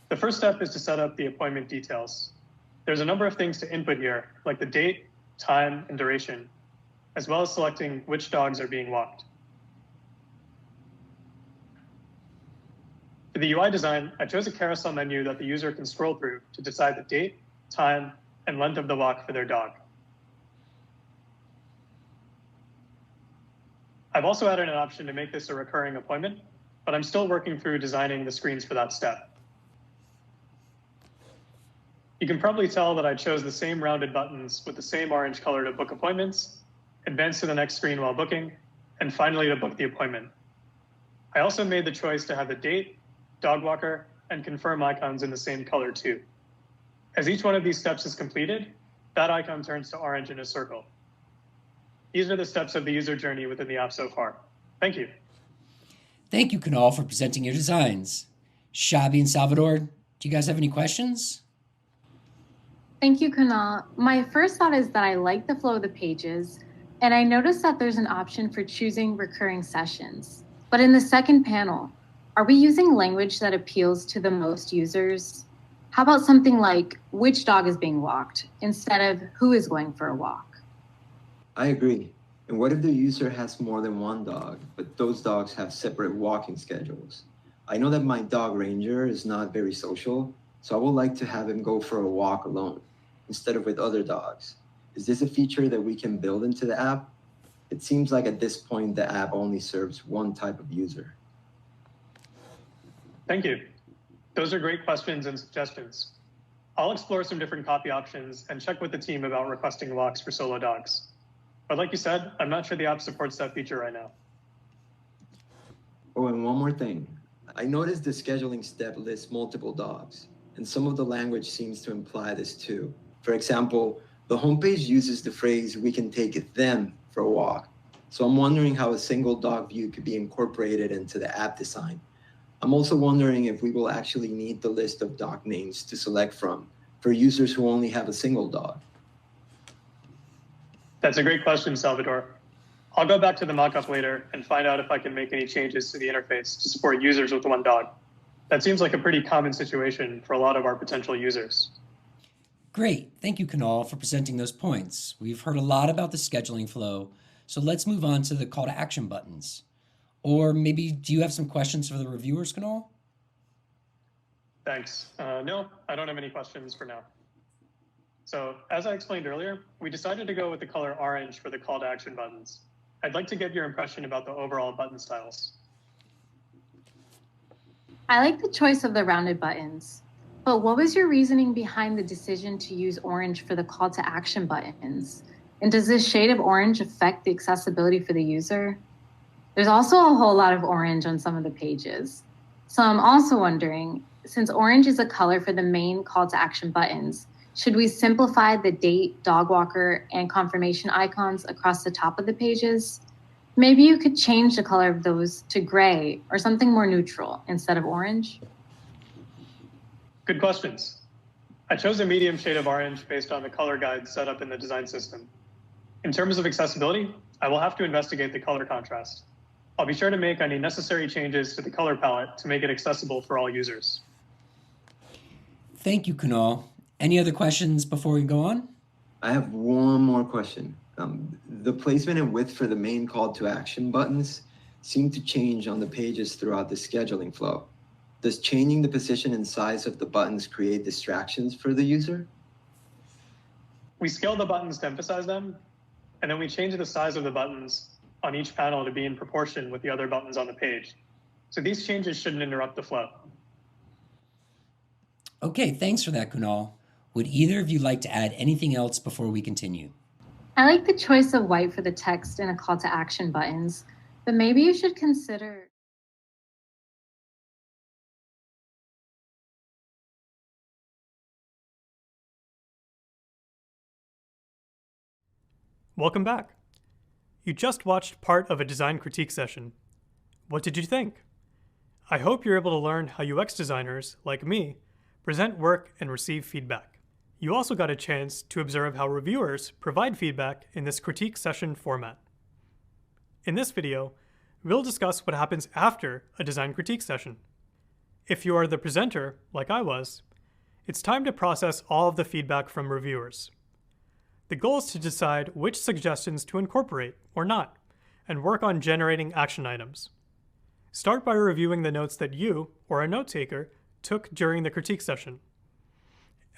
[SPEAKER 1] The first step is to set up the appointment details. There's a number of things to input here, like the date, time, and duration, as well as selecting which dogs are being walked. For the UI design, I chose a carousel menu that the user can scroll through to decide the date, time, and length of the walk for their dog. I've also added an option to make this a recurring appointment, but I'm still working through designing the screens for that step. You can probably tell that I chose the same rounded buttons with the same orange color to book appointments, advance to the next screen while booking, and finally to book the appointment. I also made the choice to have the date, dog walker, and confirm icons in the same color too. As each one of these steps is completed, that icon turns to orange in a circle. These are the steps of the user journey within the app so far. Thank you.
[SPEAKER 4] Thank you, Kunal, for presenting your designs. Shabi and Salvador, do you guys have any questions?
[SPEAKER 3] Thank you, Kunal. My first thought is that I like the flow of the pages, and I noticed that there's an option for choosing recurring sessions. But in the second panel, are we using language that appeals to the most users? How about something like which dog is being walked instead of who is going for a walk?
[SPEAKER 5] I agree. And what if the user has more than one dog, but those dogs have separate walking schedules? I know that my dog Ranger is not very social, so I would like to have him go for a walk alone instead of with other dogs. Is this a feature that we can build into the app? It seems like at this point, the app only serves one type of user.
[SPEAKER 1] Thank you. Those are great questions and suggestions. I'll explore some different copy options and check with the team about requesting walks for solo dogs. But like you said, I'm not sure the app supports that feature right now.
[SPEAKER 5] Oh, and one more thing. I noticed the scheduling step lists multiple dogs, and some of the language seems to imply this too. For example, the homepage uses the phrase, "we can take them for a walk." So I'm wondering how a single dog view could be incorporated into the app design. I'm also wondering if we will actually need the list of dog names to select from for users who only have a single dog.
[SPEAKER 1] That's a great question, Salvador. I'll go back to the mockup later and find out if I can make any changes to the interface to support users with one dog. That seems like a pretty common situation for a lot of our potential users.
[SPEAKER 4] Great. Thank you, Kunal, for presenting those points. We've heard a lot about the scheduling flow, so let's move on to the call to action buttons. Or maybe, do you have some questions for the reviewers, Kunal?
[SPEAKER 1] Thanks. No, I don't have any questions for now. So as I explained earlier, we decided to go with the color orange for the call to action buttons. I'd like to get your impression about the overall button styles.
[SPEAKER 3] I like the choice of the rounded buttons, but what was your reasoning behind the decision to use orange for the call to action buttons? And does this shade of orange affect the accessibility for the user? There's also a whole lot of orange on some of the pages. So I'm also wondering, since orange is a color for the main call to action buttons,
[SPEAKER 6] Should we simplify the date, dog walker, and confirmation icons across the top of the pages? Maybe you could change the color of those to gray or something more neutral instead of orange.
[SPEAKER 1] Good questions. I chose a medium shade of orange based on the color guide set up in the design system. In terms of accessibility, I will have to investigate the color contrast. I'll be sure to make any necessary changes to the color palette to make it accessible for all users.
[SPEAKER 4] Thank you, Kunal. Any other questions before we go on?
[SPEAKER 5] I have one more question. The placement and width for the main call to action buttons seem to change on the pages throughout the scheduling flow. Does changing the position and size of the buttons create distractions for the user?
[SPEAKER 1] We scale the buttons to emphasize them, and then we change the size of the buttons on each panel to be in proportion with the other buttons on the page. So these changes shouldn't interrupt the flow.
[SPEAKER 4] Okay, thanks for that, Kunal. Would either of you like to add anything else before we continue?
[SPEAKER 6] I like the choice of white for the text and a call to action buttons, but maybe you should consider.
[SPEAKER 1] Welcome back. You just watched part of a design critique session. What did you think? I hope you're able to learn how UX designers, like me, present work and receive feedback. You also got a chance to observe how reviewers provide feedback in this critique session format. In this video, we'll discuss what happens after a design critique session. If you are the presenter, like I was, it's time to process all of the feedback from reviewers. The goal is to decide which suggestions to incorporate or not, and work on generating action items. Start by reviewing the notes that you, or a note taker, took during the critique session.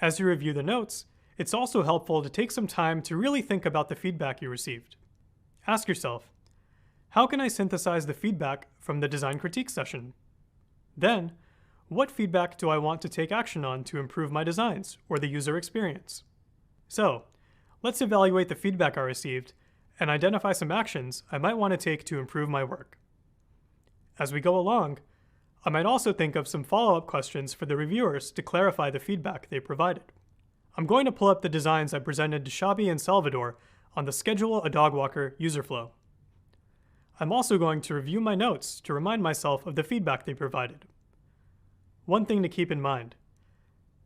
[SPEAKER 1] As you review the notes, it's also helpful to take some time to really think about the feedback you received. Ask yourself, how can I synthesize the feedback from the design critique session? Then, what feedback do I want to take action on to improve my designs or the user experience? So, let's evaluate the feedback I received and identify some actions I might want to take to improve my work. As we go along, I might also think of some follow-up questions for the reviewers to clarify the feedback they provided. I'm going to pull up the designs I presented to Xabi and Salvador on the Schedule a Dog Walker user flow. I'm also going to review my notes to remind myself of the feedback they provided. One thing to keep in mind: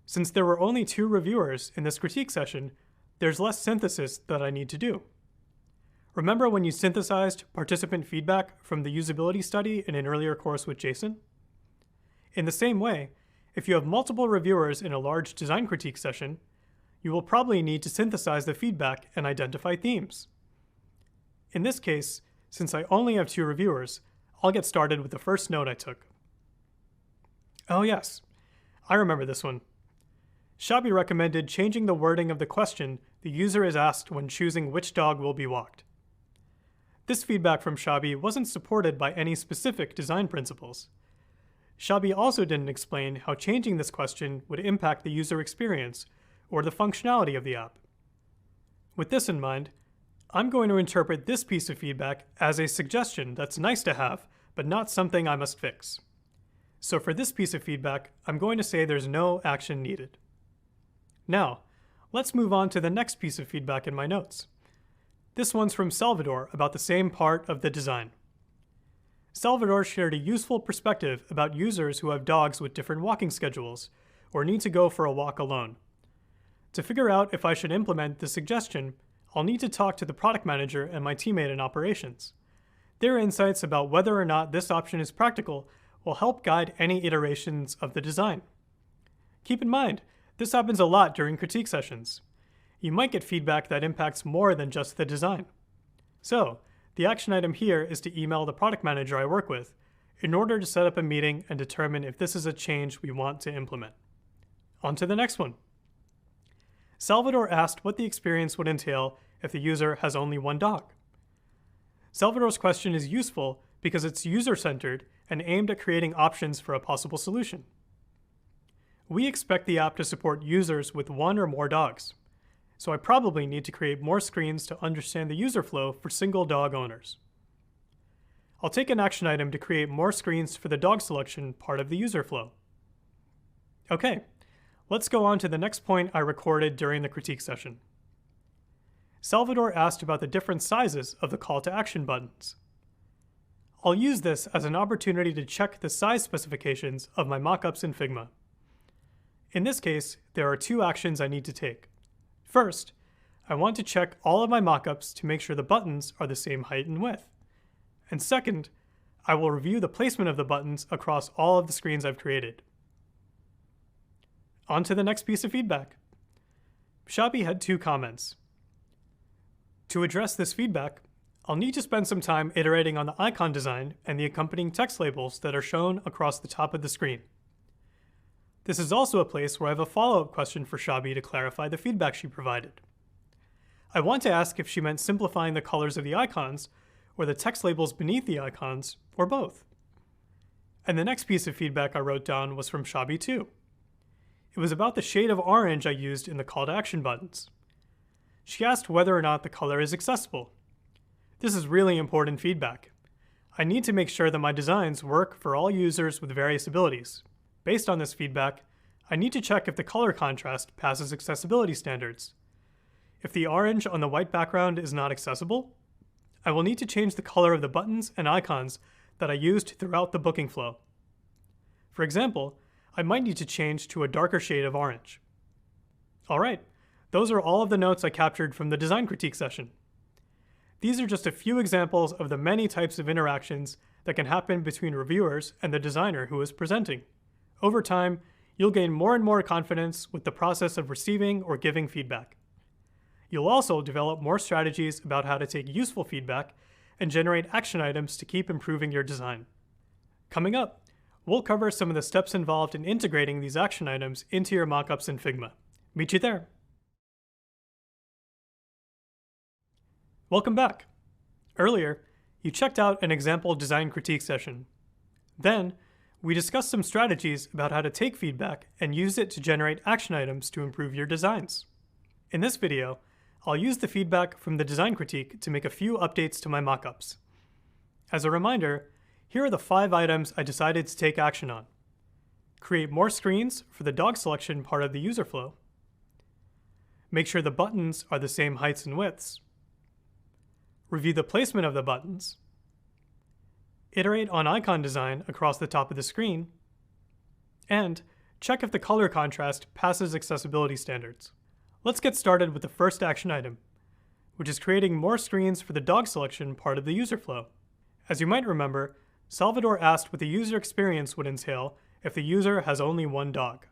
[SPEAKER 1] since there were only 2 reviewers in this critique session, there's less synthesis that I need to do. Remember when you synthesized participant feedback from the usability study in an earlier course with Jason? In the same way, if you have multiple reviewers in a large design critique session, you will probably need to synthesize the feedback and identify themes. In this case, since I only have 2 reviewers, I'll get started with the first note I took. Oh yes, I remember this one. Xabi recommended changing the wording of the question the user is asked when choosing which dog will be walked. This feedback from Xabi wasn't supported by any specific design principles. Xabi also didn't explain how changing this question would impact the user experience or the functionality of the app. With this in mind, I'm going to interpret this piece of feedback as a suggestion that's nice to have, but not something I must fix. So for this piece of feedback, I'm going to say there's no action needed. Now, let's move on to the next piece of feedback in my notes. This one's from Salvador about the same part of the design. Salvador shared a useful perspective about users who have dogs with different walking schedules or need to go for a walk alone. To figure out if I should implement this suggestion, I'll need to talk to the product manager and my teammate in operations. Their insights about whether or not this option is practical will help guide any iterations of the design. Keep in mind, this happens a lot during critique sessions. You might get feedback that impacts more than just the design. So, the action item here is to email the product manager I work with in order to set up a meeting and determine if this is a change we want to implement. On to the next one. Salvador asked what the experience would entail if the user has only 1 dog. Salvador's question is useful because it's user-centered and aimed at creating options for a possible solution. We expect the app to support users with 1 or more dogs, so I probably need to create more screens to understand the user flow for single dog owners. I'll take an action item to create more screens for the dog selection part of the user flow. Okay, Let's go on to the next point I recorded during the critique session. Salvador asked about the different sizes of the call to action buttons. I'll use this as an opportunity to check the size specifications of my mockups in Figma. In this case, there are two actions I need to take. First, I want to check all of my mockups to make sure the buttons are the same height and width. And second, I will review the placement of the buttons across all of the screens I've created. On to the next piece of feedback. Shabby had two comments. To address this feedback, I'll need to spend some time iterating on the icon design and the accompanying text labels that are shown across the top of the screen. This is also a place where I have a follow-up question for Shabby to clarify the feedback she provided. I want to ask if she meant simplifying the colors of the icons, or the text labels beneath the icons, or both. And the next piece of feedback I wrote down was from Shabby too. It was about the shade of orange I used in the call to action buttons. She asked whether or not the color is accessible. This is really important feedback. I need to make sure that my designs work for all users with various abilities. Based on this feedback, I need to check if the color contrast passes accessibility standards. If the orange on the white background is not accessible, I will need to change the color of the buttons and icons that I used throughout the booking flow. For example, I might need to change to a darker shade of orange. All right, those are all of the notes I captured from the design critique session. These are just a few examples of the many types of interactions that can happen between reviewers and the designer who is presenting. Over time, you'll gain more and more confidence with the process of receiving or giving feedback. You'll also develop more strategies about how to take useful feedback and generate action items to keep improving your design. Coming up, we'll cover some of the steps involved in integrating these action items into your mockups in Figma. Meet you there. Welcome back. Earlier, you checked out an example design critique session. Then, we discussed some strategies about how to take feedback and use it to generate action items to improve your designs. In this video, I'll use the feedback from the design critique to make a few updates to my mockups. As a reminder, here are the 5 items I decided to take action on. Create more screens for the dog selection part of the user flow. Make sure the buttons are the same heights and widths. Review the placement of the buttons. Iterate on icon design across the top of the screen. And check if the color contrast passes accessibility standards. Let's get started with the first action item, which is creating more screens for the dog selection part of the user flow. As you might remember, Salvador asked what the user experience would entail if the user has only one dog.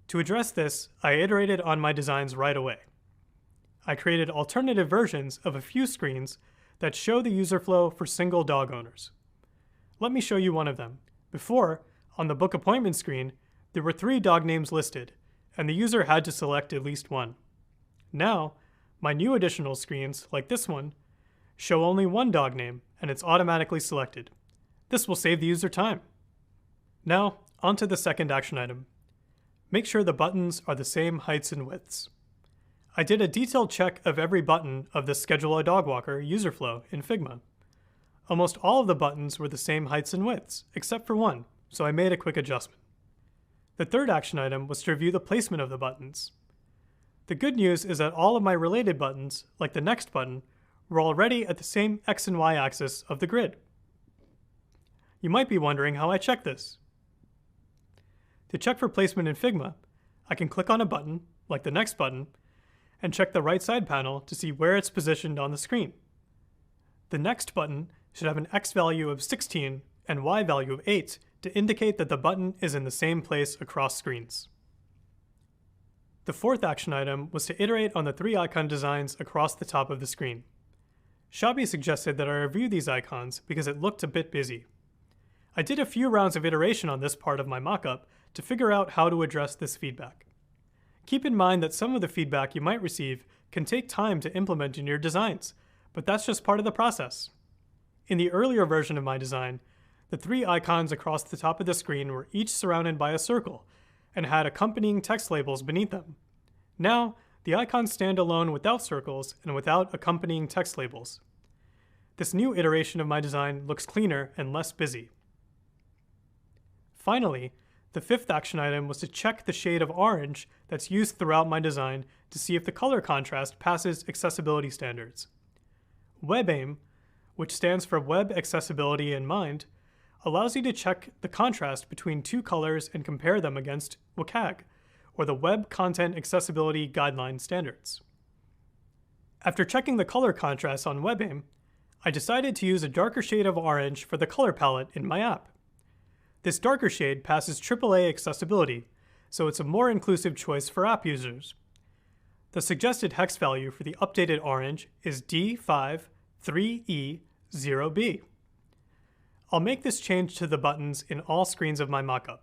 [SPEAKER 1] To address this, I iterated on my designs right away. I created alternative versions of a few screens that show the user flow for single dog owners. Let me show you one of them. Before, on the book appointment screen, there were 3 dog names listed, and the user had to select at least one. Now, my new additional screens, like this one, show only one dog name, and it's automatically selected. This will save the user time. Now, on to the second action item. Make sure the buttons are the same heights and widths. I did a detailed check of every button of the Schedule a Dog Walker user flow in Figma. Almost all of the buttons were the same heights and widths, except for one, so I made a quick adjustment. The third action item was to review the placement of the buttons. The good news is that all of my related buttons, like the next button, were already at the same X and Y axis of the grid. You might be wondering how I check this. To check for placement in Figma, I can click on a button, like the next button, and check the right side panel to see where it's positioned on the screen. The next button should have an X value of 16 and Y value of 8 to indicate that the button is in the same place across screens. The fourth action item was to iterate on the 3 icon designs across the top of the screen. Shabby suggested that I review these icons because it looked a bit busy. I did a few rounds of iteration on this part of my mockup to figure out how to address this feedback. Keep in mind that some of the feedback you might receive can take time to implement in your designs, but that's just part of the process. In the earlier version of my design, the 3 icons across the top of the screen were each surrounded by a circle and had accompanying text labels beneath them. Now, the icons stand alone without circles and without accompanying text labels. This new iteration of my design looks cleaner and less busy. Finally, The fifth action item was to check the shade of orange that's used throughout my design to see if the color contrast passes accessibility standards. WebAIM, which stands for Web Accessibility in Mind, allows you to check the contrast between two colors and compare them against WCAG, or the Web Content Accessibility Guideline Standards. After checking the color contrast on WebAIM, I decided to use a darker shade of orange for the color palette in my app. This darker shade passes AAA accessibility, so it's a more inclusive choice for app users. The suggested hex value for the updated orange is D53E0B. I'll make this change to the buttons in all screens of my mockup.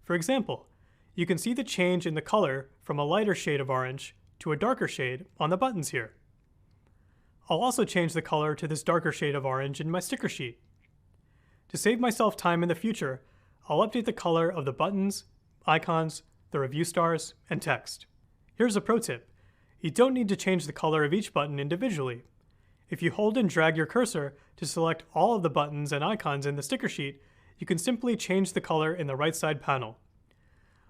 [SPEAKER 1] For example, you can see the change in the color from a lighter shade of orange to a darker shade on the buttons here. I'll also change the color to this darker shade of orange in my sticker sheet. To save myself time in the future, I'll update the color of the buttons, icons, the review stars, and text. Here's a pro tip. You don't need to change the color of each button individually. If you hold and drag your cursor to select all of the buttons and icons in the sticker sheet, you can simply change the color in the right side panel.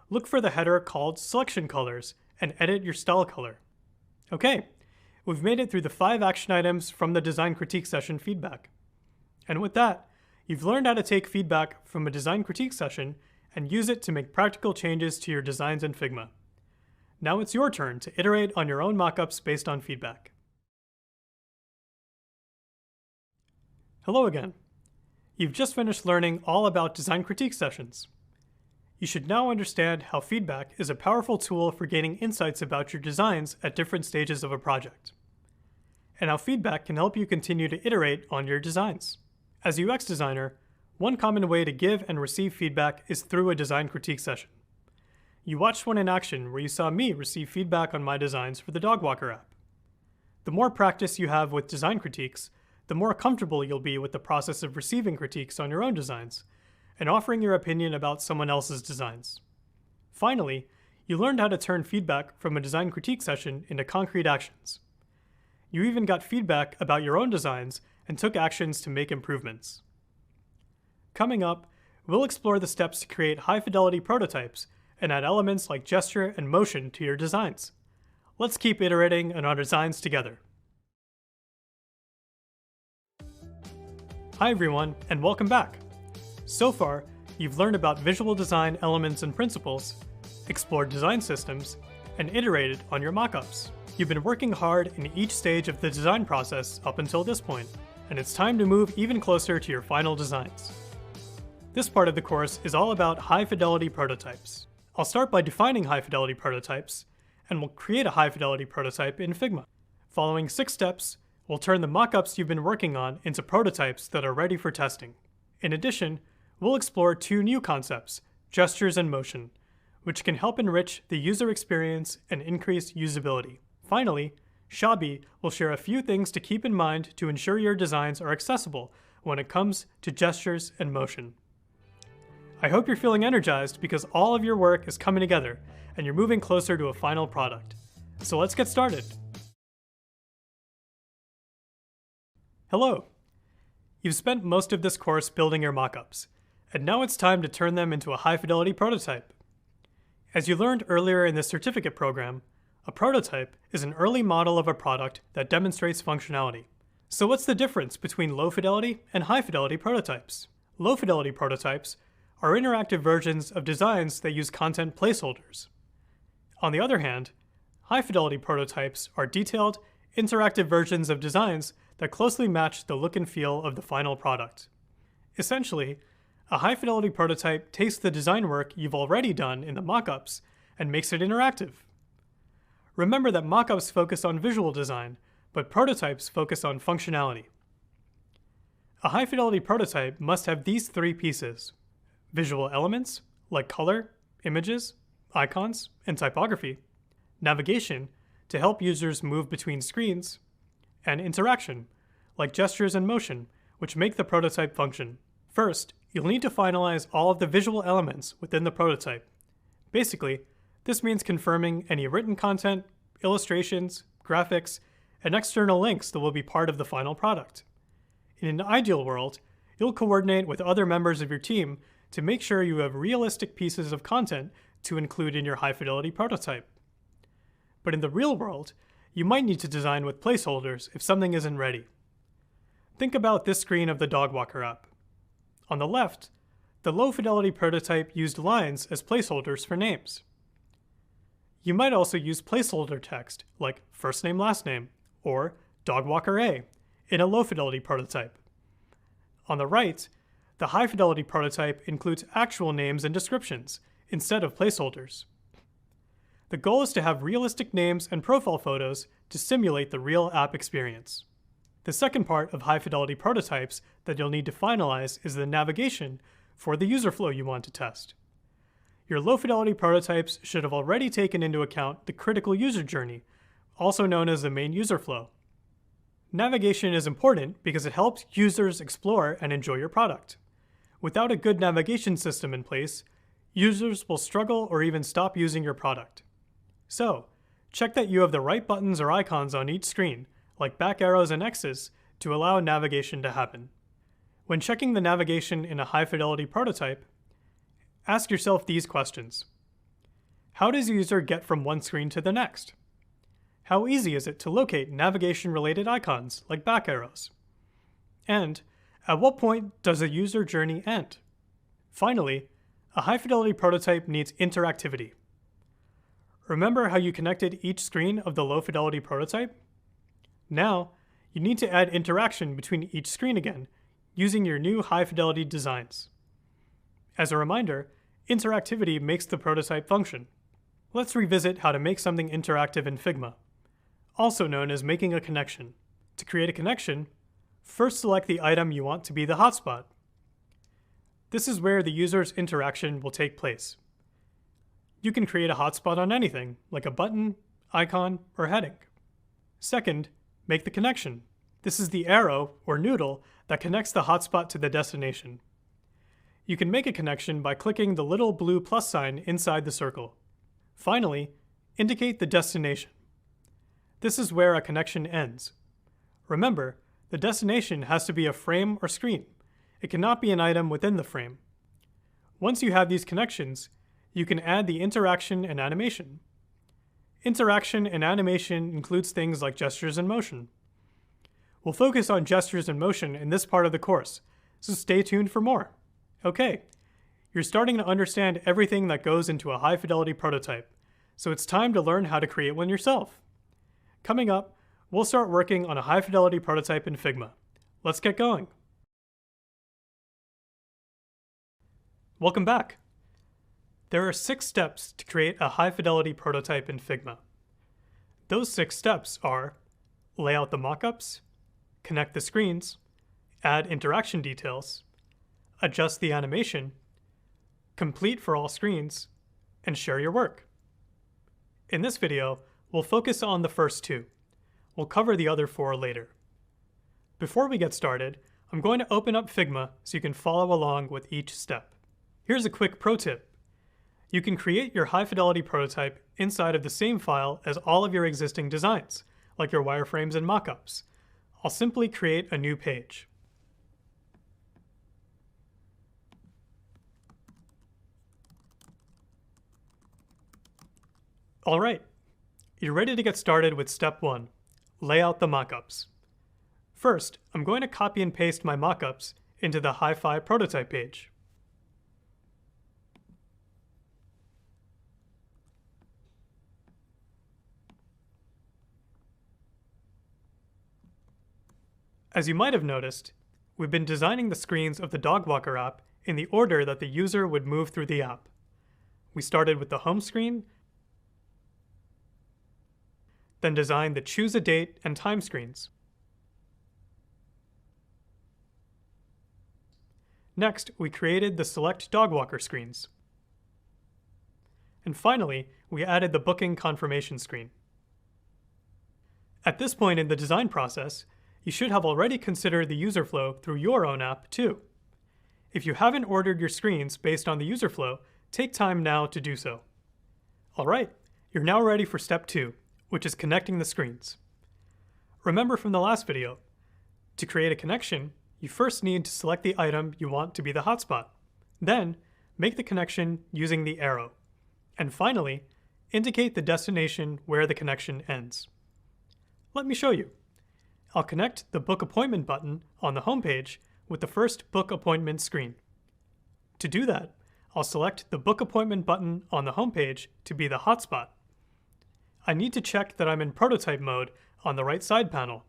[SPEAKER 1] Look for the header called Selection Colors and edit your style color. Okay, we've made it through the 5 action items from the design critique session feedback. And with that, you've learned how to take feedback from a design critique session and use it to make practical changes to your designs in Figma. Now it's your turn to iterate on your own mockups based on feedback. Hello again. You've just finished learning all about design critique sessions. You should now understand how feedback is a powerful tool for gaining insights about your designs at different stages of a project, and how feedback can help you continue to iterate on your designs. As a UX designer, one common way to give and receive feedback is through a design critique session. You watched one in action where you saw me receive feedback on my designs for the Dog Walker app. The more practice you have with design critiques, the more comfortable you'll be with the process of receiving critiques on your own designs and offering your opinion about someone else's designs. Finally, you learned how to turn feedback from a design critique session into concrete actions. You even got feedback about your own designs and took actions to make improvements. Coming up, we'll explore the steps to create high-fidelity prototypes and add elements like gesture and motion to your designs. Let's keep iterating on our designs together. Hi everyone, and welcome back. So far, you've learned about visual design elements and principles, explored design systems, and iterated on your mockups. You've been working hard in each stage of the design process up until this point, and it's time to move even closer to your final designs. This part of the course is all about high-fidelity prototypes. I'll start by defining high-fidelity prototypes, and we'll create a high-fidelity prototype in Figma. Following 6 steps, we'll turn the mockups you've been working on into prototypes that are ready for testing. In addition, we'll explore 2 new concepts, gestures and motion, which can help enrich the user experience and increase usability. Finally, Shabi will share a few things to keep in mind to ensure your designs are accessible when it comes to gestures and motion. I hope you're feeling energized because all of your work is coming together and you're moving closer to a final product. So let's get started. Hello. You've spent most of this course building your mockups, and now it's time to turn them into a high-fidelity prototype. As you learned earlier in this certificate program, a prototype is an early model of a product that demonstrates functionality. So what's the difference between low-fidelity and high-fidelity prototypes? Low-fidelity prototypes are interactive versions of designs that use content placeholders. On the other hand, high-fidelity prototypes are detailed, interactive versions of designs that closely match the look and feel of the final product. Essentially, a high-fidelity prototype takes the design work you've already done in the mockups and makes it interactive. Remember that mockups focus on visual design, but prototypes focus on functionality. A high-fidelity prototype must have these 3 pieces: visual elements, like color, images, icons, and typography; navigation, to help users move between screens; and interaction, like gestures and motion, which make the prototype function. First, you'll need to finalize all of the visual elements within the prototype. Basically, this means confirming any written content, illustrations, graphics, and external links that will be part of the final product. In an ideal world, you'll coordinate with other members of your team to make sure you have realistic pieces of content to include in your high-fidelity prototype. But in the real world, you might need to design with placeholders if something isn't ready. Think about this screen of the Dog Walker app. On the left, the low-fidelity prototype used lines as placeholders for names. You might also use placeholder text like first name, last name, or Dog Walker A in a low-fidelity prototype. On the right, the high-fidelity prototype includes actual names and descriptions instead of placeholders. The goal is to have realistic names and profile photos to simulate the real app experience. The second part of high-fidelity prototypes that you'll need to finalize is the navigation for the user flow you want to test. Your low-fidelity prototypes should have already taken into account the critical user journey, also known as the main user flow. Navigation is important because it helps users explore and enjoy your product. Without a good navigation system in place, users will struggle or even stop using your product. So, check that you have the right buttons or icons on each screen, like back arrows and X's, to allow navigation to happen. When checking the navigation in a high-fidelity prototype, ask yourself these questions. How does a user get from one screen to the next? How easy is it to locate navigation-related icons like back arrows? And at what point does a user journey end? Finally, a high-fidelity prototype needs interactivity. Remember how you connected each screen of the low-fidelity prototype? Now, you need to add interaction between each screen again, using your new high-fidelity designs. As a reminder, interactivity makes the prototype function. Let's revisit how to make something interactive in Figma, also known as making a connection. To create a connection, first select the item you want to be the hotspot. This is where the user's interaction will take place. You can create a hotspot on anything, like a button, icon, or heading. Second, make the connection. This is the arrow, or noodle, that connects the hotspot to the destination. You can make a connection by clicking the little blue plus sign inside the circle. Finally, indicate the destination. This is where a connection ends. Remember, the destination has to be a frame or screen. It cannot be an item within the frame. Once you have these connections, you can add the interaction and animation. Interaction and animation includes things like gestures and motion. We'll focus on gestures and motion in this part of the course, so stay tuned for more. Okay, you're starting to understand everything that goes into a high-fidelity prototype, so it's time to learn how to create one yourself. Coming up, we'll start working on a high-fidelity prototype in Figma. Let's get going. Welcome back. There are 6 steps to create a high-fidelity prototype in Figma. Those 6 steps are: lay out the mockups, connect the screens, add interaction details, adjust the animation, complete for all screens, and share your work. In this video, we'll focus on the first 2. We'll cover the other 4 later. Before we get started, I'm going to open up Figma so you can follow along with each step. Here's a quick pro tip. You can create your high-fidelity prototype inside of the same file as all of your existing designs, like your wireframes and mockups. I'll simply create a new page. All right, you're ready to get started with step 1, lay out the mockups. First, I'm going to copy and paste my mockups into the hi-fi prototype page. As you might have noticed, we've been designing the screens of the Dog Walker app in the order that the user would move through the app. We started with the home screen, then designed the choose a date and time screens. Next, we created the select Dog Walker screens. And finally, we added the booking confirmation screen. At this point in the design process, you should have already considered the user flow through your own app too. If you haven't ordered your screens based on the user flow, take time now to do so. All right, you're now ready for step 2, which is connecting the screens. Remember from the last video, to create a connection, you first need to select the item you want to be the hotspot. Then, make the connection using the arrow. And finally, indicate the destination where the connection ends. Let me show you. I'll connect the Book Appointment button on the home page with the first Book Appointment screen. To do that, I'll select the Book Appointment button on the home page to be the hotspot. I need to check that I'm in prototype mode on the right side panel.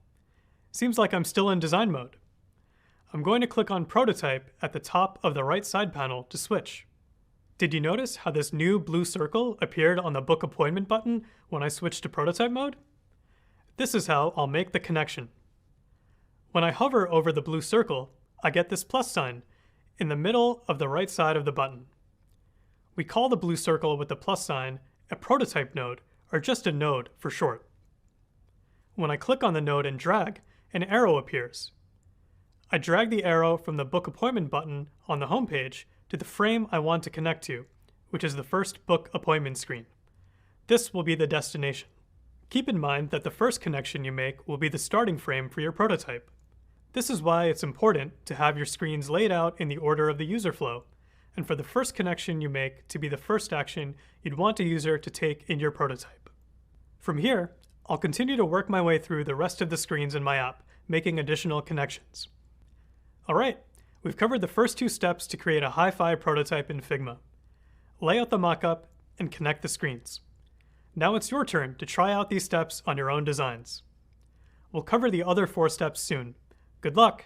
[SPEAKER 1] Seems like I'm still in design mode. I'm going to click on Prototype at the top of the right side panel to switch. Did you notice how this new blue circle appeared on the Book Appointment button when I switched to prototype mode? This is how I'll make the connection. When I hover over the blue circle, I get this plus sign in the middle of the right side of the button. We call the blue circle with the plus sign a prototype node, or just a node for short. When I click on the node and drag, an arrow appears. I drag the arrow from the Book Appointment button on the home page to the frame I want to connect to, which is the first Book Appointment screen. This will be the destination. Keep in mind that the first connection you make will be the starting frame for your prototype. This is why it's important to have your screens laid out in the order of the user flow, and for the first connection you make to be the first action you'd want a user to take in your prototype. From here, I'll continue to work my way through the rest of the screens in my app, making additional connections. Alright, we've covered the first two steps to create a hi-fi prototype in Figma. Lay out the mockup and connect the screens. Now it's your turn to try out these steps on your own designs. We'll cover the other 4 steps soon. Good luck!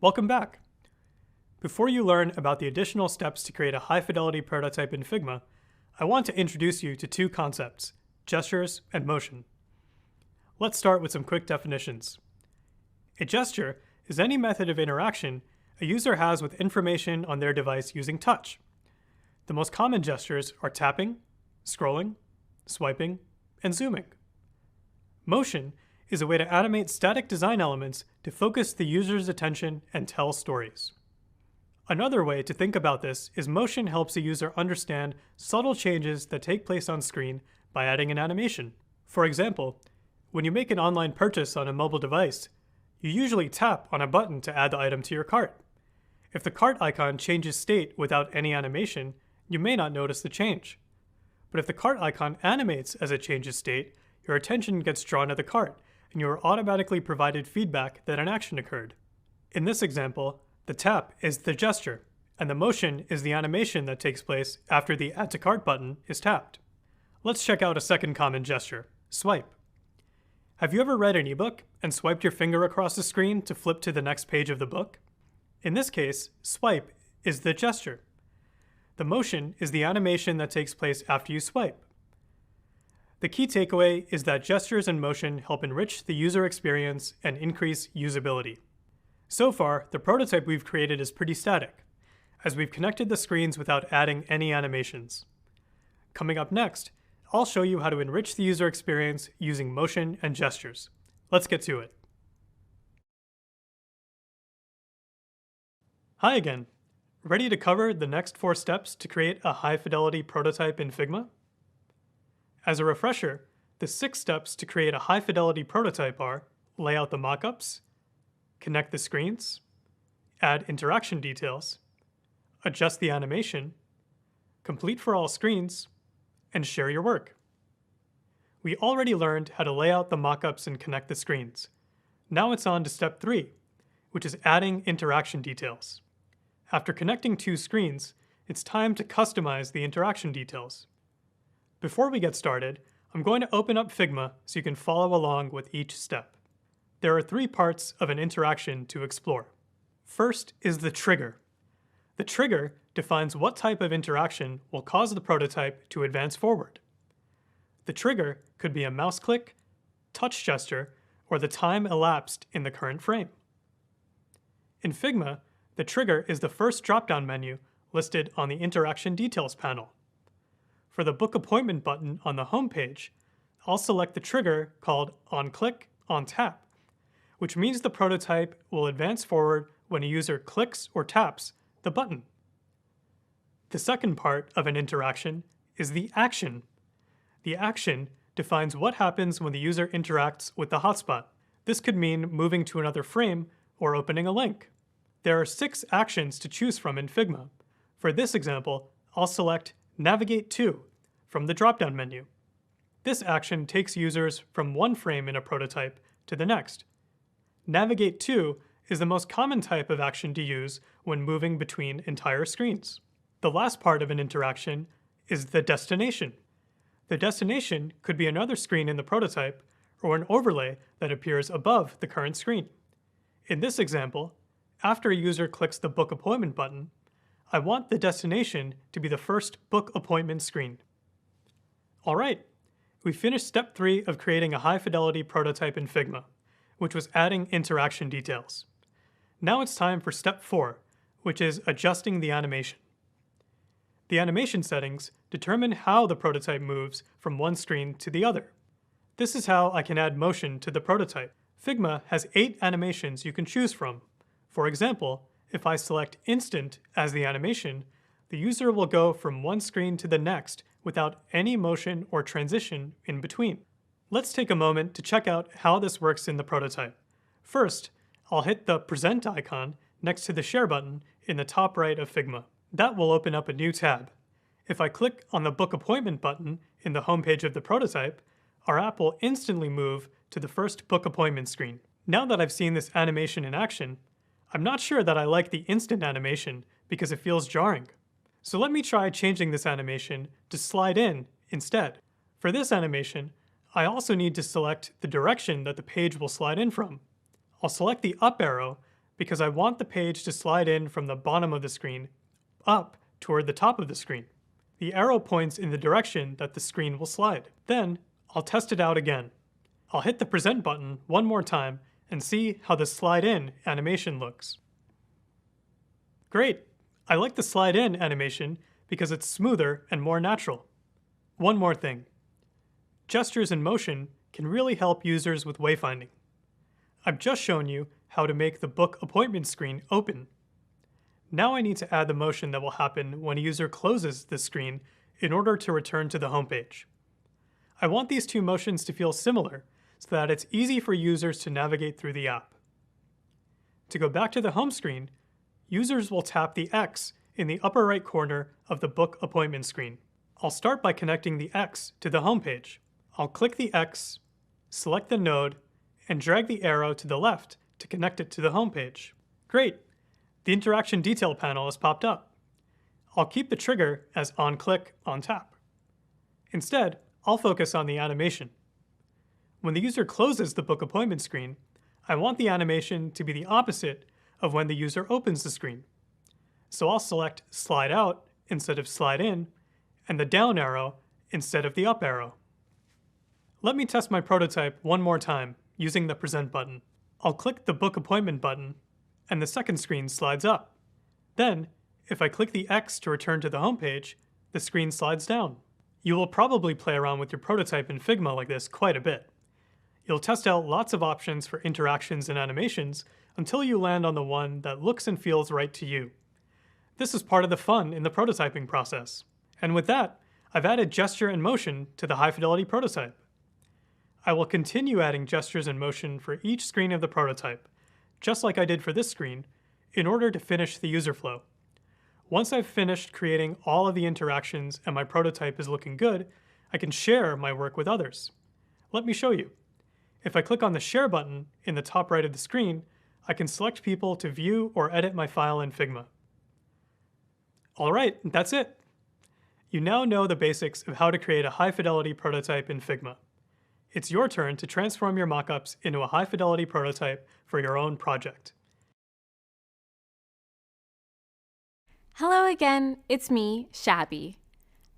[SPEAKER 1] Welcome back! Before you learn about the additional steps to create a high-fidelity prototype in Figma, I want to introduce you to 2 concepts, gestures and motion. Let's start with some quick definitions. A gesture is any method of interaction a user has with information on their device using touch. The most common gestures are tapping, scrolling, swiping, and zooming. Motion is a way to animate static design elements to focus the user's attention and tell stories. Another way to think about this is motion helps a user understand subtle changes that take place on screen by adding an animation. For example, when you make an online purchase on a mobile device, you usually tap on a button to add the item to your cart. If the cart icon changes state without any animation, you may not notice the change. But if the cart icon animates as it changes state, your attention gets drawn to the cart, and you are automatically provided feedback that an action occurred. In this example, the tap is the gesture, and the motion is the animation that takes place after the Add to Cart button is tapped. Let's check out a second common gesture, swipe. Have you ever read an ebook and swiped your finger across the screen to flip to the next page of the book? In this case, swipe is the gesture. The motion is the animation that takes place after you swipe. The key takeaway is that gestures and motion help enrich the user experience and increase usability. So far, the prototype we've created is pretty static, as we've connected the screens without adding any animations. Coming up next, I'll show you how to enrich the user experience using motion and gestures. Let's get to it. Hi again. Ready to cover the next 4 steps to create a high-fidelity prototype in Figma? As a refresher, the 6 steps to create a high-fidelity prototype are lay out the mockups, connect the screens, add interaction details, adjust the animation, complete for all screens, and share your work. We already learned how to lay out the mockups and connect the screens. Now it's on to step 3, which is adding interaction details. After connecting 2 screens, it's time to customize the interaction details. Before we get started, I'm going to open up Figma so you can follow along with each step. There are 3 parts of an interaction to explore. First is the trigger. The trigger defines what type of interaction will cause the prototype to advance forward. The trigger could be a mouse click, touch gesture, or the time elapsed in the current frame. In Figma, the trigger is the first drop-down menu listed on the Interaction Details panel. For the Book Appointment button on the home page, I'll select the trigger called OnClick, OnTap, which means the prototype will advance forward when a user clicks or taps the button. The second part of an interaction is the action. The action defines what happens when the user interacts with the hotspot. This could mean moving to another frame or opening a link. There are 6 actions to choose from in Figma. For this example, I'll select Navigate to from the drop-down menu. This action takes users from one frame in a prototype to the next. Navigate to is the most common type of action to use when moving between entire screens. The last part of an interaction is the destination. The destination could be another screen in the prototype or an overlay that appears above the current screen. In this example, after a user clicks the Book Appointment button, I want the destination to be the first book appointment screen. All right, we finished step 3 of creating a high-fidelity prototype in Figma, which was adding interaction details. Now it's time for step 4, which is adjusting the animation. The animation settings determine how the prototype moves from one screen to the other. This is how I can add motion to the prototype. Figma has 8 animations you can choose from. For example, if I select Instant as the animation, the user will go from one screen to the next without any motion or transition in between. Let's take a moment to check out how this works in the prototype. First, I'll hit the Present icon next to the Share button in the top right of Figma. That will open up a new tab. If I click on the Book Appointment button in the homepage of the prototype, our app will instantly move to the first book appointment screen. Now that I've seen this animation in action, I'm not sure that I like the instant animation because it feels jarring. So let me try changing this animation to slide in instead. For this animation, I also need to select the direction that the page will slide in from. I'll select the up arrow because I want the page to slide in from the bottom of the screen up toward the top of the screen. The arrow points in the direction that the screen will slide. Then I'll test it out again. I'll hit the Present button one more time and see how the slide in animation looks. Great! I like the slide in animation because it's smoother and more natural. One more thing. Gestures in motion can really help users with wayfinding. I've just shown you how to make the book appointment screen open. Now I need to add the motion that will happen when a user closes this screen in order to return to the homepage. I want these two motions to feel similar so that it's easy for users to navigate through the app. To go back to the home screen, users will tap the X in the upper right corner of the book appointment screen. I'll start by connecting the X to the homepage. I'll click the X, select the node, and drag the arrow to the left to connect it to the homepage. Great! The interaction detail panel has popped up. I'll keep the trigger as on-click, on-tap. Instead, I'll focus on the animation. When the user closes the book appointment screen, I want the animation to be the opposite of when the user opens the screen. So I'll select Slide Out instead of Slide In, and the down arrow instead of the up arrow. Let me test my prototype one more time using the Present button. I'll click the Book Appointment button, and the second screen slides up. Then, if I click the X to return to the homepage, the screen slides down. You will probably play around with your prototype in Figma like this quite a bit. You'll test out lots of options for interactions and animations until you land on the one that looks and feels right to you. This is part of the fun in the prototyping process. And with that, I've added gesture and motion to the high-fidelity prototype. I will continue adding gestures and motion for each screen of the prototype, just like I did for this screen, in order to finish the user flow. Once I've finished creating all of the interactions and my prototype is looking good, I can share my work with others. Let me show you. If I click on the Share button in the top right of the screen, I can select people to view or edit my file in Figma. All right, that's it. You now know the basics of how to create a high-fidelity prototype in Figma. It's your turn to transform your mockups into a high-fidelity prototype for your own project.
[SPEAKER 3] Hello again, it's me, Shabby.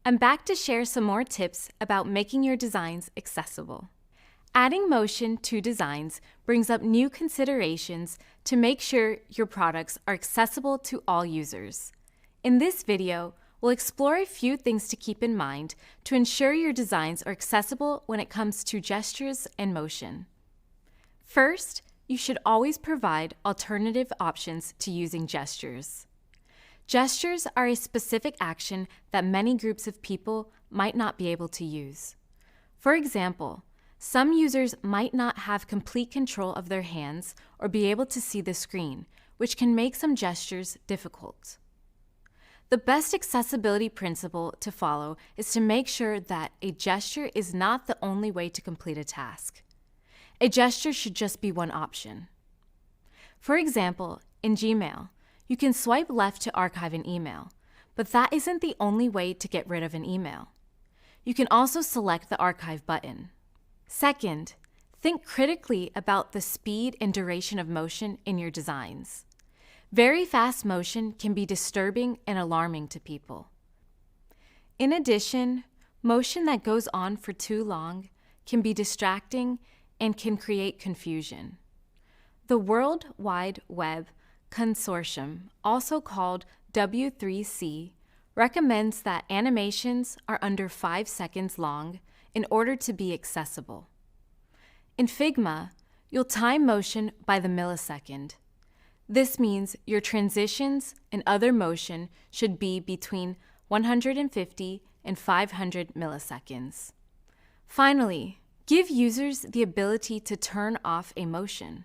[SPEAKER 3] I'm back to share some more tips about making your designs accessible. Adding motion to designs brings up new considerations to make sure your products are accessible to all users. In this video, we'll explore a few things to keep in mind to ensure your designs are accessible when it comes to gestures and motion. First, you should always provide alternative options to using gestures. Gestures are a specific action that many groups of people might not be able to use. For example, some users might not have complete control of their hands or be able to see the screen, which can make some gestures difficult. The best accessibility principle to follow is to make sure that a gesture is not the only way to complete a task. A gesture should just be one option. For example, in Gmail, you can swipe left to archive an email, but that isn't the only way to get rid of an email. You can also select the archive button. Second, think critically about the speed and duration of motion in your designs. Very fast motion can be disturbing and alarming to people. In addition, motion that goes on for too long can be distracting and can create confusion. The World Wide Web Consortium, also called W3C, recommends that animations are under 5 seconds long in order to be accessible. In Figma, you'll time motion by the millisecond. This means your transitions and other motion should be between 150 and 500 milliseconds. Finally, give users the ability to turn off a motion.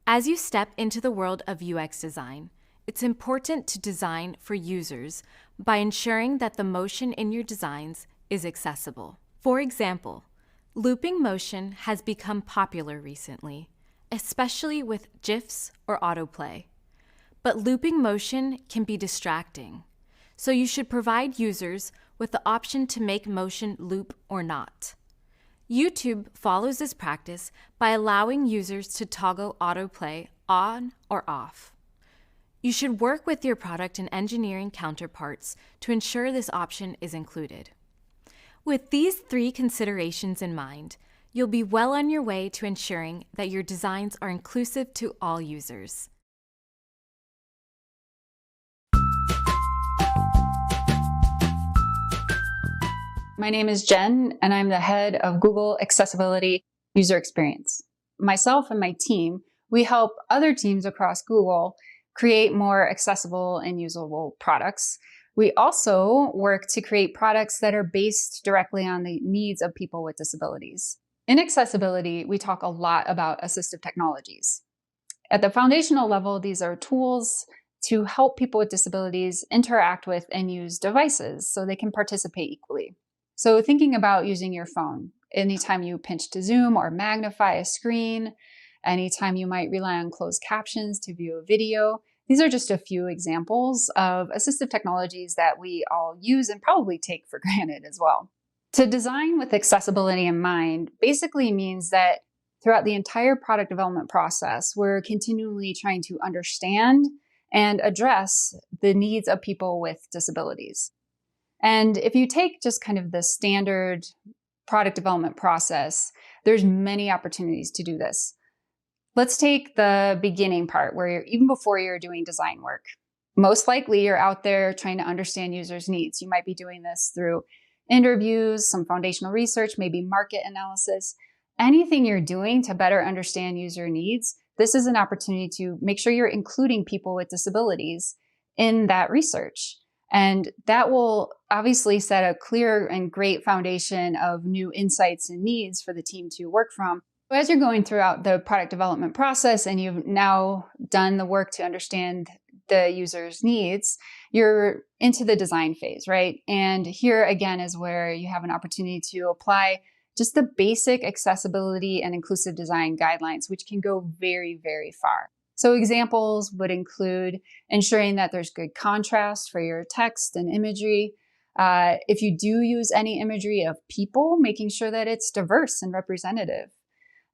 [SPEAKER 3] As you step into the world of UX design, it's important to design for users by ensuring that the motion in your designs is accessible. For example, looping motion has become popular recently, especially with GIFs or autoplay. But looping motion can be distracting, so you should provide users with the option to make motion loop or not. YouTube follows this practice by allowing users to toggle autoplay on or off. You should work with your product and engineering counterparts to ensure this option is included. With these 3 considerations in mind, you'll be well on your way to ensuring that your designs are inclusive to all users.
[SPEAKER 7] My name is Jen, and I'm the head of Google Accessibility User Experience. Myself and my team, we help other teams across Google create more accessible and usable products. We also work to create products that are based directly on the needs of people with disabilities. In accessibility, we talk a lot about assistive technologies. At the foundational level, these are tools to help people with disabilities interact with and use devices so they can participate equally. So thinking about using your phone, anytime you pinch to zoom or magnify a screen, anytime you might rely on closed captions to view a video, these are just a few examples of assistive technologies that we all use and probably take for granted as well. To design with accessibility in mind basically means that throughout the entire product development process, we're continually trying to understand and address the needs of people with disabilities. And if you take just kind of the standard product development process, there's many opportunities to do this. Let's take the beginning part where even before you're doing design work. Most likely you're out there trying to understand users' needs. You might be doing this through interviews, some foundational research, maybe market analysis. Anything you're doing to better understand user needs, this is an opportunity to make sure you're including people with disabilities in that research. And that will obviously set a clear and great foundation of new insights and needs for the team to work from. As you're going throughout the product development process and you've now done the work to understand the user's needs, you're into the design phase, right? And here again is where you have an opportunity to apply just the basic accessibility and inclusive design guidelines, which can go very, very far. So examples would include ensuring that there's good contrast for your text and imagery. If you do use any imagery of people, making sure that it's diverse and representative.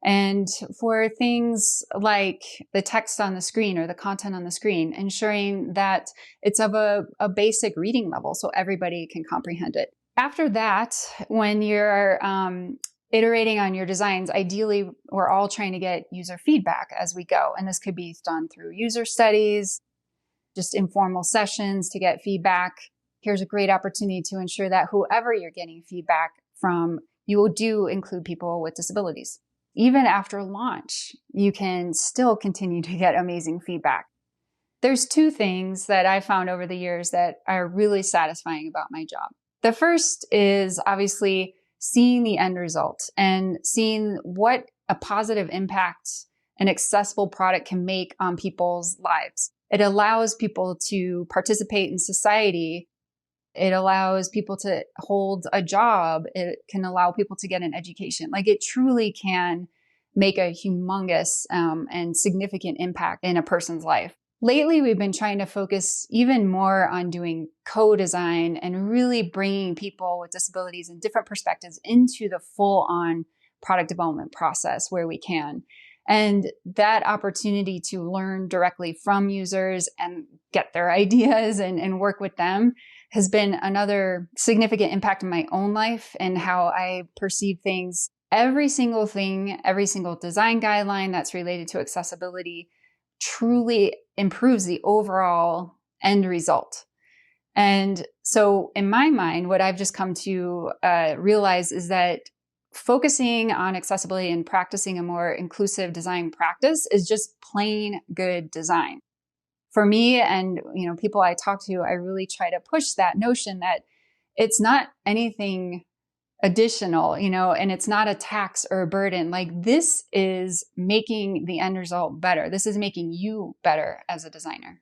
[SPEAKER 7] And for things like the text on the screen or the content on the screen, ensuring that it's of a basic reading level so everybody can comprehend it. After that, when you're iterating on your designs, ideally, we're all trying to get user feedback as we go. And this could be done through user studies, just informal sessions to get feedback. Here's a great opportunity to ensure that whoever you're getting feedback from, you will do include people with disabilities. Even after launch, you can still continue to get amazing feedback. There's 2 things that I found over the years that are really satisfying about my job. The first is obviously seeing the end result and seeing what a positive impact an accessible product can make on people's lives. It allows people to participate in society. It allows people to hold a job. It can allow people to get an education. Like, it truly can make a humongous and significant impact in a person's life. Lately, we've been trying to focus even more on doing co-design and really bringing people with disabilities and different perspectives into the full-on product development process where we can. And that opportunity to learn directly from users and get their ideas and work with them has been another significant impact in my own life and how I perceive things. Every single thing, every single design guideline that's related to accessibility truly improves the overall end result. And so in my mind, what I've just come to realize is that focusing on accessibility and practicing a more inclusive design practice is just plain good design. For me and people I talk to, I really try to push that notion that it's not anything additional, and it's not a tax or a burden. Like, this is making the end result better. This is making you better as a designer.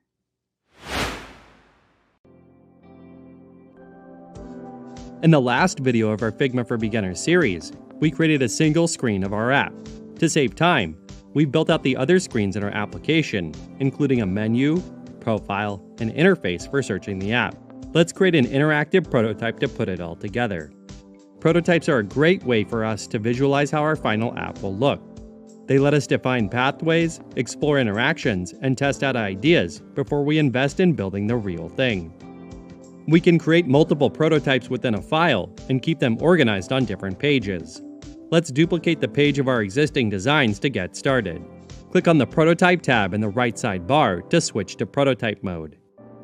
[SPEAKER 8] In the last video of our Figma for Beginners series, we created a single screen of our app. To save time, we've built out the other screens in our application, including a menu, profile, and interface for searching the app. Let's create an interactive prototype to put it all together. Prototypes are a great way for us to visualize how our final app will look. They let us define pathways, explore interactions, and test out ideas before we invest in building the real thing. We can create multiple prototypes within a file and keep them organized on different pages. Let's duplicate the page of our existing designs to get started. Click on the Prototype tab in the right sidebar to switch to prototype mode.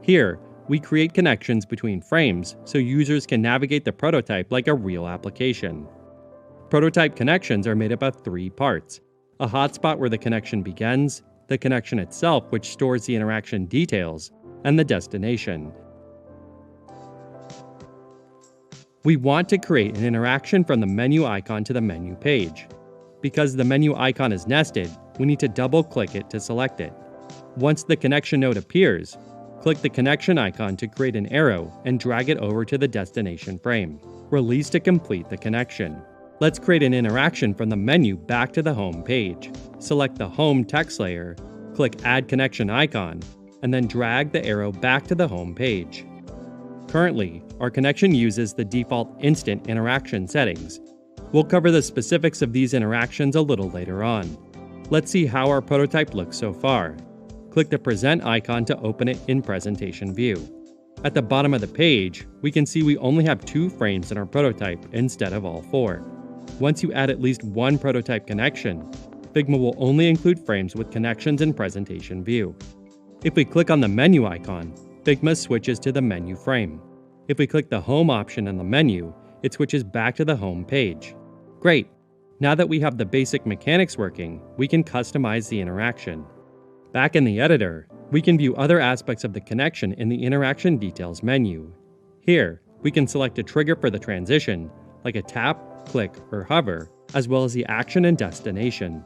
[SPEAKER 8] Here, we create connections between frames so users can navigate the prototype like a real application. Prototype connections are made up of 3 parts: a hotspot where the connection begins, the connection itself which stores the interaction details, and the destination. We want to create an interaction from the menu icon to the menu page. Because the menu icon is nested, we need to double-click it to select it. Once the connection node appears, click the connection icon to create an arrow and drag it over to the destination frame. Release to complete the connection. Let's create an interaction from the menu back to the home page. Select the home text layer, click Add Connection icon, and then drag the arrow back to the home page. Currently, our connection uses the default instant interaction settings. We'll cover the specifics of these interactions a little later on. Let's see how our prototype looks so far. Click the Present icon to open it in Presentation View. At the bottom of the page, we can see we only have 2 frames in our prototype instead of all 4. Once you add at least 1 prototype connection, Figma will only include frames with connections in Presentation View. If we click on the menu icon, Figma switches to the menu frame. If we click the Home option in the menu, it switches back to the home page. Great! Now that we have the basic mechanics working, we can customize the interaction. Back in the editor, we can view other aspects of the connection in the Interaction Details menu. Here, we can select a trigger for the transition, like a tap, click, or hover, as well as the action and destination.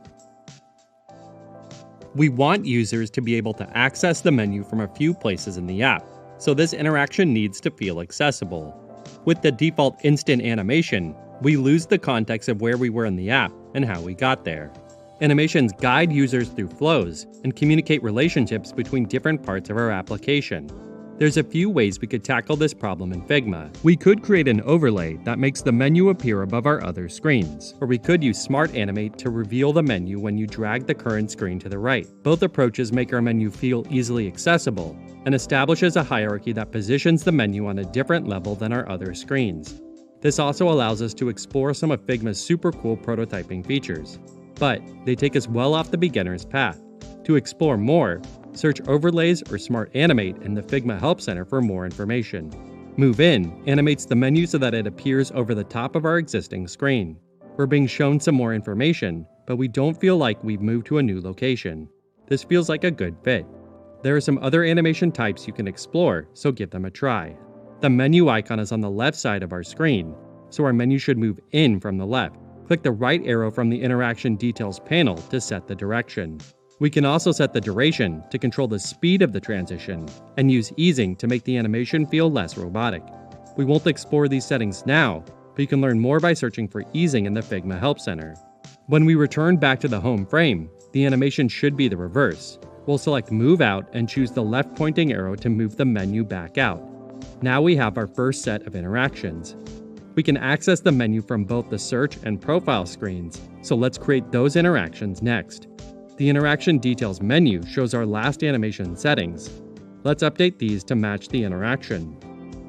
[SPEAKER 8] We want users to be able to access the menu from a few places in the app, so this interaction needs to feel accessible. With the default instant animation, we lose the context of where we were in the app and how we got there. Animations guide users through flows and communicate relationships between different parts of our application. There's a few ways we could tackle this problem in Figma. We could create an overlay that makes the menu appear above our other screens, or we could use Smart Animate to reveal the menu when you drag the current screen to the right. Both approaches make our menu feel easily accessible and establishes a hierarchy that positions the menu on a different level than our other screens. This also allows us to explore some of Figma's super cool prototyping features. But they take us well off the beginner's path. To explore more, search Overlays or Smart Animate in the Figma Help Center for more information. Move In animates the menu so that it appears over the top of our existing screen. We're being shown some more information, but we don't feel like we've moved to a new location. This feels like a good fit. There are some other animation types you can explore, so give them a try. The menu icon is on the left side of our screen, so our menu should move in from the left. Click the right arrow from the Interaction Details panel to set the direction. We can also set the duration to control the speed of the transition, and use easing to make the animation feel less robotic. We won't explore these settings now, but you can learn more by searching for easing in the Figma Help Center. When we return back to the home frame, the animation should be the reverse. We'll select Move Out and choose the left pointing arrow to move the menu back out. Now we have our first set of interactions. We can access the menu from both the search and profile screens, so let's create those interactions next. The Interaction Details menu shows our last animation settings. Let's update these to match the interaction.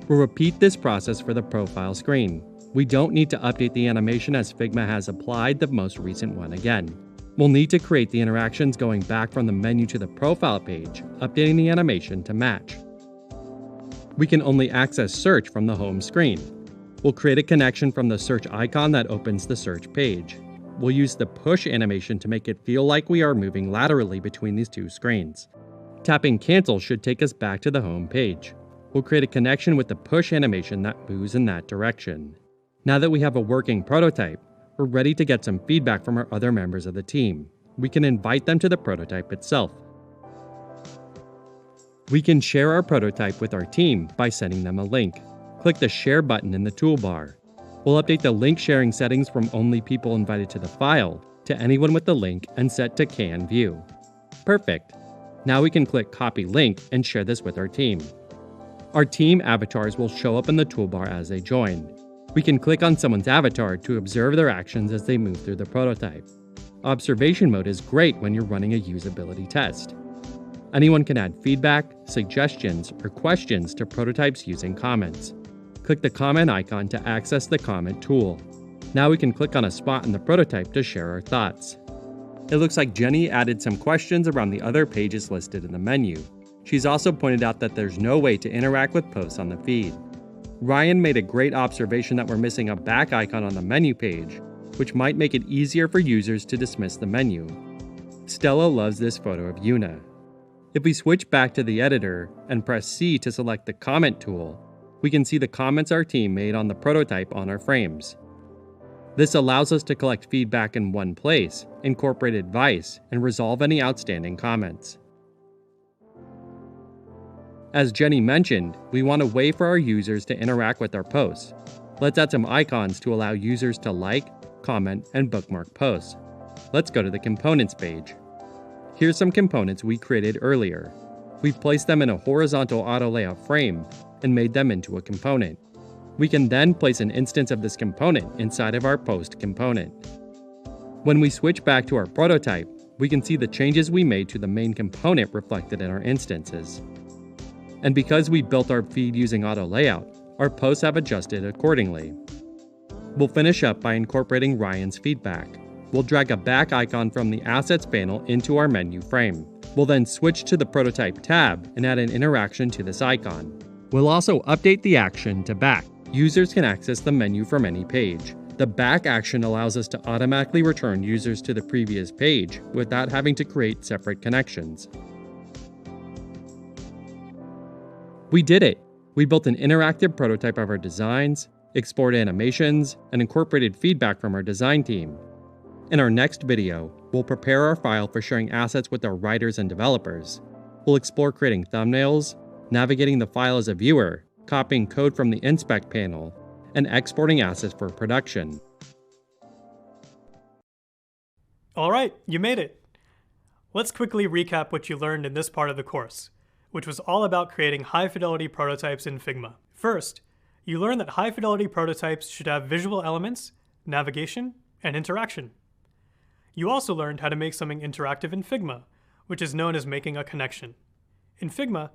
[SPEAKER 8] We'll repeat this process for the profile screen. We don't need to update the animation as Figma has applied the most recent one again. We'll need to create the interactions going back from the menu to the profile page, updating the animation to match. We can only access search from the home screen. We'll create a connection from the search icon that opens the search page. We'll use the push animation to make it feel like we are moving laterally between these two screens. Tapping cancel should take us back to the home page. We'll create a connection with the push animation that moves in that direction. Now that we have a working prototype, we're ready to get some feedback from our other members of the team. We can invite them to the prototype itself. We can share our prototype with our team by sending them a link. Click the Share button in the toolbar. We'll update the link sharing settings from only people invited to the file to anyone with the link and set to Can View. Perfect. Now we can click Copy Link and share this with our team. Our team avatars will show up in the toolbar as they join. We can click on someone's avatar to observe their actions as they move through the prototype. Observation mode is great when you're running a usability test. Anyone can add feedback, suggestions, or questions to prototypes using comments. Click the comment icon to access the comment tool. Now we can click on a spot in the prototype to share our thoughts. It looks like Jenny added some questions around the other pages listed in the menu. She's also pointed out that there's no way to interact with posts on the feed. Ryan made a great observation that we're missing a back icon on the menu page, which might make it easier for users to dismiss the menu. Stella loves this photo of Yuna. If we switch back to the editor and press C to select the comment tool, we can see the comments our team made on the prototype on our frames. This allows us to collect feedback in one place, incorporate advice, and resolve any outstanding comments. As Jenny mentioned, we want a way for our users to interact with our posts. Let's add some icons to allow users to like, comment, and bookmark posts. Let's go to the Components page. Here's some components we created earlier. We've placed them in a horizontal auto layout frame and made them into a component. We can then place an instance of this component inside of our post component. When we switch back to our prototype, we can see the changes we made to the main component reflected in our instances. And because we built our feed using auto layout, our posts have adjusted accordingly. We'll finish up by incorporating Ryan's feedback. We'll drag a back icon from the Assets panel into our menu frame. We'll then switch to the Prototype tab and add an interaction to this icon. We'll also update the action to back. Users can access the menu from any page. The back action allows us to automatically return users to the previous page without having to create separate connections. We did it! We built an interactive prototype of our designs, explored animations, and incorporated feedback from our design team. In our next video, we'll prepare our file for sharing assets with our writers and developers. We'll explore creating thumbnails, navigating the file as a viewer, copying code from the Inspect panel, and exporting assets for production.
[SPEAKER 1] All right, you made it. Let's quickly recap what you learned in this part of the course, which was all about creating high-fidelity prototypes in Figma. First, you learned that high-fidelity prototypes should have visual elements, navigation, and interaction. You also learned how to make something interactive in Figma, which is known as making a connection. In Figma,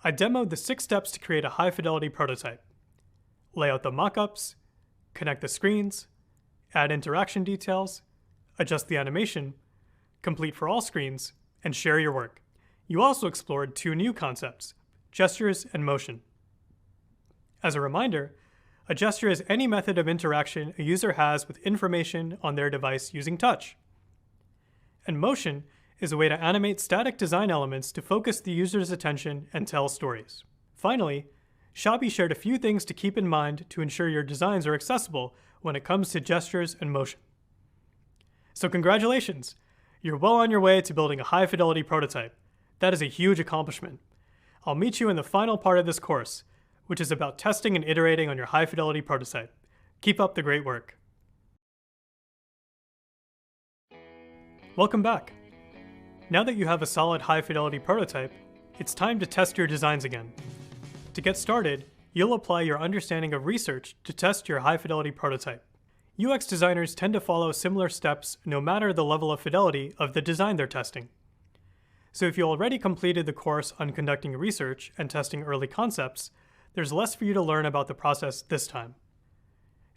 [SPEAKER 1] I demoed the 6 steps to create a high-fidelity prototype. Lay out the mockups, connect the screens, add interaction details, adjust the animation, complete for all screens, and share your work. You also explored 2 new concepts, gestures and motion. As a reminder, a gesture is any method of interaction a user has with information on their device using touch. And motion is a way to animate static design elements to focus the user's attention and tell stories. Finally, Shabi shared a few things to keep in mind to ensure your designs are accessible when it comes to gestures and motion. So congratulations! You're well on your way to building a high-fidelity prototype. That is a huge accomplishment. I'll meet you in the final part of this course, which is about testing and iterating on your high-fidelity prototype. Keep up the great work. Welcome back. Now that you have a solid high-fidelity prototype, it's time to test your designs again. To get started, you'll apply your understanding of research to test your high-fidelity prototype. UX designers tend to follow similar steps no matter the level of fidelity of the design they're testing. So if you already completed the course on conducting research and testing early concepts, there's less for you to learn about the process this time.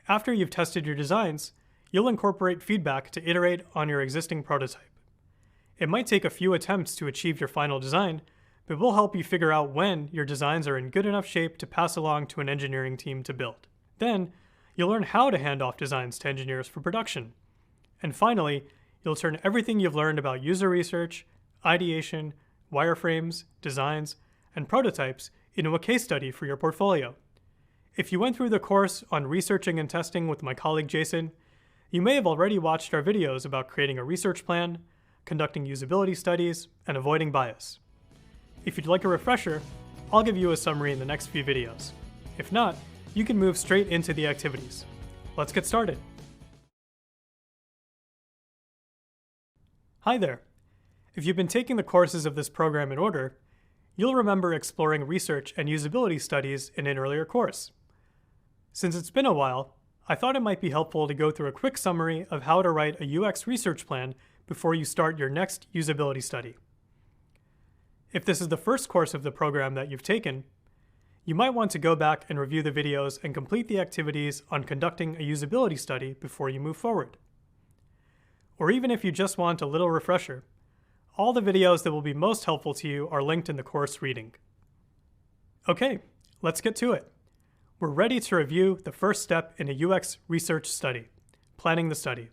[SPEAKER 1] After you've tested your designs, you'll incorporate feedback to iterate on your existing prototype. It might take a few attempts to achieve your final design, but we'll help you figure out when your designs are in good enough shape to pass along to an engineering team to build. Then, you'll learn how to hand off designs to engineers for production. And finally, you'll turn everything you've learned about user research, ideation, wireframes, designs, and prototypes into a case study for your portfolio. If you went through the course on researching and testing with my colleague Jason, you may have already watched our videos about creating a research plan, conducting usability studies, and avoiding bias. If you'd like a refresher, I'll give you a summary in the next few videos. If not, you can move straight into the activities. Let's get started. Hi there. If you've been taking the courses of this program in order, you'll remember exploring research and usability studies in an earlier course. Since it's been a while, I thought it might be helpful to go through a quick summary of how to write a UX research plan before you start your next usability study. If this is the first course of the program that you've taken, you might want to go back and review the videos and complete the activities on conducting a usability study before you move forward. Or even if you just want a little refresher, all the videos that will be most helpful to you are linked in the course reading. Okay, let's get to it. We're ready to review the first step in a UX research study, planning the study.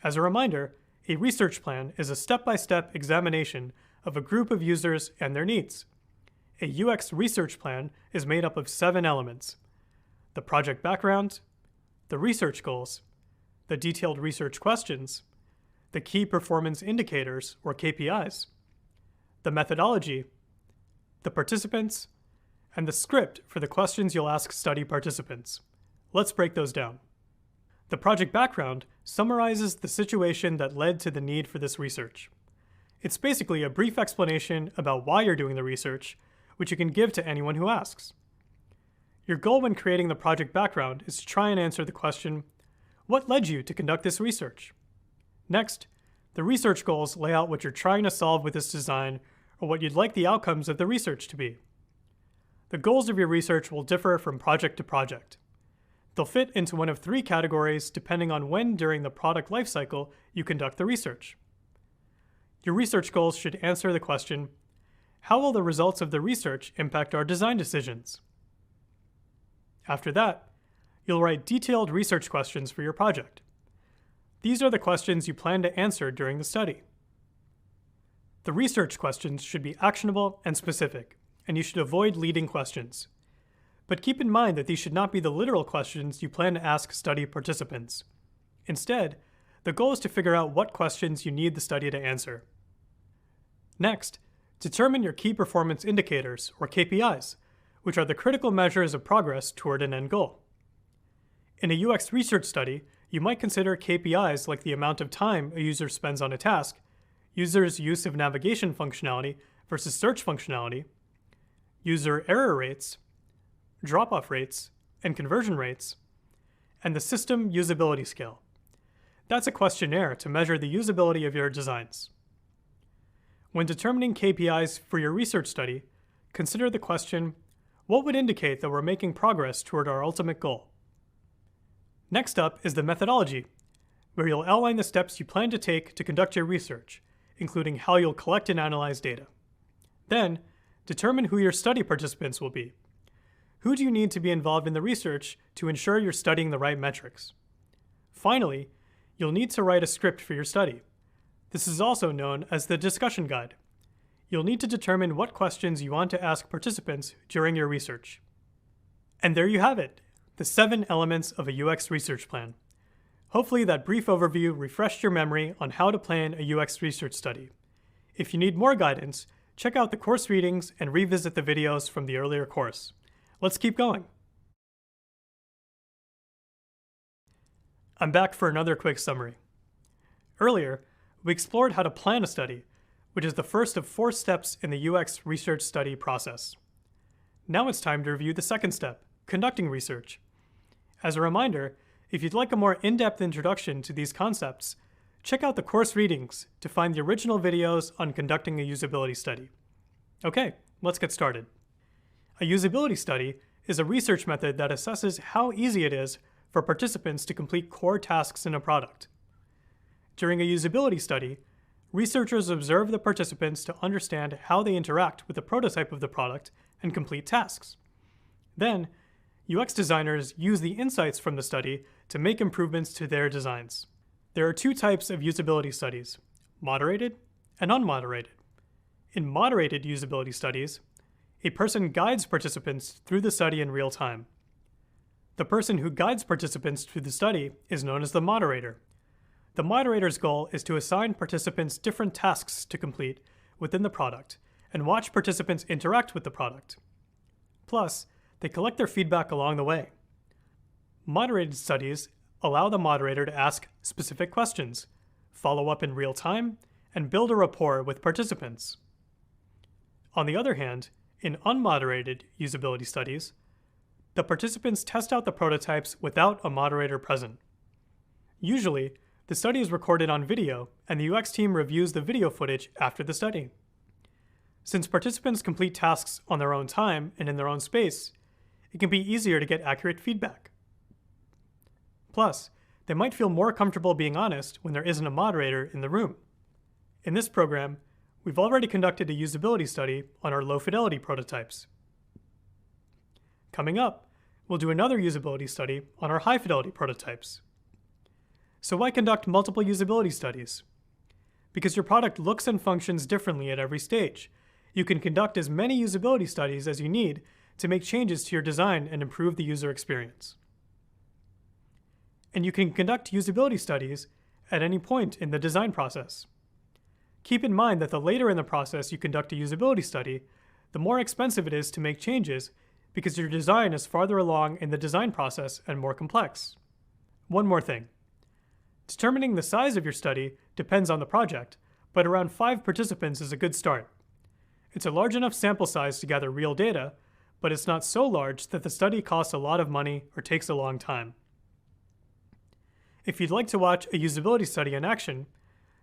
[SPEAKER 1] As a reminder, a research plan is a step-by-step examination of a group of users and their needs. A UX research plan is made up of 7 elements: the project background, the research goals, the detailed research questions, the key performance indicators or KPIs, the methodology, the participants, and the script for the questions you'll ask study participants. Let's break those down. The project background summarizes the situation that led to the need for this research. It's basically a brief explanation about why you're doing the research, which you can give to anyone who asks. Your goal when creating the project background is to try and answer the question, what led you to conduct this research? Next, the research goals lay out what you're trying to solve with this design or what you'd like the outcomes of the research to be. The goals of your research will differ from project to project. They'll fit into one of 3 categories depending on when during the product lifecycle you conduct the research. Your research goals should answer the question, how will the results of the research impact our design decisions? After that, you'll write detailed research questions for your project. These are the questions you plan to answer during the study. The research questions should be actionable and specific, and you should avoid leading questions. But keep in mind that these should not be the literal questions you plan to ask study participants. Instead, the goal is to figure out what questions you need the study to answer. Next, determine your key performance indicators, or KPIs, which are the critical measures of progress toward an end goal. In a UX research study, you might consider KPIs like the amount of time a user spends on a task, users' use of navigation functionality versus search functionality, user error rates, drop-off rates, and conversion rates, and the system usability scale. That's a questionnaire to measure the usability of your designs. When determining KPIs for your research study, consider the question, what would indicate that we're making progress toward our ultimate goal? Next up is the methodology, where you'll outline the steps you plan to take to conduct your research, including how you'll collect and analyze data. Then, determine who your study participants will be. Who do you need to be involved in the research to ensure you're studying the right metrics? Finally, you'll need to write a script for your study. This is also known as the discussion guide. You'll need to determine what questions you want to ask participants during your research. And there you have it, the 7 elements of a UX research plan. Hopefully that brief overview refreshed your memory on how to plan a UX research study. If you need more guidance, check out the course readings and revisit the videos from the earlier course. Let's keep going. I'm back for another quick summary. Earlier, we explored how to plan a study, which is the first of 4 steps in the UX research study process. Now it's time to review the second step, conducting research. As a reminder, if you'd like a more in-depth introduction to these concepts, check out the course readings to find the original videos on conducting a usability study. Okay, let's get started. A usability study is a research method that assesses how easy it is for participants to complete core tasks in a product. During a usability study, researchers observe the participants to understand how they interact with the prototype of the product and complete tasks. Then, UX designers use the insights from the study to make improvements to their designs. There are 2 types of usability studies, moderated and unmoderated. In moderated usability studies, a person guides participants through the study in real time. The person who guides participants through the study is known as the moderator. The moderator's goal is to assign participants different tasks to complete within the product and watch participants interact with the product. Plus, they collect their feedback along the way. Moderated studies allow the moderator to ask specific questions, follow up in real time, and build a rapport with participants. On the other hand, in unmoderated usability studies, the participants test out the prototypes without a moderator present. Usually, the study is recorded on video, and the UX team reviews the video footage after the study. Since participants complete tasks on their own time and in their own space, it can be easier to get accurate feedback. Plus, they might feel more comfortable being honest when there isn't a moderator in the room. In this program, we've already conducted a usability study on our low-fidelity prototypes. Coming up, we'll do another usability study on our high-fidelity prototypes. So why conduct multiple usability studies? Because your product looks and functions differently at every stage. You can conduct as many usability studies as you need to make changes to your design and improve the user experience. And you can conduct usability studies at any point in the design process. Keep in mind that the later in the process you conduct a usability study, the more expensive it is to make changes because your design is farther along in the design process and more complex. One more thing. Determining the size of your study depends on the project, but around 5 participants is a good start. It's a large enough sample size to gather real data, but it's not so large that the study costs a lot of money or takes a long time. If you'd like to watch a usability study in action,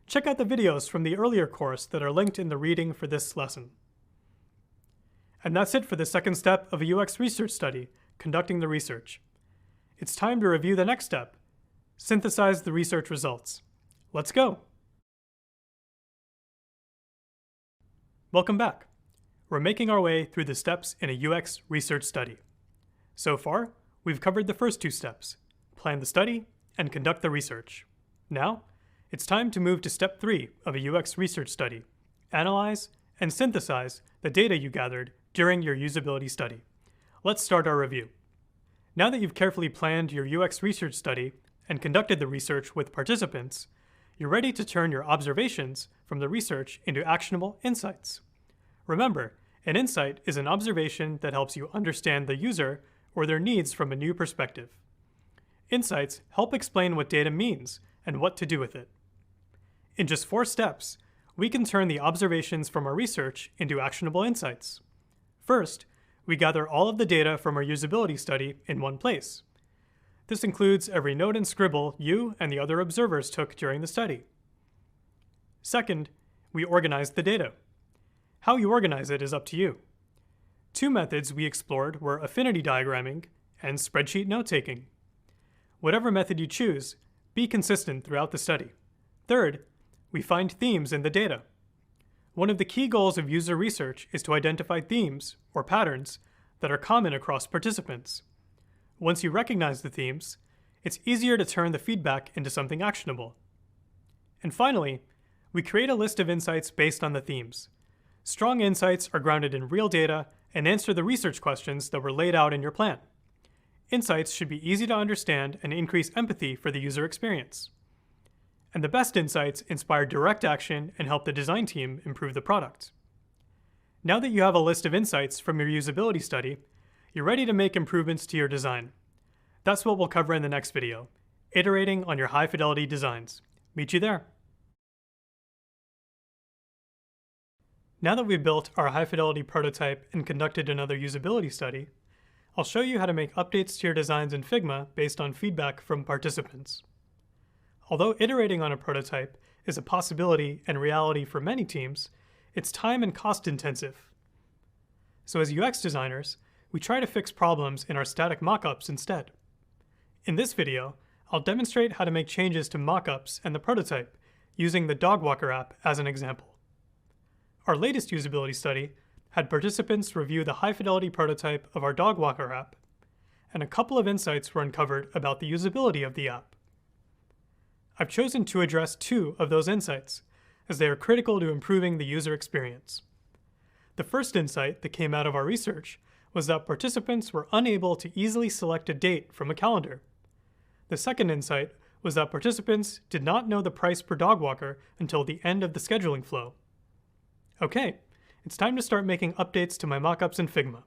[SPEAKER 1] check out the videos from the earlier course that are linked in the reading for this lesson. And that's it for the second step of a UX research study, conducting the research. It's time to review the next step, synthesize the research results. Let's go. Welcome back. We're making our way through the steps in a UX research study. So far, we've covered the first 2 steps, plan the study and conduct the research. Now, it's time to move to step 3 of a UX research study, analyze and synthesize the data you gathered during your usability study. Let's start our review. Now that you've carefully planned your UX research study and conducted the research with participants, you're ready to turn your observations from the research into actionable insights. Remember, an insight is an observation that helps you understand the user or their needs from a new perspective. Insights help explain what data means and what to do with it. In just 4 steps, we can turn the observations from our research into actionable insights. First, we gather all of the data from our usability study in one place. This includes every note and scribble you and the other observers took during the study. Second, we organize the data. How you organize it is up to you. 2 methods we explored were affinity diagramming and spreadsheet note-taking. Whatever method you choose, be consistent throughout the study. Third, we find themes in the data. One of the key goals of user research is to identify themes, or patterns, that are common across participants. Once you recognize the themes, it's easier to turn the feedback into something actionable. And finally, we create a list of insights based on the themes. Strong insights are grounded in real data and answer the research questions that were laid out in your plan. Insights should be easy to understand and increase empathy for the user experience. And the best insights inspire direct action and help the design team improve the product. Now that you have a list of insights from your usability study, you're ready to make improvements to your design. That's what we'll cover in the next video, iterating on your high-fidelity designs. Meet you there. Now that we've built our high-fidelity prototype and conducted another usability study, I'll show you how to make updates to your designs in Figma based on feedback from participants. Although iterating on a prototype is a possibility and reality for many teams, it's time and cost intensive. So as UX designers, we try to fix problems in our static mockups instead. In this video, I'll demonstrate how to make changes to mockups and the prototype using the Dog Walker app as an example. Our latest usability study had participants review the high-fidelity prototype of our Dog Walker app, and a couple of insights were uncovered about the usability of the app. I've chosen to address 2 of those insights, as they are critical to improving the user experience. The first insight that came out of our research was that participants were unable to easily select a date from a calendar. The second insight was that participants did not know the price per dog walker until the end of the scheduling flow. Okay, it's time to start making updates to my mockups in Figma.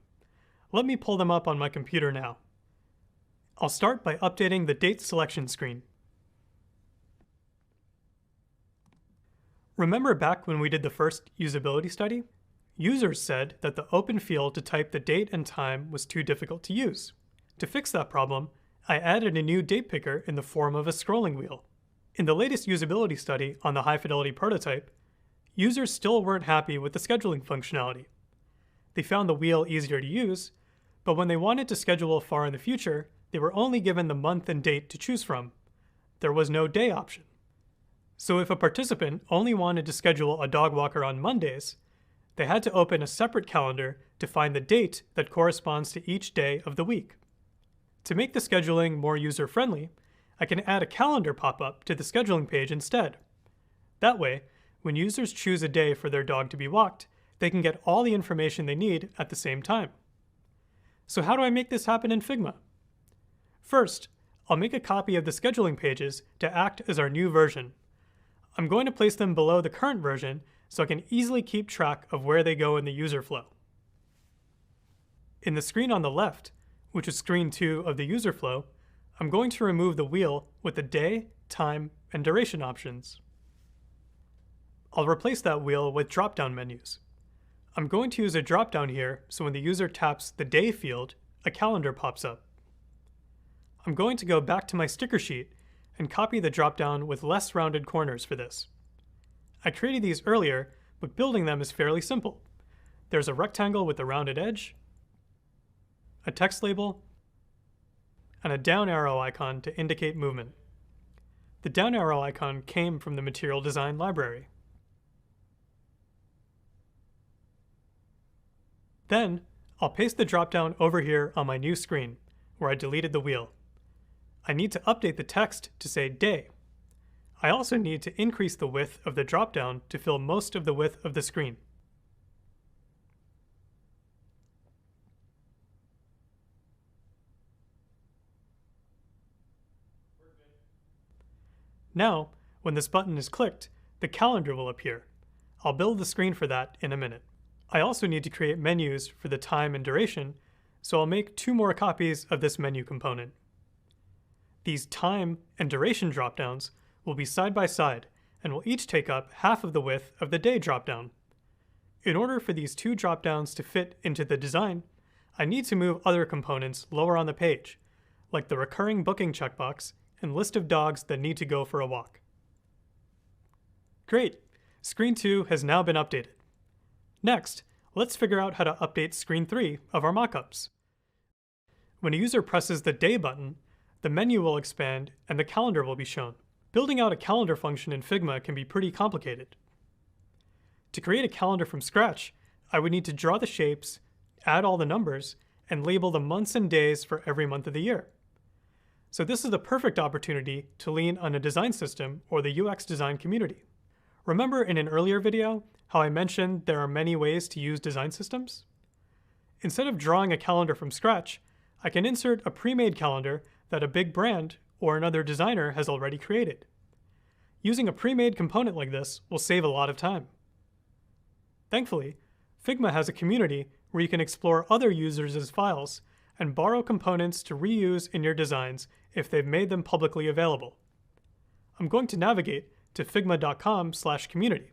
[SPEAKER 1] Let me pull them up on my computer now. I'll start by updating the date selection screen. Remember back when we did the first usability study? Users said that the open field to type the date and time was too difficult to use. To fix that problem, I added a new date picker in the form of a scrolling wheel. In the latest usability study on the high-fidelity prototype, users still weren't happy with the scheduling functionality. They found the wheel easier to use, but when they wanted to schedule far in the future, they were only given the month and date to choose from. There was no day option. So if a participant only wanted to schedule a dog walker on Mondays, they had to open a separate calendar to find the date that corresponds to each day of the week. To make the scheduling more user-friendly, I can add a calendar pop-up to the scheduling page instead. That way, when users choose a day for their dog to be walked, they can get all the information they need at the same time. So how do I make this happen in Figma? First, I'll make a copy of the scheduling pages to act as our new version. I'm going to place them below the current version so I can easily keep track of where they go in the user flow. In the screen on the left, which is screen 2 of the user flow, I'm going to remove the wheel with the day, time, and duration options. I'll replace that wheel with drop-down menus. I'm going to use a drop-down here so when the user taps the day field, a calendar pops up. I'm going to go back to my sticker sheet and copy the drop-down with less rounded corners for this. I created these earlier, but building them is fairly simple. There's a rectangle with a rounded edge, a text label, and a down arrow icon to indicate movement. The down arrow icon came from the material design library. Then, I'll paste the dropdown over here on my new screen, where I deleted the wheel. I need to update the text to say day. I also need to increase the width of the dropdown to fill most of the width of the screen. Now, when this button is clicked, the calendar will appear. I'll build the screen for that in a minute. I also need to create menus for the time and duration, so I'll make 2 more copies of this menu component. These time and duration dropdowns will be side by side and will each take up half of the width of the day dropdown. In order for these 2 dropdowns to fit into the design, I need to move other components lower on the page, like the recurring booking checkbox and list of dogs that need to go for a walk. Great! Screen 2 has now been updated. Next, let's figure out how to update screen 3 of our mockups. When a user presses the day button, the menu will expand and the calendar will be shown. Building out a calendar function in Figma can be pretty complicated. To create a calendar from scratch, I would need to draw the shapes, add all the numbers, and label the months and days for every month of the year. So this is the perfect opportunity to lean on a design system or the UX design community. Remember in an earlier video how I mentioned there are many ways to use design systems? Instead of drawing a calendar from scratch, I can insert a pre-made calendar that a big brand or another designer has already created. Using a pre-made component like this will save a lot of time. Thankfully, Figma has a community where you can explore other users' files and borrow components to reuse in your designs if they've made them publicly available. I'm going to navigate to figma.com/community.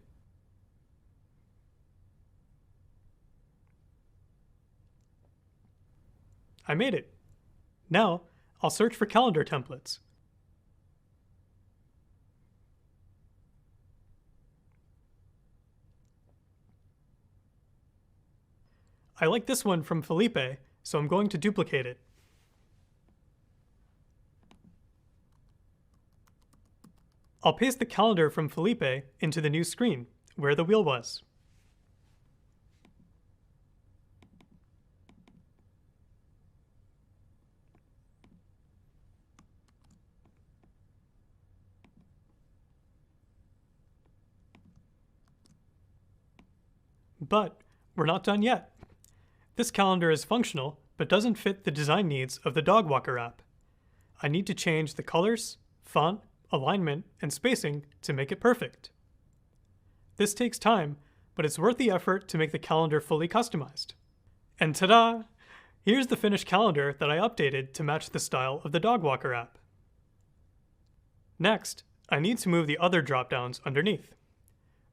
[SPEAKER 1] I made it. Now, I'll search for calendar templates. I like this one from Felipe, so I'm going to duplicate it. I'll paste the calendar from Felipe into the new screen, where the wheel was. But we're not done yet. This calendar is functional, but doesn't fit the design needs of the Dog Walker app. I need to change the colors, font, alignment, and spacing to make it perfect. This takes time, but it's worth the effort to make the calendar fully customized. And ta-da! Here's the finished calendar that I updated to match the style of the Dog Walker app. Next, I need to move the other drop-downs underneath.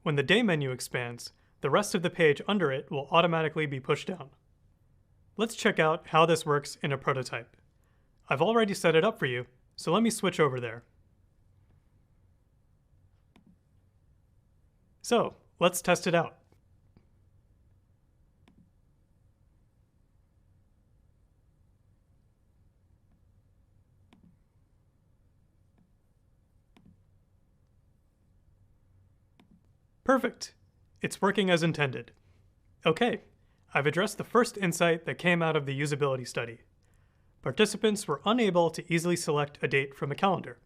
[SPEAKER 1] When the day menu expands, the rest of the page under it will automatically be pushed down. Let's check out how this works in a prototype. I've already set it up for you, so let me switch over there. So, let's test it out. Perfect. It's working as intended. Okay, I've addressed the first insight that came out of the usability study. Participants were unable to easily select a date from a calendar.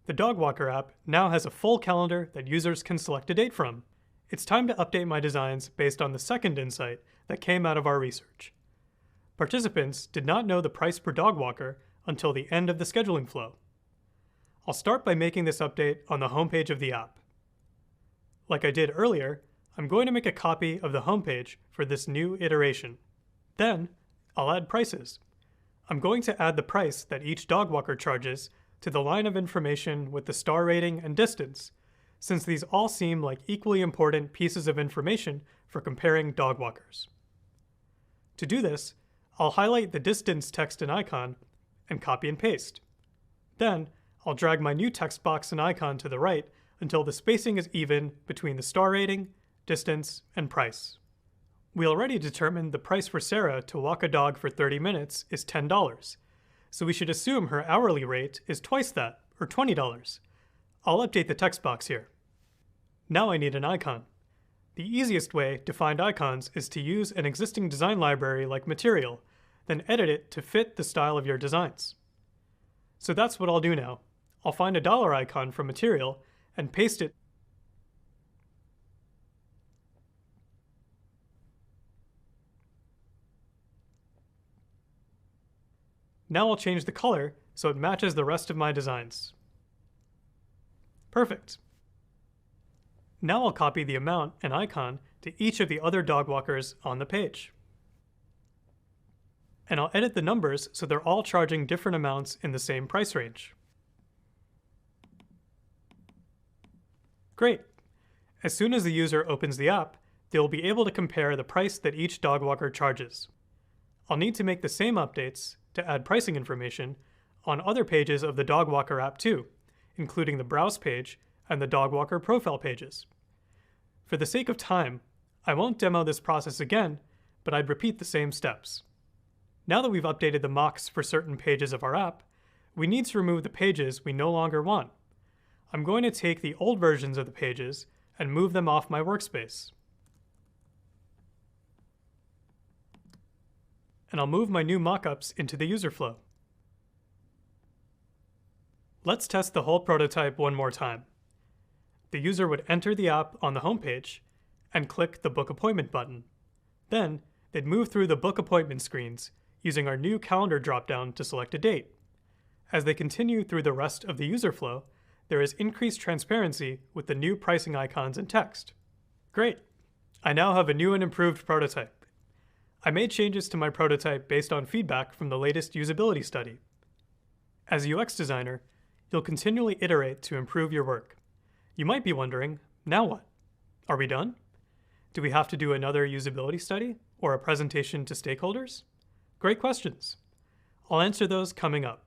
[SPEAKER 1] The Dog Walker app now has a full calendar that users can select a date from. It's time to update my designs based on the second insight that came out of our research. Participants did not know the price per dog walker until the end of the scheduling flow. I'll start by making this update on the homepage of the app. Like I did earlier, I'm going to make a copy of the homepage for this new iteration. Then, I'll add prices. I'm going to add the price that each dog walker charges to the line of information with the star rating and distance, since these all seem like equally important pieces of information for comparing dog walkers. To do this, I'll highlight the distance text and icon and copy and paste. Then, I'll drag my new text box and icon to the right until the spacing is even between the star rating, distance, and price. We already determined the price for Sarah to walk a dog for 30 minutes is $10, so we should assume her hourly rate is twice that, or $20. I'll update the text box here. Now I need an icon. The easiest way to find icons is to use an existing design library like Material, then edit it to fit the style of your designs. So that's what I'll do now. I'll find a dollar icon from Material and paste it. Now I'll change the color so it matches the rest of my designs. Perfect. Now I'll copy the amount and icon to each of the other dog walkers on the page. And I'll edit the numbers so they're all charging different amounts in the same price range. Great. As soon as the user opens the app, they'll be able to compare the price that each dog walker charges. I'll need to make the same updates to add pricing information on other pages of the Dog Walker app too, including the Browse page and the Dog Walker profile pages. For the sake of time, I won't demo this process again, but I'd repeat the same steps. Now that we've updated the mocks for certain pages of our app, we need to remove the pages we no longer want. I'm going to take the old versions of the pages and move them off my workspace. And I'll move my new mockups into the user flow. Let's test the whole prototype one more time. The user would enter the app on the homepage and click the Book Appointment button. Then, they'd move through the Book Appointment screens, using our new calendar dropdown to select a date. As they continue through the rest of the user flow, there is increased transparency with the new pricing icons and text. Great! I now have a new and improved prototype. I made changes to my prototype based on feedback from the latest usability study. As a UX designer, you'll continually iterate to improve your work. You might be wondering, now what? Are we done? Do we have to do another usability study or a presentation to stakeholders? Great questions. I'll answer those coming up.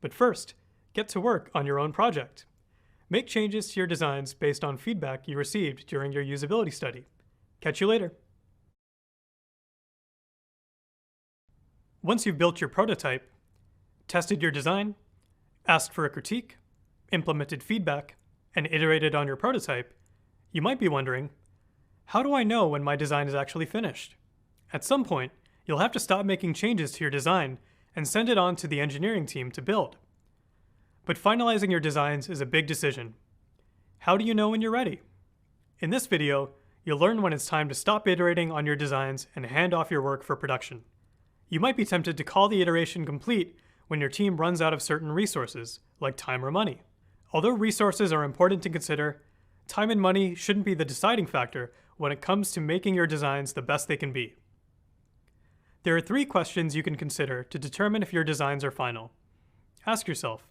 [SPEAKER 1] But first, get to work on your own project. Make changes to your designs based on feedback you received during your usability study. Catch you later. Once you've built your prototype, tested your design, asked for a critique, implemented feedback, and iterated on your prototype, you might be wondering, how do I know when my design is actually finished? At some point, you'll have to stop making changes to your design and send it on to the engineering team to build. But finalizing your designs is a big decision. How do you know when you're ready? In this video, you'll learn when it's time to stop iterating on your designs and hand off your work for production. You might be tempted to call the iteration complete when your team runs out of certain resources, like time or money. Although resources are important to consider, time and money shouldn't be the deciding factor when it comes to making your designs the best they can be. There are 3 questions you can consider to determine if your designs are final. Ask yourself,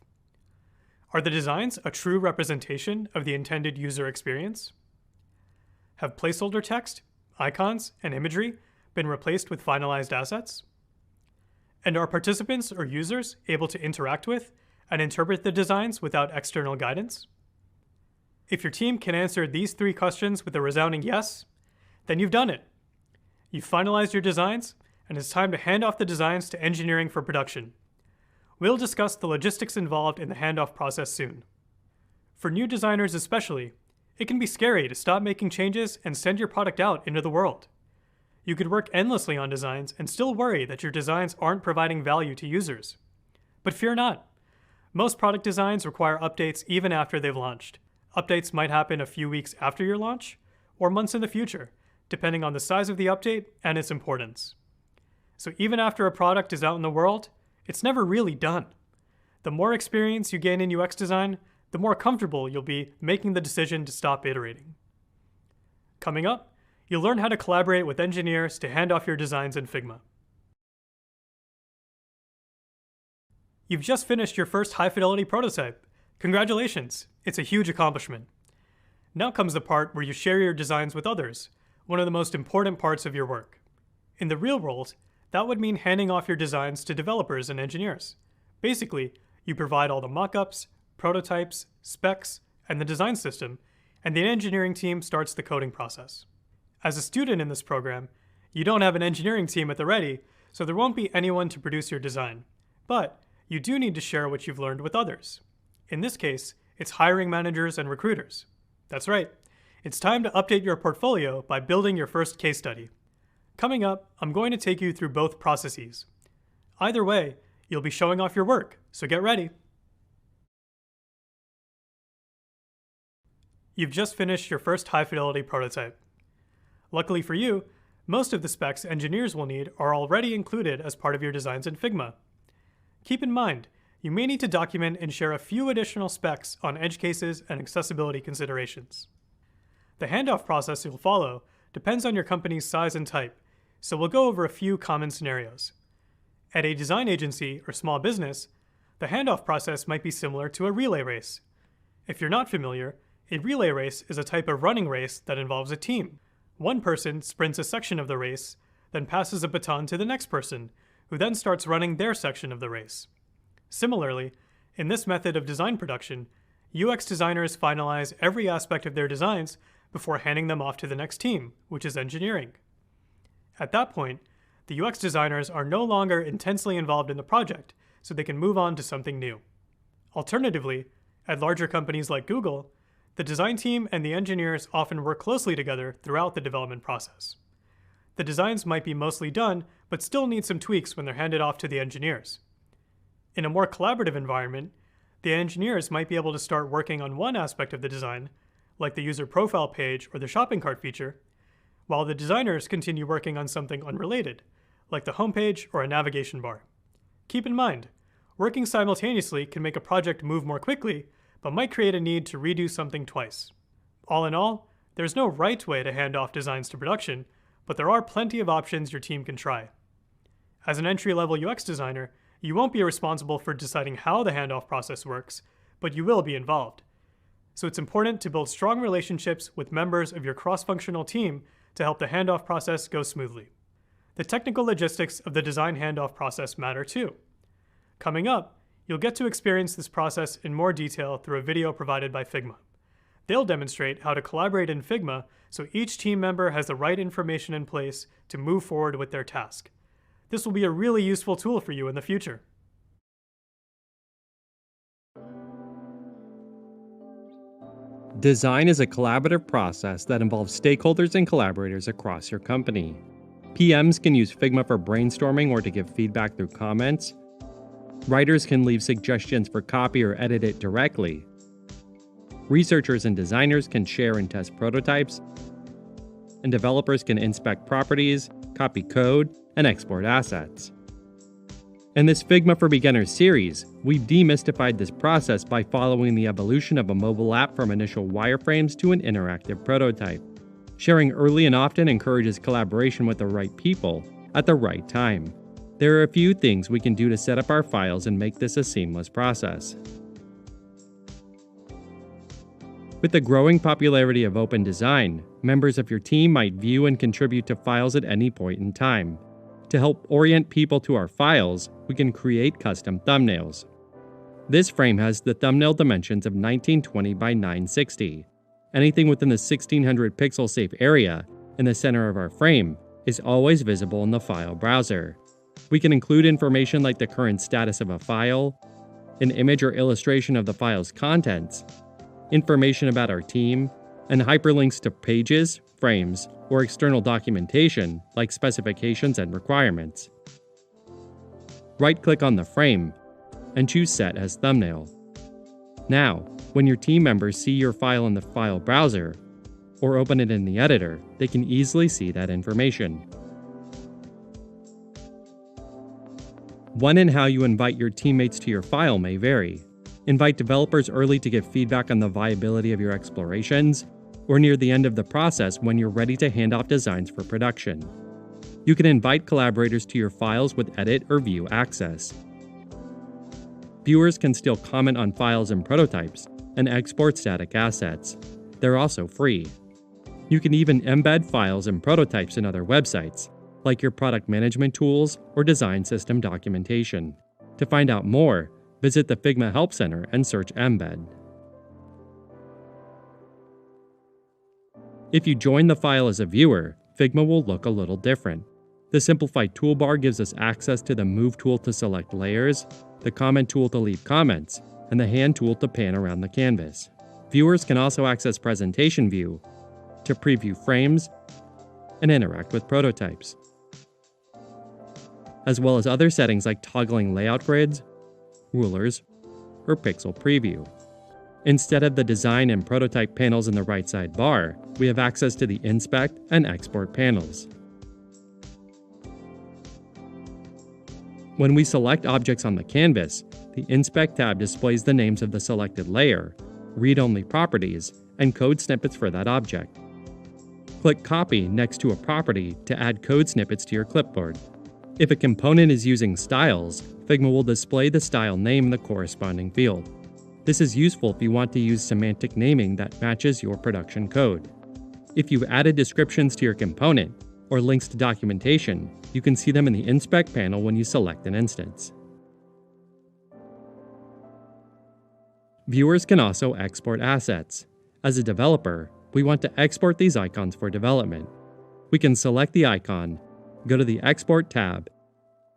[SPEAKER 1] are the designs a true representation of the intended user experience? Have placeholder text, icons, and imagery been replaced with finalized assets? And are participants or users able to interact with and interpret the designs without external guidance? If your team can answer these 3 questions with a resounding yes, then you've done it. You've finalized your designs, and it's time to hand off the designs to engineering for production. We'll discuss the logistics involved in the handoff process soon. For new designers especially, it can be scary to stop making changes and send your product out into the world. You could work endlessly on designs and still worry that your designs aren't providing value to users. But fear not. Most product designs require updates even after they've launched. Updates might happen a few weeks after your launch, or months in the future, depending on the size of the update and its importance. So even after a product is out in the world, it's never really done. The more experience you gain in UX design, the more comfortable you'll be making the decision to stop iterating. Coming up, you'll learn how to collaborate with engineers to hand off your designs in Figma. You've just finished your first high-fidelity prototype. Congratulations, it's a huge accomplishment. Now comes the part where you share your designs with others, one of the most important parts of your work. In the real world, that would mean handing off your designs to developers and engineers. Basically, you provide all the mockups, prototypes, specs, and the design system, and the engineering team starts the coding process. As a student in this program, you don't have an engineering team at the ready, so there won't be anyone to produce your design. But you do need to share what you've learned with others. In this case, it's hiring managers and recruiters. That's right. It's time to update your portfolio by building your first case study. Coming up, I'm going to take you through both processes. Either way, you'll be showing off your work, so get ready. You've just finished your first high-fidelity prototype. Luckily for you, most of the specs engineers will need are already included as part of your designs in Figma. Keep in mind, you may need to document and share a few additional specs on edge cases and accessibility considerations. The handoff process you'll follow depends on your company's size and type, so we'll go over a few common scenarios. At a design agency or small business, the handoff process might be similar to a relay race. If you're not familiar, a relay race is a type of running race that involves a team. One person sprints a section of the race, then passes a baton to the next person, who then starts running their section of the race. Similarly, in this method of design production, UX designers finalize every aspect of their designs before handing them off to the next team, which is engineering. At that point, the UX designers are no longer intensely involved in the project, so they can move on to something new. Alternatively, at larger companies like Google, the design team and the engineers often work closely together throughout the development process. The designs might be mostly done, but still need some tweaks when they're handed off to the engineers. In a more collaborative environment, the engineers might be able to start working on one aspect of the design, like the user profile page or the shopping cart feature, while the designers continue working on something unrelated, like the homepage or a navigation bar. Keep in mind, working simultaneously can make a project move more quickly, but might create a need to redo something twice. All in all, there's no right way to hand off designs to production, but there are plenty of options your team can try. As an entry-level UX designer, you won't be responsible for deciding how the handoff process works, but you will be involved. So it's important to build strong relationships with members of your cross-functional team to help the handoff process go smoothly. The technical logistics of the design handoff process matter too. Coming up, you'll get to experience this process in more detail through a video provided by Figma. They'll demonstrate how to collaborate in Figma so each team member has the right information in place to move forward with their task. This will be a really useful tool for you in the future.
[SPEAKER 8] Design is a collaborative process that involves stakeholders and collaborators across your company. PMs can use Figma for brainstorming or to give feedback through comments. Writers can leave suggestions for copy or edit it directly. Researchers and designers can share and test prototypes. And developers can inspect properties, copy code, and export assets. In this Figma for Beginners series, we've demystified this process by following the evolution of a mobile app from initial wireframes to an interactive prototype. Sharing early and often encourages collaboration with the right people at the right time. There are a few things we can do to set up our files and make this a seamless process. With the growing popularity of open design, members of your team might view and contribute to files at any point in time. To help orient people to our files, we can create custom thumbnails. This frame has the thumbnail dimensions of 1920 by 960. Anything within the 1600 pixel safe area in the center of our frame is always visible in the file browser. We can include information like the current status of a file, an image or illustration of the file's contents, information about our team, and hyperlinks to pages, frames, or external documentation like specifications and requirements. Right-click on the frame and choose Set as Thumbnail. Now, when your team members see your file in the file browser or open it in the editor, they can easily see that information. When and how you invite your teammates to your file may vary. Invite developers early to give feedback on the viability of your explorations, or near the end of the process when you're ready to hand off designs for production. You can invite collaborators to your files with edit or view access. Viewers can still comment on files and prototypes and export static assets. They're also free. You can even embed files and prototypes in other websites, like your product management tools or design system documentation. To find out more, visit the Figma Help Center and search Embed. If you join the file as a viewer, Figma will look a little different. The simplified toolbar gives us access to the Move tool to select layers, the Comment tool to leave comments, and the Hand tool to pan around the canvas. Viewers can also access Presentation View to preview frames and interact with prototypes, as well as other settings like toggling layout grids, rulers, or pixel preview. Instead of the design and prototype panels in the right side bar, we have access to the Inspect and Export panels. When we select objects on the canvas, the Inspect tab displays the names of the selected layer, read-only properties, and code snippets for that object. Click Copy next to a property to add code snippets to your clipboard. If a component is using styles, Figma will display the style name in the corresponding field. This is useful if you want to use semantic naming that matches your production code. If you've added descriptions to your component or links to documentation, you can see them in the Inspect panel when you select an instance. Viewers can also export assets. As a developer, we want to export these icons for development. We can select the icon, go to the Export tab,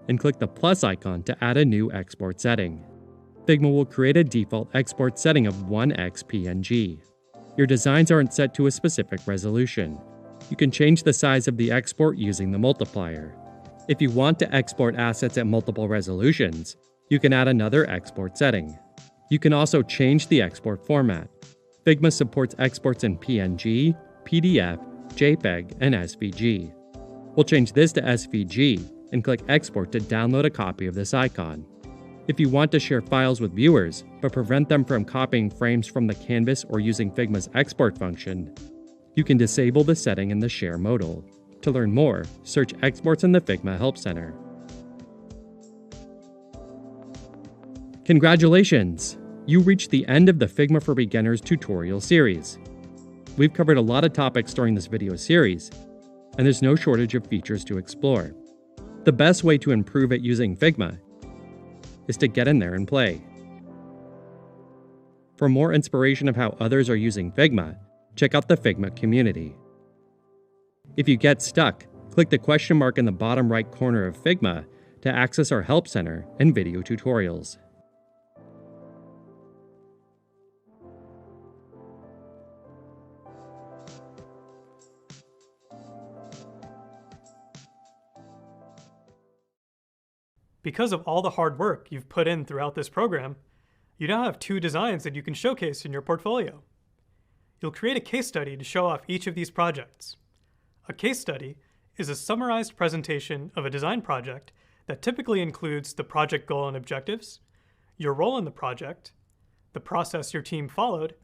[SPEAKER 8] and click the plus icon to add a new export setting. Figma will create a default export setting of 1x PNG. Your designs aren't set to a specific resolution. You can change the size of the export using the multiplier. If you want to export assets at multiple resolutions, you can add another export setting. You can also change the export format. Figma supports exports in PNG, PDF, JPEG, and SVG. We'll change this to SVG and click Export to download a copy of this icon. If you want to share files with viewers, but prevent them from copying frames from the canvas or using Figma's export function, you can disable the setting in the Share modal. To learn more, search Exports in the Figma Help Center. Congratulations! You reached the end of the Figma for Beginners tutorial series. We've covered a lot of topics during this video series, and there's no shortage of features to explore. The best way to improve at using Figma is to get in there and play. For more inspiration of how others are using Figma, check out the Figma community. If you get stuck, click the question mark in the bottom right corner of Figma to access our Help Center and video tutorials.
[SPEAKER 1] Because of all the hard work you've put in throughout this program, you now have 2 designs that you can showcase in your portfolio. You'll create a case study to show off each of these projects. A case study is a summarized presentation of a design project that typically includes the project goal and objectives, your role in the project, the process your team followed,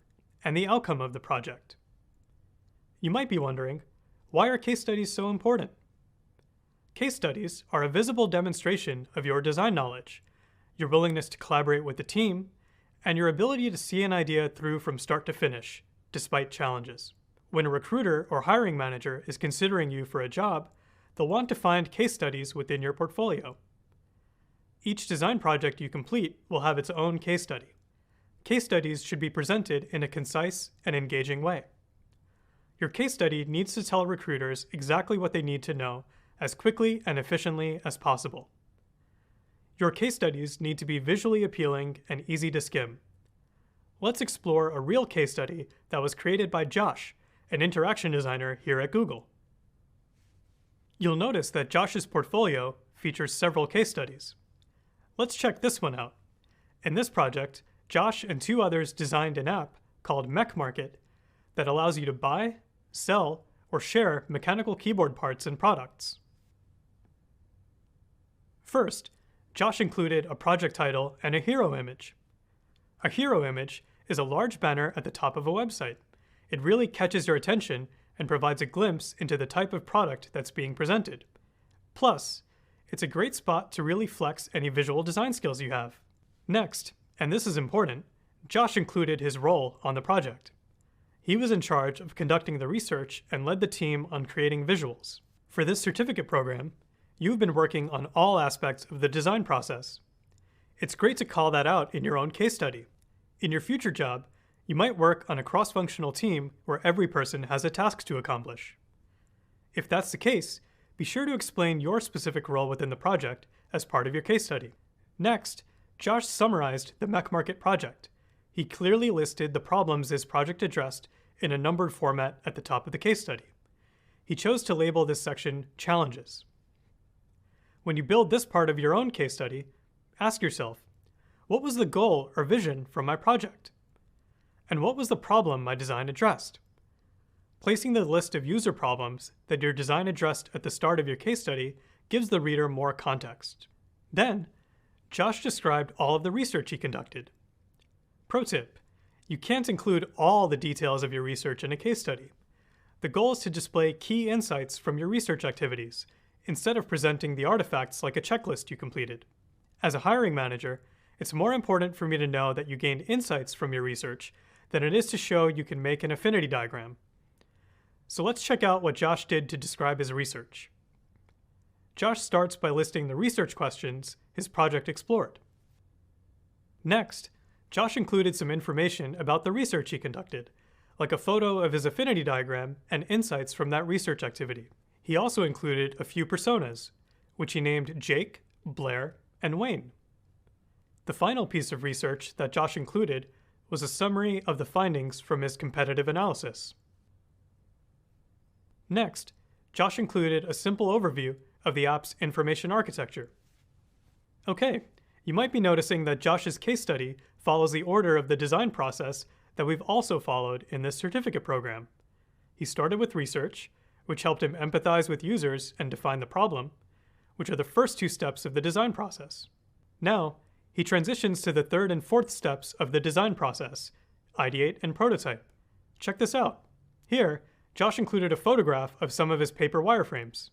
[SPEAKER 1] and the outcome of the project. You might be wondering, why are case studies so important? Case studies are a visible demonstration of your design knowledge, your willingness to collaborate with the team, and your ability to see an idea through from start to finish, despite challenges. When a recruiter or hiring manager is considering you for a job, they'll want to find case studies within your portfolio. Each design project you complete will have its own case study. Case studies should be presented in a concise and engaging way. Your case study needs to tell recruiters exactly what they need to know as quickly and efficiently as possible. Your case studies need to be visually appealing and easy to skim. Let's explore a real case study that was created by Josh, an interaction designer here at Google. You'll notice that Josh's portfolio features several case studies. Let's check this one out. In this project, Josh and 2 others designed an app called Mech Market that allows you to buy, sell, or share mechanical keyboard parts and products. First, Josh included a project title and a hero image. A hero image is a large banner at the top of a website. It really catches your attention and provides a glimpse into the type of product that's being presented. Plus, it's a great spot to really flex any visual design skills you have. Next, and this is important, Josh included his role on the project. He was in charge of conducting the research and led the team on creating visuals. For this certificate program, you've been working on all aspects of the design process. It's great to call that out in your own case study. In your future job, you might work on a cross-functional team where every person has a task to accomplish. If that's the case, be sure to explain your specific role within the project as part of your case study. Next, Josh summarized the Mech Market project. He clearly listed the problems this project addressed in a numbered format at the top of the case study. He chose to label this section Challenges. When you build this part of your own case study, ask yourself, what was the goal or vision from my project? And what was the problem my design addressed? Placing the list of user problems that your design addressed at the start of your case study gives the reader more context. Then, Josh described all of the research he conducted. Pro tip, you can't include all the details of your research in a case study. The goal is to display key insights from your research activities, instead of presenting the artifacts like a checklist you completed. As a hiring manager, it's more important for me to know that you gained insights from your research than it is to show you can make an affinity diagram. So let's check out what Josh did to describe his research. Josh starts by listing the research questions his project explored. Next, Josh included some information about the research he conducted, like a photo of his affinity diagram and insights from that research activity. He also included a few personas, which he named Jake, Blair, and Wayne. The final piece of research that Josh included was a summary of the findings from his competitive analysis. Next, Josh included a simple overview of the app's information architecture. Okay, you might be noticing that Josh's case study follows the order of the design process that we've also followed in this certificate program. He started with research, which helped him empathize with users and define the problem, which are the first two steps of the design process. Now, he transitions to the third and fourth steps of the design process, ideate and prototype. Check this out. Here, Josh included a photograph of some of his paper wireframes.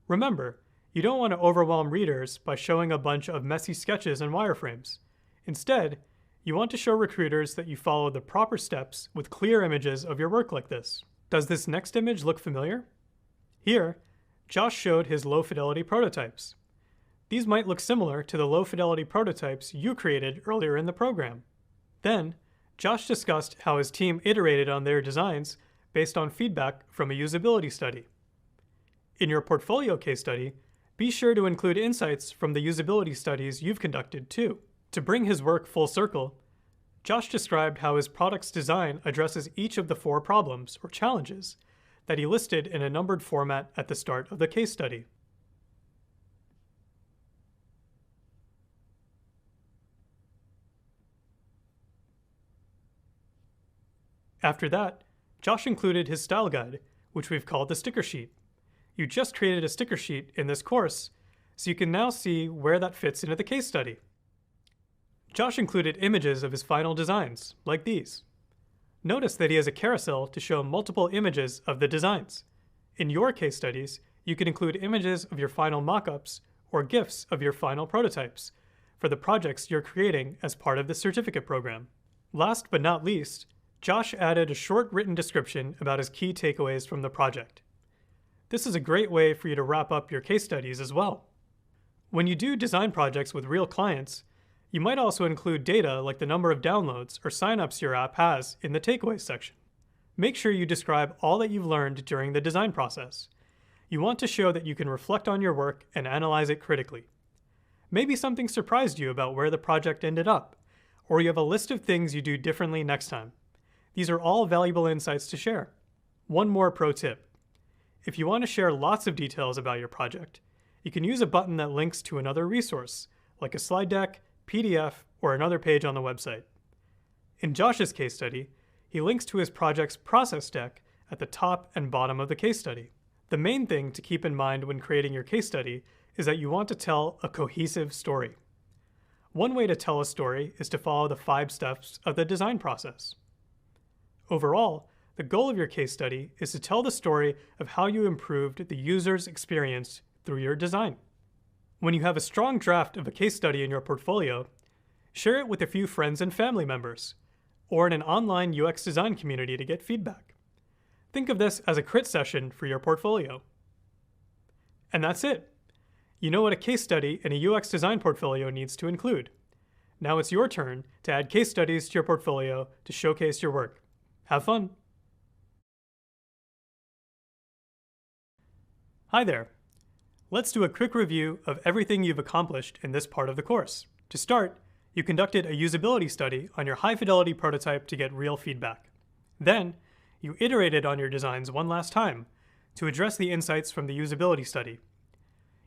[SPEAKER 1] Remember, you don't want to overwhelm readers by showing a bunch of messy sketches and wireframes. Instead, you want to show recruiters that you follow the proper steps with clear images of your work like this. Does this next image look familiar? Here, Josh showed his low-fidelity prototypes. These might look similar to the low-fidelity prototypes you created earlier in the program. Then, Josh discussed how his team iterated on their designs based on feedback from a usability study. In your portfolio case study, be sure to include insights from the usability studies you've conducted too. To bring his work full circle, Josh described how his product's design addresses each of the 4 problems or challenges that he listed in a numbered format at the start of the case study. After that, Josh included his style guide, which we've called the sticker sheet. You just created a sticker sheet in this course, so you can now see where that fits into the case study. Josh included images of his final designs, like these. Notice that he has a carousel to show multiple images of the designs. In your case studies, you can include images of your final mockups or GIFs of your final prototypes for the projects you're creating as part of the certificate program. Last but not least, Josh added a short written description about his key takeaways from the project. This is a great way for you to wrap up your case studies as well. When you do design projects with real clients, you might also include data like the number of downloads or signups your app has in the takeaways section. Make sure you describe all that you've learned during the design process. You want to show that you can reflect on your work and analyze it critically. Maybe something surprised you about where the project ended up, or you have a list of things you do differently next time. These are all valuable insights to share. One more pro tip. If you want to share lots of details about your project, you can use a button that links to another resource, like a slide deck, PDF, or another page on the website. In Josh's case study, he links to his project's process deck at the top and bottom of the case study. The main thing to keep in mind when creating your case study is that you want to tell a cohesive story. One way to tell a story is to follow the 5 steps of the design process. Overall, the goal of your case study is to tell the story of how you improved the user's experience through your design. When you have a strong draft of a case study in your portfolio, share it with a few friends and family members, or in an online UX design community to get feedback. Think of this as a crit session for your portfolio. And that's it. You know what a case study in a UX design portfolio needs to include. Now it's your turn to add case studies to your portfolio to showcase your work. Have fun! Hi there. Let's do a quick review of everything you've accomplished in this part of the course. To start, you conducted a usability study on your high-fidelity prototype to get real feedback. Then, you iterated on your designs one last time to address the insights from the usability study.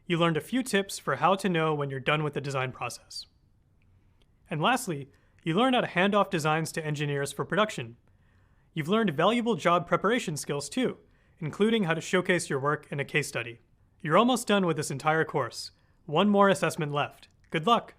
[SPEAKER 1] You learned a few tips for how to know when you're done with the design process. And lastly, you learned how to hand off designs to engineers for production. You've learned valuable job preparation skills too, including how to showcase your work in a case study. You're almost done with this entire course. One more assessment left. Good luck!